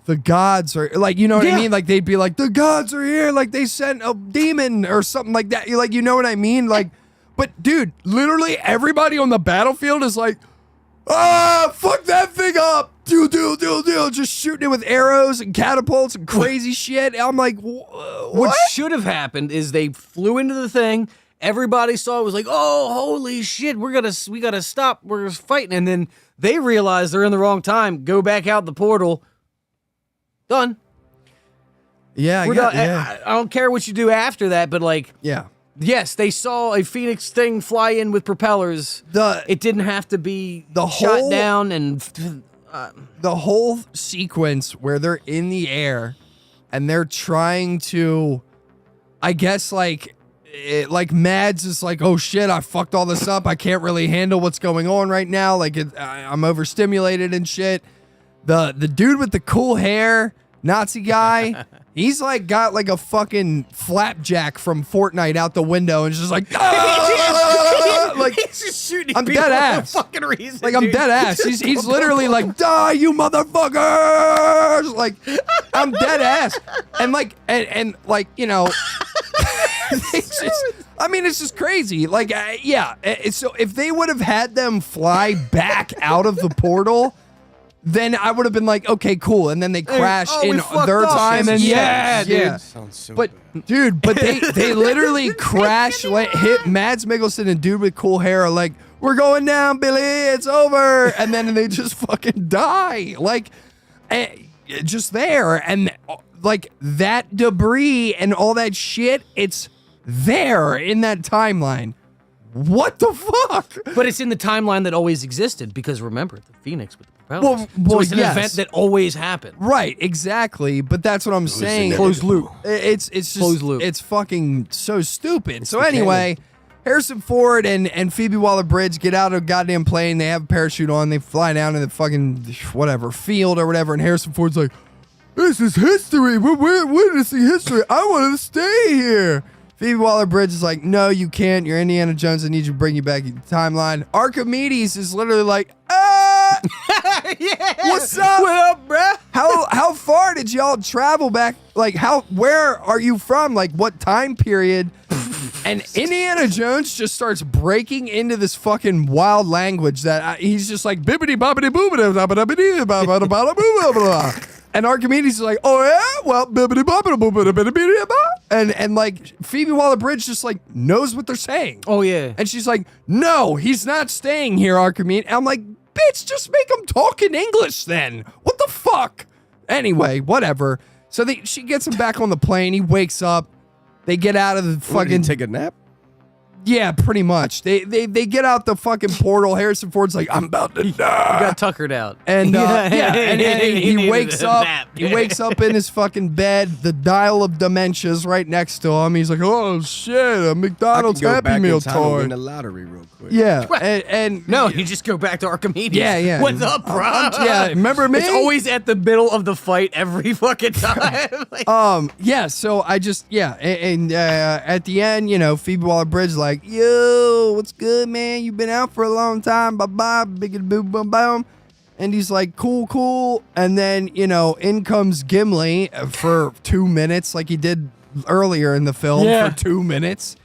the gods are, like, you know what I mean? Like, they'd be like, the gods are here. Like, they sent a demon or something like that. You're like, you know what I mean? Like, but dude, literally everybody on the battlefield is like, fuck that thing up. Do. Just shooting it with arrows and catapults and crazy shit. I'm like, what should have happened is they flew into the thing. Everybody saw it, was like, oh, holy shit, we gotta stop. We're fighting. And then they realize they're in the wrong time, go back out the portal. Done. Yeah, I don't care what you do after that, but like, yeah. Yes, they saw a Phoenix thing fly in with propellers. It didn't have to be shot down, and the whole sequence where they're in the air and they're trying to, I guess, like Mads is like, oh shit, I fucked all this up. I can't really handle what's going on right now. Like, I'm overstimulated and shit. The dude with the cool hair, Nazi guy. He's like got like a fucking flapjack from Fortnite out the window and just like like, He's just shooting I'm people dead for no ass. fucking reason. Like, I'm dude. dead ass. He's literally like, die, you motherfuckers! Like, I'm dead ass. And like, and like, you know, it's just, I mean, it's just crazy. Like, yeah. So if they would have had them fly back out of the portal, then I would have been like, okay, cool. And then they crash in their time. And yeah, dude. Sounds so But dude, but they literally crash, hit Mads Mikkelsen and dude with cool hair are like, we're going down, Billy, it's over. And then they just fucking die. Like, just there. And like that debris and all that shit, it's there in that timeline. What the fuck? But it's in the timeline that always existed because remember, the Phoenix with the propellers. Well, so it's an yes. event that always happened. Right, exactly. But that's what I'm saying. Closed loop. It's just Closed loop. It's fucking so stupid. So anyway, Harrison Ford and Phoebe Waller-Bridge get out of a goddamn plane. They have a parachute on. They fly down to the fucking whatever field or whatever. And Harrison Ford's like, "This is history. We're witnessing history. I want to stay here." Phoebe Waller-Bridge is like, "No, you can't. You're Indiana Jones. I need you to bring you back in the timeline." Archimedes is literally like, Yeah. "What's up? What up, bruh? How far did y'all travel back? Like, where are you from? Like, what time period?" And Indiana Jones just starts breaking into this fucking wild language that he's just like, bibbidi bobbidi boobidi bobbidi bobbidi bobbidi bobbidi. And Archimedes is like, "Oh yeah, well, bibbidi bobbidi bobbidi bobbidi bobbidi." And like Phoebe Waller-Bridge just like knows what they're saying. Oh yeah. And she's like, "No, he's not staying here, Archimedes." And I'm like, "Bitch, just make him talk in English then. What the fuck?" Anyway, whatever. So she gets him back on the plane. He wakes up. They get out of the fucking take a nap. Yeah, pretty much. They get out the fucking portal. Harrison Ford's like, "I'm about to die." He got tuckered out. And and he needed wakes a up. nap. He wakes up in his fucking bed. The dial of dementia's right next to him. He's like, "Oh shit, a McDonald's Happy Meal toy." Win the lottery real quick. Yeah, and No, you just go back to Archimedes. Yeah. What's up, bro? Yeah, remember me? It's always at the middle of the fight every fucking time. Like, Yeah, so I just, and at the end, you know, Phoebe Waller-Bridge is like, "Yo, what's good, man? You've been out for a long time. Bye-bye, biggity boom, boom, boom." And he's like, "Cool." And then, you know, in comes Gimli for 2 minutes, like he did earlier in the film for 2 minutes.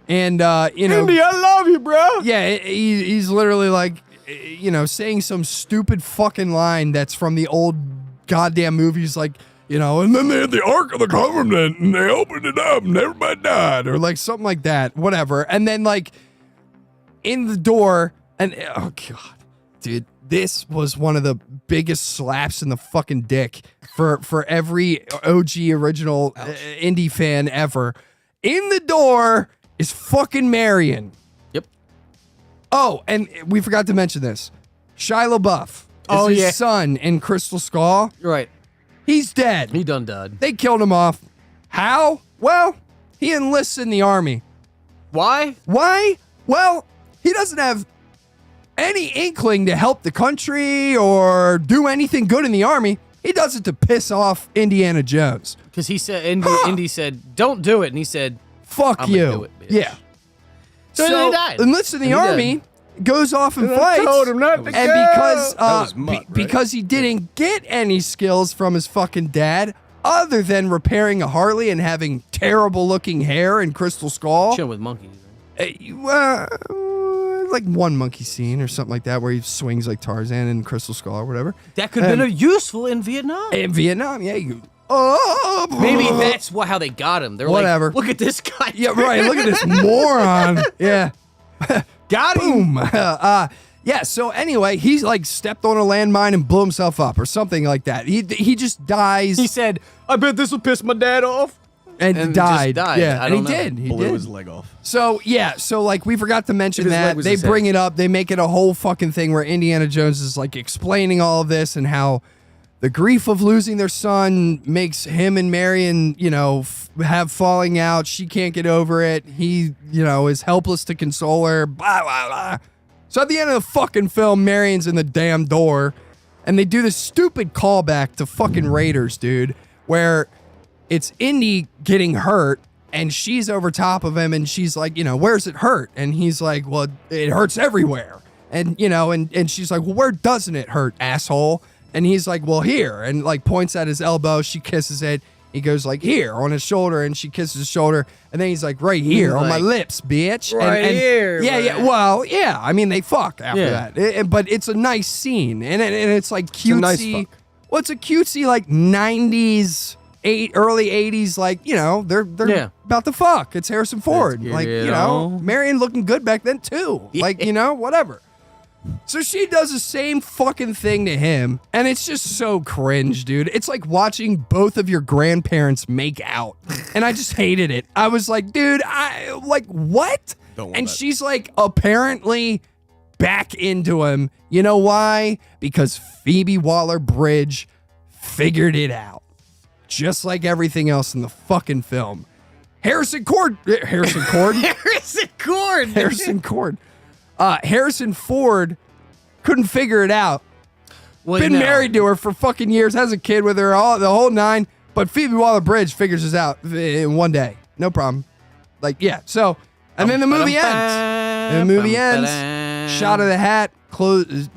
And, you know. Indy, I love you, bro. Yeah, he's literally like, you know, saying some stupid fucking line that's from the old goddamn movies, like, you know, "And then they had the Ark of the Covenant, and they opened it up, and everybody died," or like something like that, whatever. And then like in the door, and oh god, dude, this was one of the biggest slaps in the fucking dick for every OG original indie fan ever. In the door is fucking Marion. Yep. Oh, and we forgot to mention this. Shia LaBeouf is his son in Crystal Skull. Right. He's dead. He done died. They killed him off. How? Well, he enlists in the army. Why? Why? Well, he doesn't have any inkling to help the country or do anything good in the army. He does it to piss off Indiana Jones. Because he said, Indy said, "Don't do it," and he said, "Fuck I'm you." gonna do it, bitch. Yeah. So he died. Enlists in the And he army, goes off and And I fights. told him not to and go. because That was Mutt, right? because he didn't get any skills from his fucking dad other than repairing a Harley and having terrible looking hair in Crystal Skull. chill with monkeys. Like one monkey scene or something like that where he swings like Tarzan in Crystal Skull or whatever. That could have been useful in Vietnam. In Vietnam, yeah. Maybe that's how they got him. They're Whatever. like, "Look at this guy." Yeah, right. Look at this moron. Yeah. Got him. Boom. Yeah, so anyway, he's like stepped on a landmine and blew himself up or something like that. He just dies. He said, "I bet this will piss my dad off." and just died. died. Yeah, I and he don't know. did. He Blew did. his leg off. So yeah, so like we forgot to mention His leg that was they his bring head. it up. They make it a whole fucking thing where Indiana Jones is like explaining all of this and how the grief of losing their son makes him and Marion, you know, have falling out. She can't get over it. He, you know, is helpless to console her. Blah blah blah. So at the end of the fucking film, Marion's in the damn door, and they do this stupid callback to fucking Raiders, dude, where it's Indy getting hurt, and she's over top of him, and she's like, where's it hurt? And he's like, well, it hurts everywhere. And, and she's like, well, where doesn't it hurt, asshole? And he's like, well, here. And like points at his elbow. She kisses it. He goes like, here on his shoulder. And she kisses his shoulder. And then he's like, right here on my lips, bitch. Right here. Yeah, man. yeah. Well, yeah. I mean, they fuck after Yeah. that. But it's a nice scene. And it's like cutesy. a nice fuck. Well, it's a cutesy like 90s, early 80s, like, they're about to fuck. It's Harrison Ford. Like, Marion looking good back then too. Like, whatever. So she does the same fucking thing to him, and it's just so cringe, dude. It's like watching both of your grandparents make out, and I just hated it. I was like, dude, what? Don't want And that. she's like, apparently back into him. You know why? Because Phoebe Waller-Bridge figured it out, just like everything else in the fucking film. Harrison Ford. Harrison Ford couldn't figure it out. Well, Been married to her for fucking years, has a kid with her, the whole nine. But Phoebe Waller-Bridge figures this out in one day, no problem. Like, yeah. So, and then the movie ends. Shot of the hat, closes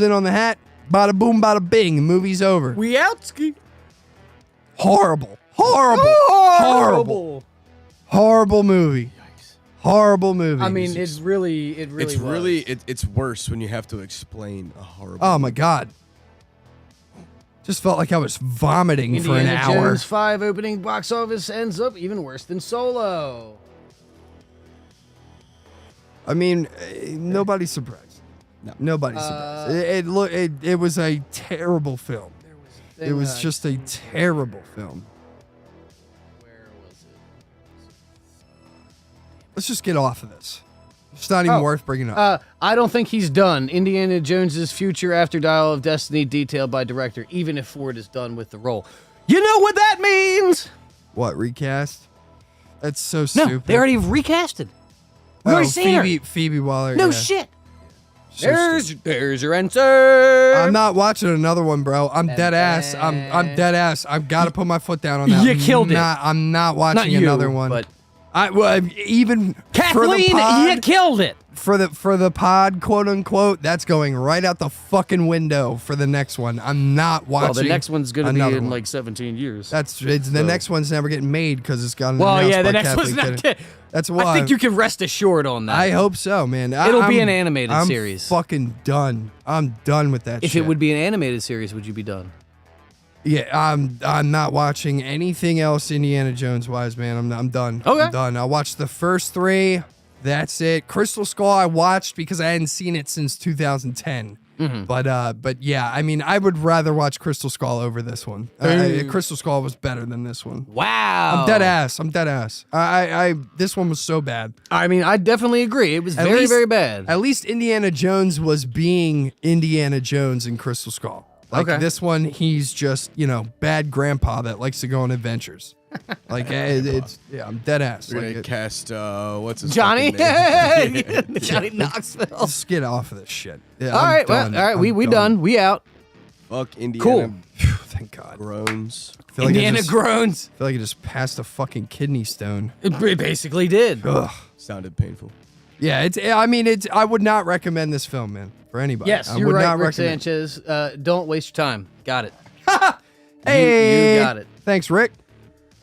in on the hat. Bada boom, bada bing. The movie's over. We out, ski. Horrible movie. Horrible movie. I mean, it's worse when you have to explain a horrible. Oh my God. Just felt like I was vomiting for an Indiana hour. Jones 5 opening box office ends up even worse than Solo. I mean, nobody's surprised. No. Nobody's surprised. It was a terrible film. It was just a terrible film. Where was it? Let's just get off of this. It's not even worth bringing up. I don't think he's done. Indiana Jones's future after Dial of Destiny detailed by director, even if Ford is done with the role. You know what that means? What, recast? That's so stupid. No, they already recasted. We already seen her. Phoebe Waller. No yeah. shit. So There's your answer. I'm not watching another one, bro. I'm dead ass. I'm dead ass. I've got to put my foot down on that. You killed it. I'm not watching another one. But even Kathleen, you killed it. For the pod, quote unquote, that's going right out the fucking window for the next one. I'm not watching. Well, the next one's gonna be another in one. like 17 years. The next one's never getting made because it's got an Well, announced yeah, the by next Kathleen one's Kennedy. not. That's why I think you can rest assured on that. I hope so, man. It'll be I'm- an animated I'm series. Fucking done. I'm done with that. If shit. it would be an animated series, would you be done? Yeah, I'm not watching anything else Indiana Jones wise, man. I'm done. Okay. I'm done. I watched the first 3. That's it. Crystal Skull I watched because I hadn't seen it since 2010. Mm-hmm. But yeah, I mean, I would rather watch Crystal Skull over this one. Crystal Skull was better than this one. Wow. I'm dead ass. I this one was so bad. I mean, I definitely agree. It was very, very bad. At least Indiana Jones was being Indiana Jones in Crystal Skull. Like this one, he's just, bad grandpa that likes to go on adventures. Like I'm dead ass. We're gonna cast what's his Johnny, fucking name? Johnny Knoxville. Let's get off of this shit. Yeah, All right, we done. We out. Fuck Indiana. Cool. Thank God. Groans. Indiana groans. I feel like I just passed a fucking kidney stone. It basically did. Ugh. Sounded painful. Yeah, I would not recommend this film, man, for anybody. Yes, I you're would right, not Rick recommend. Sanchez. Don't waste your time. Got it. Hey, you got it. Thanks, Rick.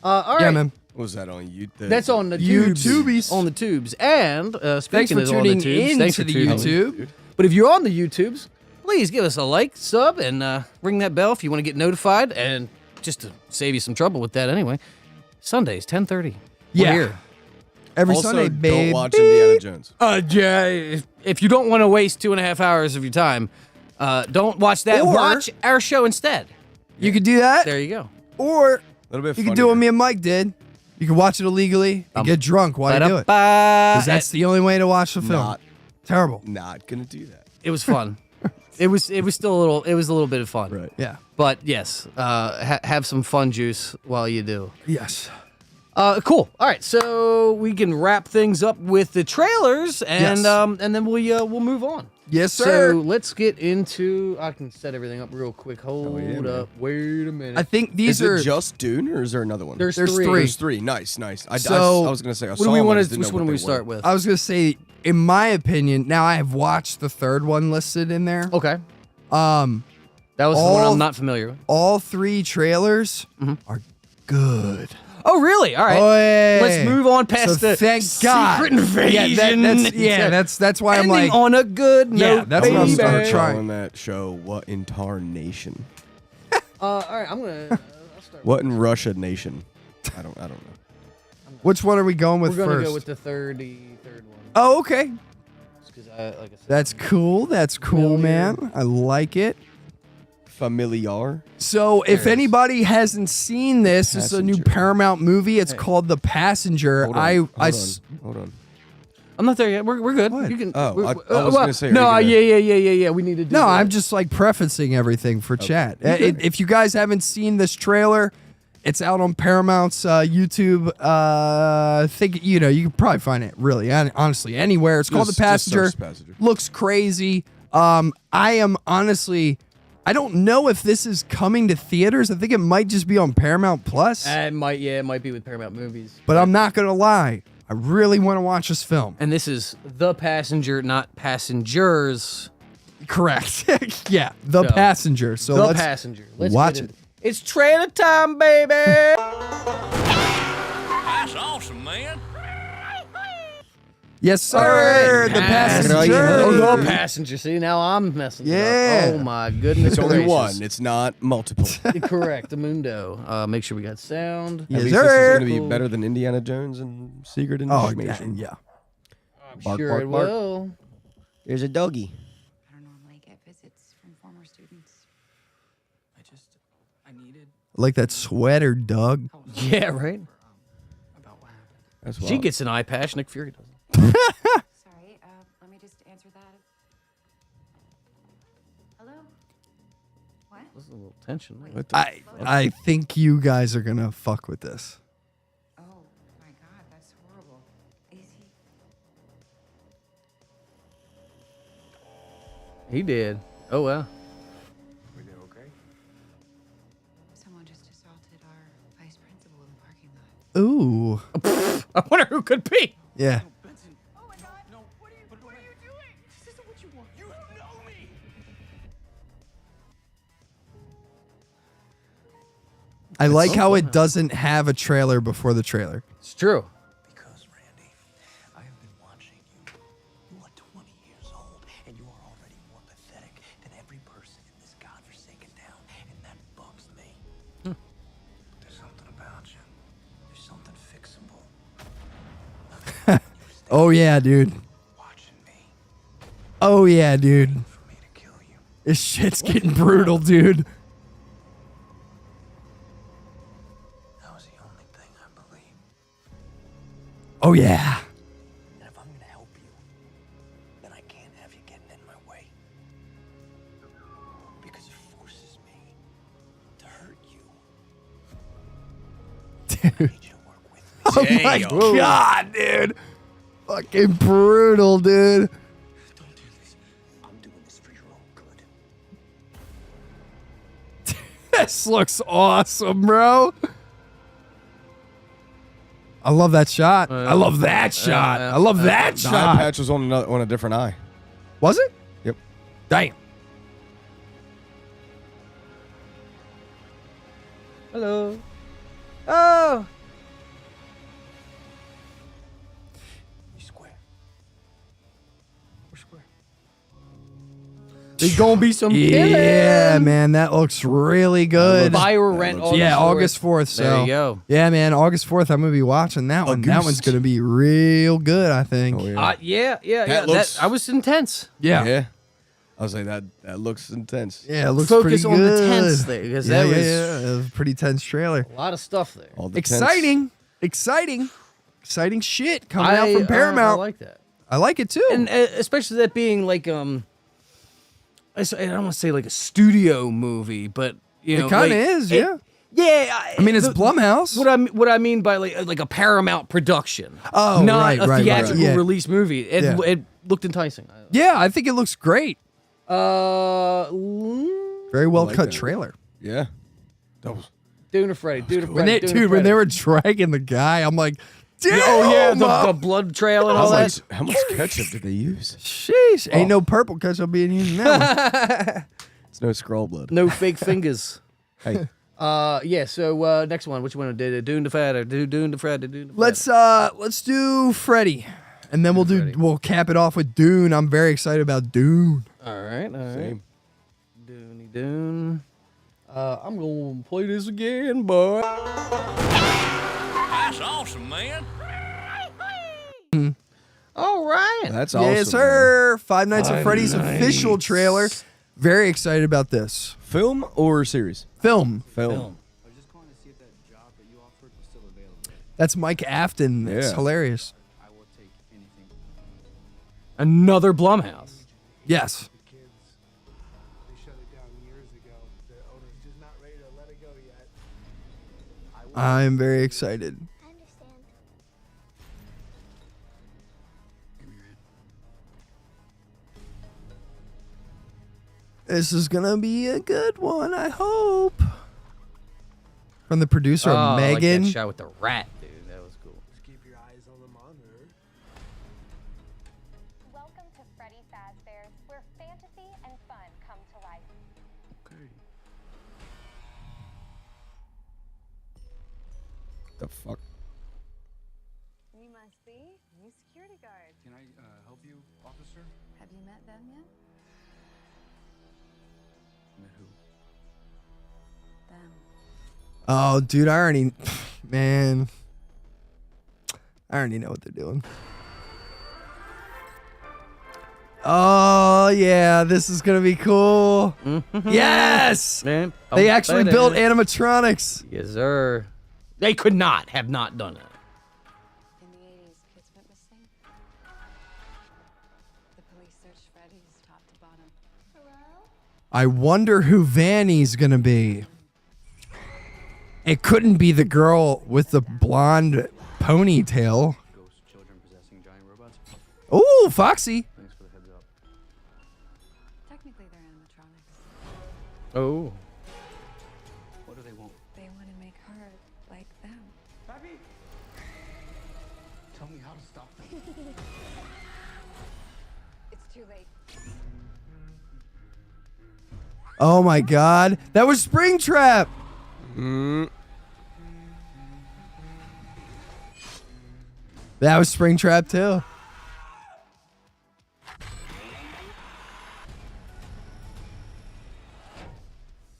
All right. Yeah, man. What was that on YouTube? That's on the tubes. YouTubies. On the tubes. And Thanks speaking for of on the tuning tubes, in thanks to for the tuning in. YouTube. But if you're on the YouTubes, please give us a like, sub, and ring that bell if you want to get notified. And just to save you some trouble with that anyway, Sundays, 10:30. Yeah. We're here. Every also, Sunday, babe. don't watch Indiana Jones. Yeah, if you don't want to waste 2.5 hours of your time, don't watch that. Or- Watch our show instead. You could do that. There you go. Or A little bit. you could do what me and Mike did. You can watch it illegally and get drunk while you do it. Because that's the only way to watch the film. Terrible. Not gonna do that. It was fun. it was still a little. It was a little bit of fun. Right. Yeah. But yes, have some fun juice while you do. Yes. Cool. All right, so we can wrap things up with the trailers, and Yes. and then we'll move on. Yes, sir. So let's get into. I can set everything up real quick. Hold yeah, man. up. Wait a minute. I think these Is are it just Dune or is there another one? There's there's three. three. There's three. Nice. I So, was gonna say. I What saw do we them, I want just to? didn't Which know one what do we they start were. with? I was gonna say, in my opinion, now I have watched the third one listed in there. Okay. Um, That was the one All- I'm not familiar with. all 3 trailers are good. Oh, really? All right. Oh, yeah. Let's move on past So the thank God. secret invasion. That's why I'm Ending like, on a good Yeah, note. that's what I'm baby. starting Start trying. calling that show What in Tar Nation? All right, I'm gonna. I'll start. What in Russia Nation? I don't know. which one are we going with We're gonna first? go with the third one. Oh, okay. Because like I said, That's cool. That's cool, man. I like it. Familiar. So, if There it is. anybody hasn't seen this, it's a new Passenger. Paramount movie. It's called The Passenger. Hold on. Hold on. I'm not there yet. We're good. What? You can. Oh, we're- I was gonna say, are No, you gonna- yeah. We need to do. No, that. I'm just like prefacing everything for chat. If you guys haven't seen this trailer, it's out on Paramount's YouTube. I think you can probably find it really honestly anywhere. It's called Just- The just Passenger. search Passenger. Looks crazy. I am honestly, I don't know if this is coming to theaters. I think it might just be on Paramount Plus. It might be with Paramount Movies. But I'm not gonna lie, I really want to watch this film. And this is The Passenger, not Passengers. Correct. Yeah, The So, Passenger. So The let's Passenger. Let's watch get it. It's trailer time, baby. That's awesome, man. Yes, sir. The Passenger. Oh, The Passenger. See, now I'm messing Yeah. it up. Oh, my goodness. It's only gracious. one. It's not multiple. Correct. The Mundo. Make sure we got sound. Yes, At least this is sir. going to be better than Indiana Jones and Secret Oh, Invasion. yeah. I'm Bark, sure bark, it bark. will. There's a doggy. I don't normally get visits from former students. I needed I like that sweater, Doug. Yeah, right? about what happened. That's She wild. gets an eye patch. Nick Fury doesn't. Sorry, let me just answer that. Hello? What? There's a little tension. What the I think you guys are gonna fuck with this. Oh, my God, that's horrible. Is he? He did. Oh, well. Someone just assaulted our vice principal in the parking lot. Ooh. I wonder who could be. Yeah. Oh my God! No, what are you doing? This isn't what you want. You know me. I like how it doesn't have a trailer before the trailer. It's true. Because, Randy, I have been watching you. You are 20 years old, and you are already more pathetic than every person in this godforsaken town, and that bugs me. There's something about you. There's something fixable. Oh yeah, dude. Watching me Oh yeah, dude. for me to kill you. This shit's getting brutal, dude. That was the only thing I believed. Oh yeah. And if I'm gonna help you, then I can't have you getting in my way. Because it forces me to hurt you. I need you to work with me. Oh my god, dude. Fucking brutal, dude. Don't do this. I'm doing this for your own good. This looks awesome, bro. I love that shot. I love that shot. I love that The eye shot. patch was on a different eye. Was it? Yep. Damn. Hello. Oh. You square. We're square. There's gonna be some Yeah, killing. man, that looks really good. Buy or rent. Yeah, August 4th. So There you go. Yeah, man, August 4th. I'm gonna be watching that one. That one's gonna be real good, I think. Oh, yeah. Yeah. looks- I was intense. Yeah. I was like, that looks intense. Yeah, it looks Focus pretty on the good. tense thing, because yeah, that was yeah, it was a pretty tense trailer. a lot of stuff there. All the tense- Exciting shit coming out from Paramount. I like that, I like it too. and especially that being like I don't want to say like a studio movie, but you know, it kind of like, is, yeah. Yeah, I mean, it's Blumhouse. What I mean by like a Paramount production. Oh, not right, a right, theatrical right. Yeah. release movie. It looked enticing. Yeah, I think it looks great. Uh, Very well like cut that. trailer. Yeah. That was Dune or Freddy? Dune or When Freddy? Dune or dude, when they Freddy? were dragging the guy, I'm like, damn. Oh yeah, the blood trail and all that. how much ketchup did they use? Sheesh, ain't no purple ketchup being used in that one. It's no scroll blood. No fake fingers. Hey, Yeah. So next one, which one did it? Dune to Freddy? Dune to Freddy? Dune to Freddy? Let's do Freddy, and then we'll cap it off with Dune. I'm very excited about Dune. All right. same. Dune. I'm gonna play this again, boy. That's awesome, man. All right. That's awesome. Yes, sir. Five Nights at Freddy's official trailer. Very excited about this. Film or series? Film. Film. That's Mike Afton. It's Yeah. hilarious. Another Blumhouse. Yes. I'm very excited. This is gonna be a good one, I hope. From the producer Oh, Megan. I like that shot with the rat, dude. That was cool. Welcome to Freddy Fazbear's, where fantasy and fun come to life. The fuck? You must be new security guard. Can I help you, officer? Have you met them yet? Met who? Them. Oh, dude, I already know what they're doing. Oh, yeah, this is going to be cool. Yes! Man, They actually built animatronics. Yes, sir. They could not have not done it. In the 80s, kids went missing. The police searched Freddy's top to bottom. Hello? I wonder who Vanny's going to be. It couldn't be the girl with the blonde ponytail. Ghost children possessing giant robots? Ooh, Foxy. Thanks for the heads up. Technically, they're animatronics. Oh. What do they want? They want to make her like them. Tell me how to stop them. It's too late. Oh my God. That was Springtrap. That was Springtrap too.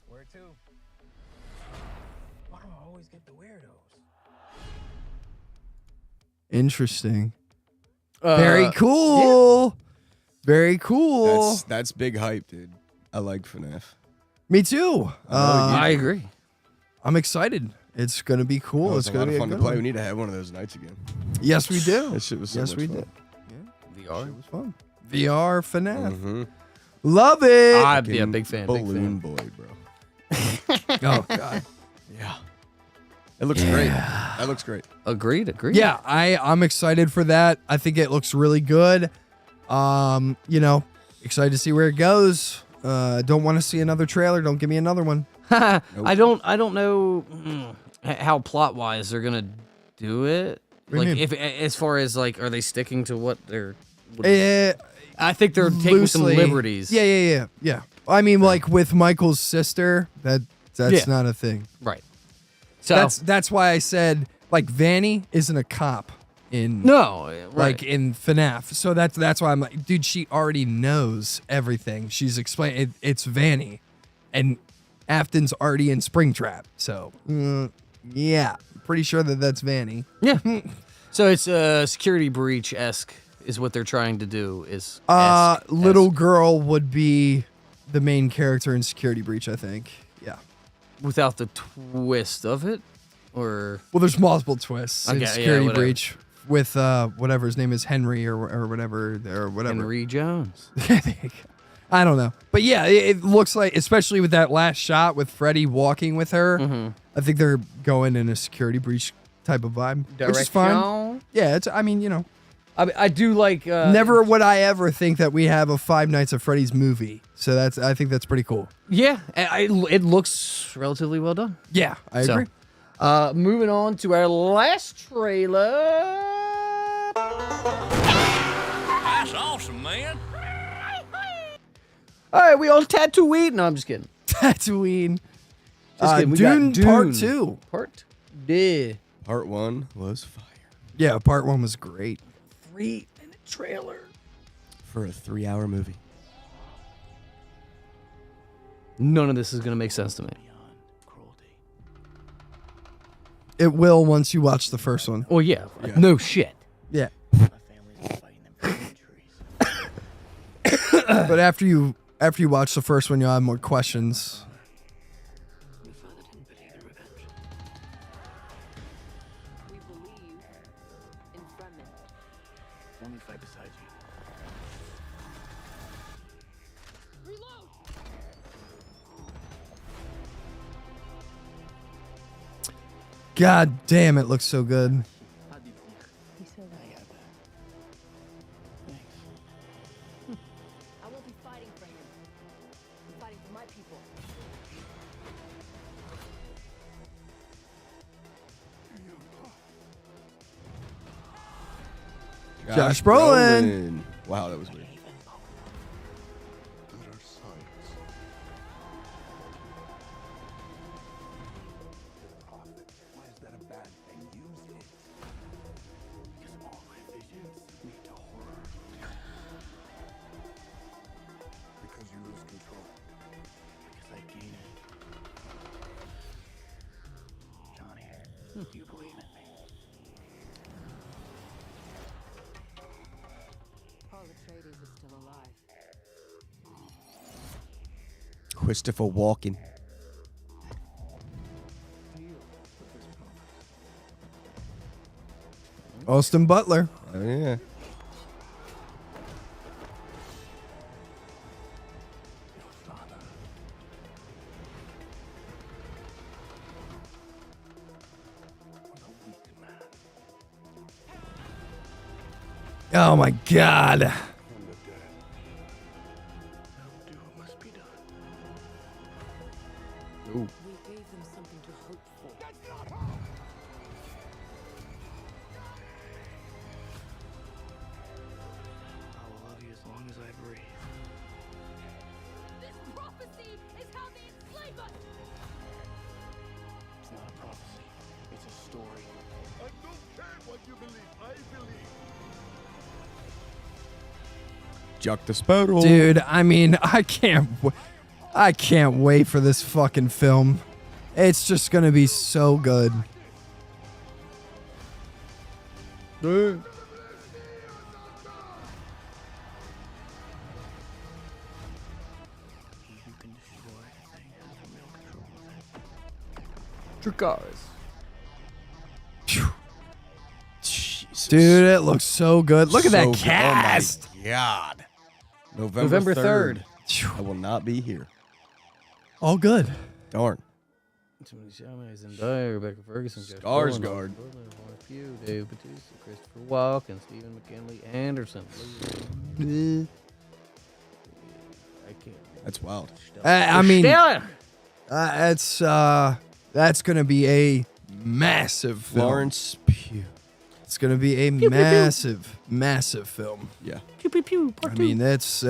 Where to? Why do I always get the weirdos? Interesting. Very cool. Very cool. That's big hype, dude. I like FNAF. Me too. I agree. I'm excited. It's gonna be cool. It's It's a lot gonna of be fun a to good play. We one. need to have one of those nights again. Yes, we do. That shit was so yes, much we fun. did. VR. It was fun. VR FNAF. Mm-hmm. Love it. I'd be a big fan. Balloon Big fan. Boy, bro. Oh God. Yeah. It looks great. That looks great. Agreed. Yeah, I'm excited for that. I think it looks really good. Excited to see where it goes. Don't want to see another trailer. Don't give me another one. I don't know how plot wise they're gonna do it. What do you Like mean? if as far as like, are they sticking to what they're? I think they're taking some liberties. Yeah. I mean, like with Michael's sister, that's Yeah. not a thing. Right. So That's why I said like Vanny isn't a cop in right. like in FNAF. So that's why I'm like, dude, she already knows everything. She's explained it's Vanny, and Afton's already in Springtrap. So yeah, pretty sure that's Vanny. Yeah. So it's security breach esque is what they're trying to do. Is little girl would be the main character in Security Breach, I think. Yeah. without the twist of it, or Well, there's multiple twists in Okay, yeah, Security whatever. Breach with whatever his name is, Henry or whatever. Henry Jones. I don't know, but yeah, it looks like, especially with that last shot with Freddy walking with her, I think they're going in a Security Breach type of vibe, which is fine. Direction. Yeah, it's. I mean, I do like. Never would I ever think that we have a Five Nights at Freddy's movie. So I think that's pretty cool. Yeah, it looks relatively well done. Yeah, I agree. Moving on to our last trailer. That's awesome, man. All right, we on Tatooine. No, I'm just kidding. Tatooine. Just kidding. We got Dune Part 2. Part 1 was fire. Yeah, Part 1 was great. 3-minute trailer. For a 3-hour movie. None of this is going to make sense to me. It will once you watch the first one. Oh, yeah. No shit. Yeah. But after you watch the first one, you'll have more questions. Let me fight beside you. God damn, it looks so good. He said I got that. Thanks. I won't be fighting for him. I'm fighting for my people. Josh Brolin. Wow, that was weird. You believe in me? Paul Atreides is still alive. Christopher Walken. Austin Butler. Oh, yeah. Oh my God. We gave them something to hope for. I will love you as long as I breathe. This prophecy is how they enslave us! It's not a prophecy. It's a story. I don't care what you believe. I believe. Jack the Sparrow. Dude, I mean, I can't wait for this fucking film. It's just gonna be so good. Dude. You can destroy anything has real control of it. Dracarys. Jesus. Dude, it looks so good. Look at that So good. cast. Oh my God. November 3rd. I will not be here. All good. Darn. Timothy Chalamet, Zendaya, Rebecca Ferguson, Josh Skarsgård. Brolin, Florence Pugh, Dave Bautista, Christopher Walken, Stephen McKinley Anderson. I can't. That's wild. I mean, Stella. that's gonna be a massive film. Florence Pugh. It's gonna be a pew, pew. massive film. Yeah. Pew pew pew. I mean, that's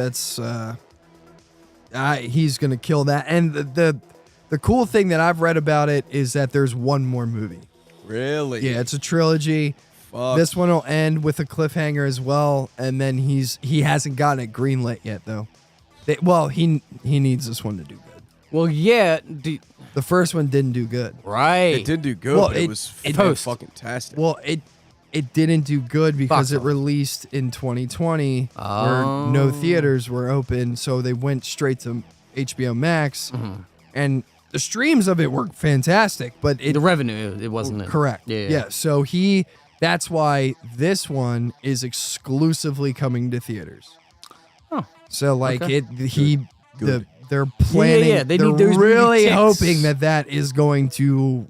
he's gonna kill that. And the cool thing that I've read about it is that there's one more movie. Really? Yeah, it's a trilogy. Fuck. This one will end with a cliffhanger as well, and then he hasn't gotten it greenlit yet though. He needs this one to do good. Well, yeah. The first one didn't do good. Right. It did do good, Well, but it was fucking tastic. Well, it didn't do good because Box it office. released in 2020 where no theaters were open, so they went straight to HBO Max, and the streams of it were fantastic, but the revenue, it wasn't. Correct. Yeah. So that's why this one is exclusively coming to theaters. Oh. So like Okay. they're planning. Yeah, they they're need those really movie ticks. hoping that is going to,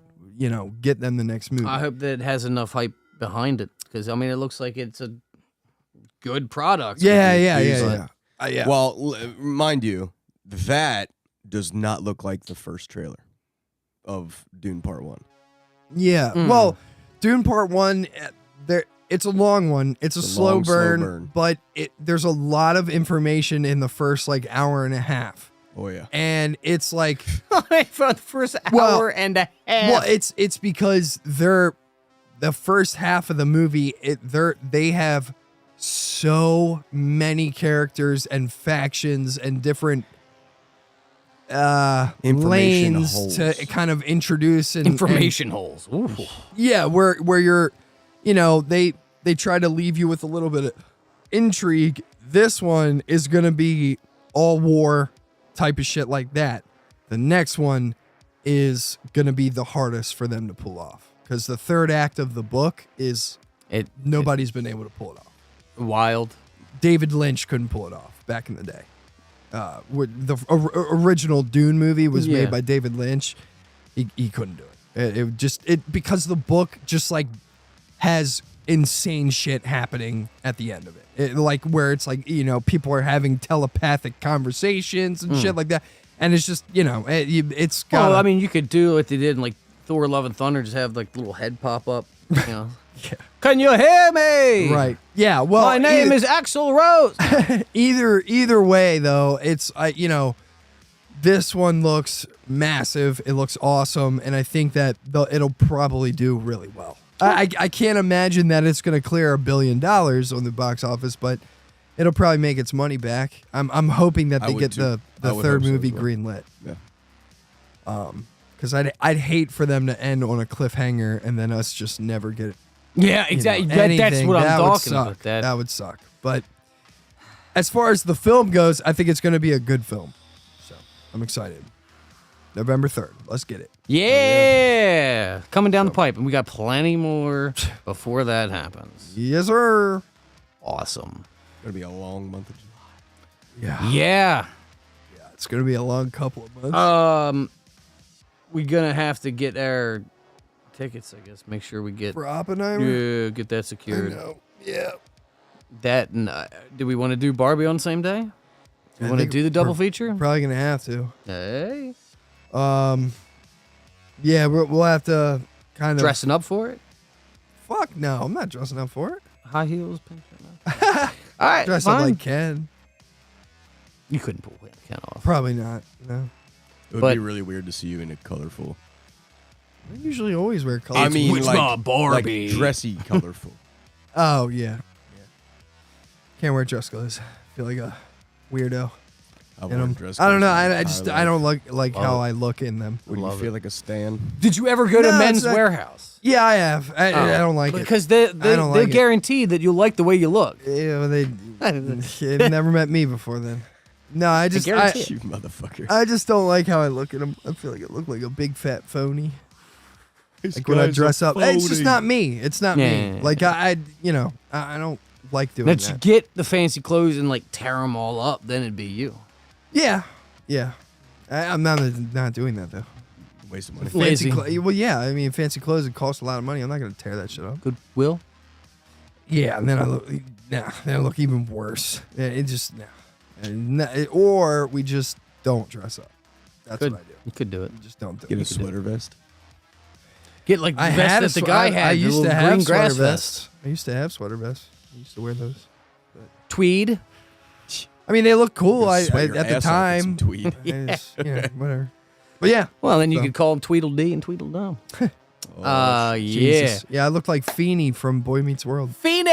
get them the next movie. I hope that it has enough hype behind it because I mean, it looks like it's a good products. Yeah, with yeah, these, yeah, but- yeah. Well, mind you, that does not look like the first trailer of Dune Part 1. Yeah. Well, Dune Part 1, it's a long one. It's a slow long, slow burn, burn. but there's a lot of information in the first like hour and a half. Oh yeah. And it's like for the first hour and a half. Well, it's because the first half of the movie, they have so many characters and factions and different Information lanes holes. to kind of introduce and Information holes. Ooh. yeah, where you're, they try to leave you with a little bit of intrigue. This one is gonna be all war type of shit like that. The next one is gonna be the hardest for them to pull off because the third act of the book nobody's been able to pull it off. Wild. David Lynch couldn't pull it off back in the day. The original Dune movie was made by David Lynch. He couldn't do it. It because the book just like has insane shit happening at the end of it. Like where it's like, people are having telepathic conversations and shit like that. And it's just, it's got. Well, I mean, you could do what they did in like Thor: Love and Thunder, just have like little head pop up. Yeah. Can you hear me? Right. Yeah. Well, my name is Axl Rose. either way, though, it's this one looks massive. It looks awesome, and I think that it'll probably do really well. I can't imagine that it's going to clear $1 billion on the box office, but it'll probably make its money back. I'm hoping that they get the third movie greenlit. Yeah. Because I'd hate for them to end on a cliffhanger and then us just never get it. Yeah, exactly. That's what I'm talking about. That would suck. But as far as the film goes, I think it's going to be a good film. So I'm excited. November 3rd. Let's get it. Yeah. Coming down the pipe. And we got plenty more before that happens. Yes, sir. Awesome. It's going to be a long month of July. Yeah. It's going to be a long couple of months. We're going to have to get our tickets, I guess. Make sure we get... For Oppenheimer? Yeah, get that secured. I know. Yeah. That, and do we want to do Barbie on the same day? Do we want to do the double feature? Probably going to have to. Hey. Yeah, we'll have to kind of... Dressing up for it? Fuck no, I'm not dressing up for it. High heels, pink shirt. All right, Dress fine. up like Ken. You couldn't pull Ken off. Probably not, no. It would be really weird to see you in a colorful. I usually always wear colors. I mean, It's like, not Barbie. like dressy, colorful. Oh, yeah. Can't wear dress clothes. I feel like a weirdo. I in wore them. dress I don't know. clothes I don't entirely. like how I look in them. Would you feel like a stan? Did you ever go to No, Men's it's not- Warehouse? Yeah, I have. I don't like it. Because they're don't like it. guaranteed that you'll like the way you look. Yeah, they've never met me before then. No, I just guarantee it. You motherfucker. I just don't like how I look at them. I feel like I look like a big fat phony. Like when I guy's a dress up, it's just phony. not me. It's not Yeah. me. Like I don't like doing Let's that. get the fancy clothes and like tear them all up. Then it'd be you. Yeah. I'm not doing that though. Waste of money. Lazy. Well, yeah. I mean, fancy clothes it costs a lot of money. I'm not gonna tear that shit up. Goodwill. Yeah, and then then I look even worse. Yeah, it just or we just don't dress up. That's what I do. You could do it. Just don't do Get it. a sweater vest. Get like the I vest had that the guy had. I the used little to have green sweater grass vests. vest. I used to have sweater vests. I used to wear those. Tweed. I mean, they look cool. You'll I sweat your at the ass off with time. some tweed. Whatever. But yeah. Well, then you So- could call him Tweedledee and Tweedledum. Oh, Yeah. Jesus. Yeah, I looked like Feeney from Boy Meets World. Feeny.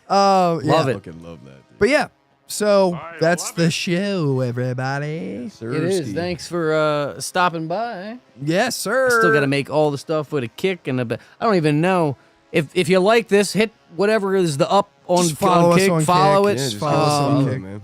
Oh, yeah. Love it. Fucking love that. Dude. But yeah. So that's the show, everybody. It is. Thanks for stopping by. Yes, sir. I still got to make all the stuff with a kick and a. I don't even know if you like this. Hit whatever is the up on Just follow us Kick. on Follow Kick. it. Yeah, just follow us on Kick. man.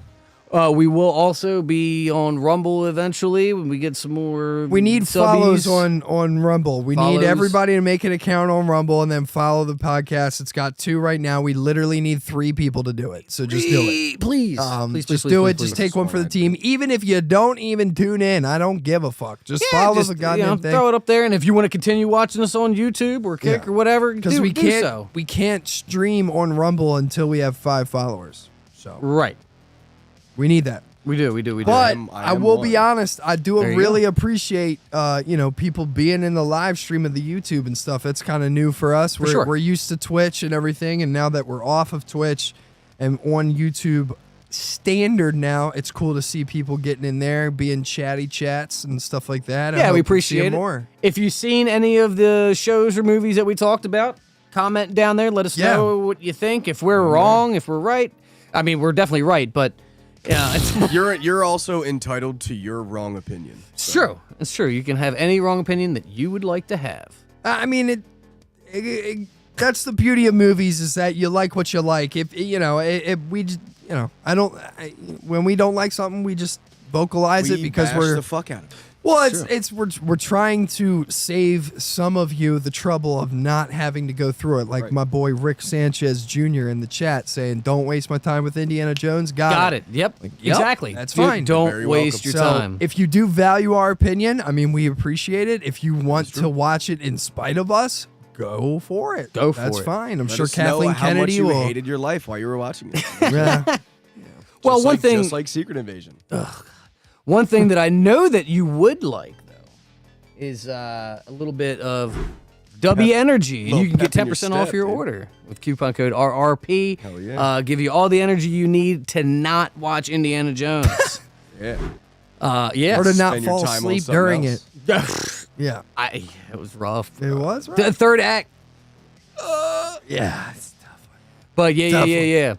We will also be on Rumble eventually when we get some more. We need subbies. follows on Rumble. We need everybody to make an account on Rumble and then follow the podcast. It's got 2 right now. We literally need 3 people to do it. So just do it. Please. Just do it. Just take one for the team. Even if you don't even tune in, I don't give a fuck. Just follow the goddamn thing. Throw it up there. And if you want to continue watching us on YouTube or Kick or whatever, because we can't stream on Rumble until we have 5 followers. So right. We need that. We do. But I will be honest, I do really appreciate people being in the live stream of the YouTube and stuff. It's kind of new for us. We're used to Twitch and everything, and now that we're off of Twitch and on YouTube standard now, it's cool to see people getting in there, being chatty chats and stuff like that. Yeah, we appreciate it more. If you've seen any of the shows or movies that we talked about, comment down there. Let us know what you think. If we're wrong, if we're right. I mean, we're definitely right, but yeah, you're also entitled to your wrong opinion. It's true. It's true. You can have any wrong opinion that you would like to have. I mean, that's the beauty of movies is that you like what you like. If we just, when we don't like something, we just vocalize it because we're the fuck out of it. Well, we're trying to save some of you the trouble of not having to go through it. Like my boy Rick Sanchez Jr. in the chat saying, "Don't waste my time with Indiana Jones." Got it. Yep. Exactly. That's Dude, fine. Don't waste your time. If you do value our opinion, I mean, we appreciate it. If you want to watch it in spite of us, go for it. That's fine. I'm sure Kathleen Kennedy will. How much you hated your life while you were watching it. Yeah. Well, one thing, just like Secret Invasion. One thing that I know that you would like, though, is a little bit of W Energy. And you can get 10% off your order with coupon code RRP. Hell yeah. Give you all the energy you need to not watch Indiana Jones. Yeah. Or to not fall asleep during it. Yeah. It was rough. It was rough. The third act. Yeah. It's tough. But yeah.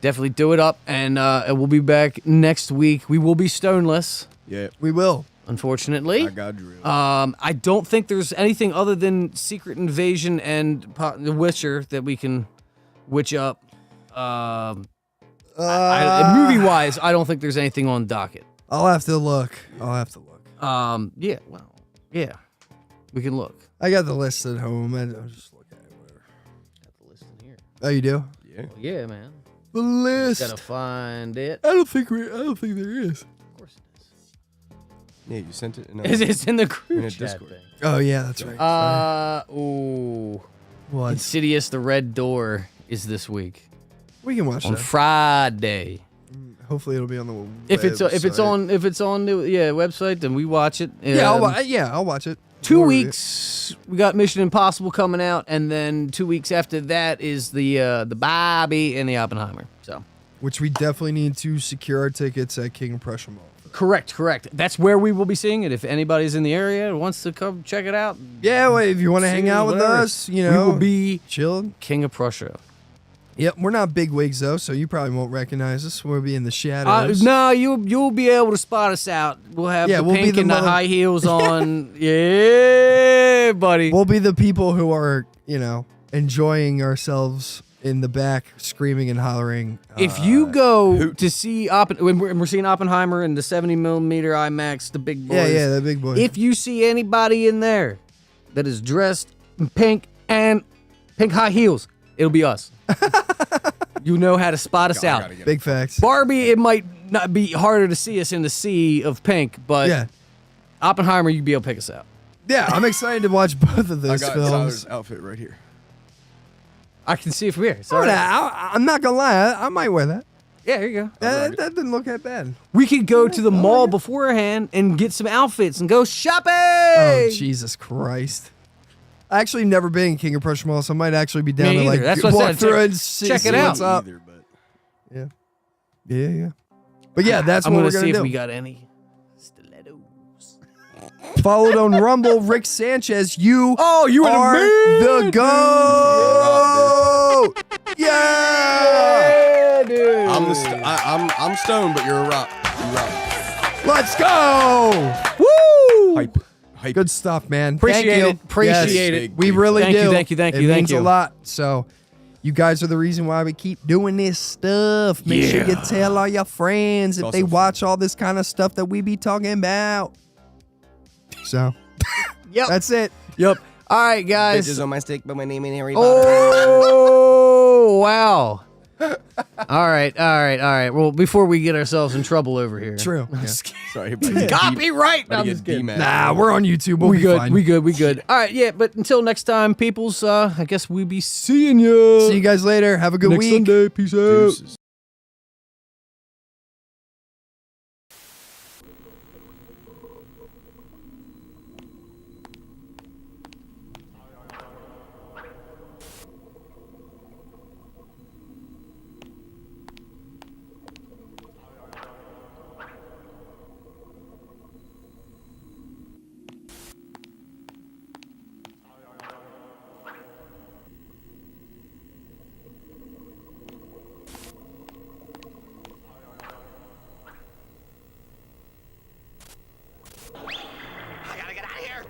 Definitely do it up, and we'll be back next week. We will be stoneless. Yeah, we will. Unfortunately, I got you. I don't think there's anything other than Secret Invasion and The Witcher that we can witch up. Movie-wise, I don't think there's anything on docket. I'll have to look. Yeah. Well, yeah. We can look. I got the list at home. I'll just look at it. Whatever. Got the list in here. Oh, you do? Yeah. Well, yeah, man. The list. Gotta find it. I don't think there is. Of course it is. Yeah, you sent it. It's in the group chat Discord. thing. Oh yeah, that's right. What? Insidious: The Red Door is this week. We can watch on that Friday. Hopefully, it'll be on the if it's on the website, then we watch it. I'll watch it. 2 weeks, we got Mission Impossible coming out, and then 2 weeks after that is the Barbie and the Oppenheimer. So, which we definitely need to secure our tickets at King of Prussia Mall. Correct. That's where we will be seeing it. If anybody's in the area and wants to come check it out, well, if you want to hang out with us, we will be chilling. King of Prussia. Yep, we're not big wigs though, so you probably won't recognize us. We'll be in the shadows. No, you'll be able to spot us out. We'll have the pink and the high heels on. Yeah, buddy. We'll be the people who are, enjoying ourselves in the back, screaming and hollering. If you go to see when we're seeing Oppenheimer in the 70mm IMAX, the big boys. Yeah, the big boys. If you see anybody in there that is dressed in pink and pink high heels, it'll be us. You know how to spot us out. Big facts. Barbie, it might not be harder to see us in the sea of pink, but Oppenheimer, you'd be able to pick us out. Yeah, I'm excited to watch both of those I got films. Tyler's outfit right here. I can see it from here. I'm not gonna lie, I might wear that. Yeah, here you go. That didn't look that bad. We could go to the mall beforehand and get some outfits and go shopping. Oh, Jesus Christ. I actually never been in King of Prussia Mall, so I might actually be down to That's what walk I said. through and check see it out. what's up. Yeah. But yeah, that's I'm what gonna we're gonna see do. if we got any stilettos. Followed on Rumble, Rick Sanchez. You are the GOAT. Yeah, dude. I'm stoned, but you're a rock. Let's go. Woo! Hype. Good stuff, man. Appreciate it. We really do. Thank you. It means a lot. So, You guys are the reason why we keep doing this stuff. Make sure you tell all your friends if they watch all this kind of stuff that we be talking about. So, Yep. that's it. Yep. All right, guys. Bitches on my stick, but my name ain't Harry Potter. Oh, wow. All right. Well, before we get ourselves in trouble over here. True. I'm Yeah. just kidding. Sorry. Copyright. No, I'm just kidding. Nah, we're on YouTube. We'll be good. fine. We good. All right, yeah. But until next time, peoples. I guess we'll be seeing you. See you guys later. Have a good next week. Sunday. Peace out. Deuces. I gotta get out of here.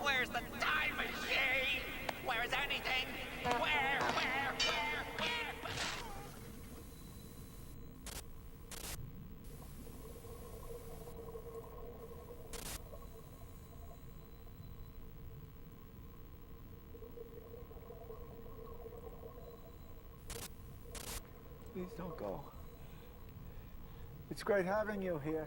Where's the time machine? Where is anything? Where? Please don't go. It's great having you here.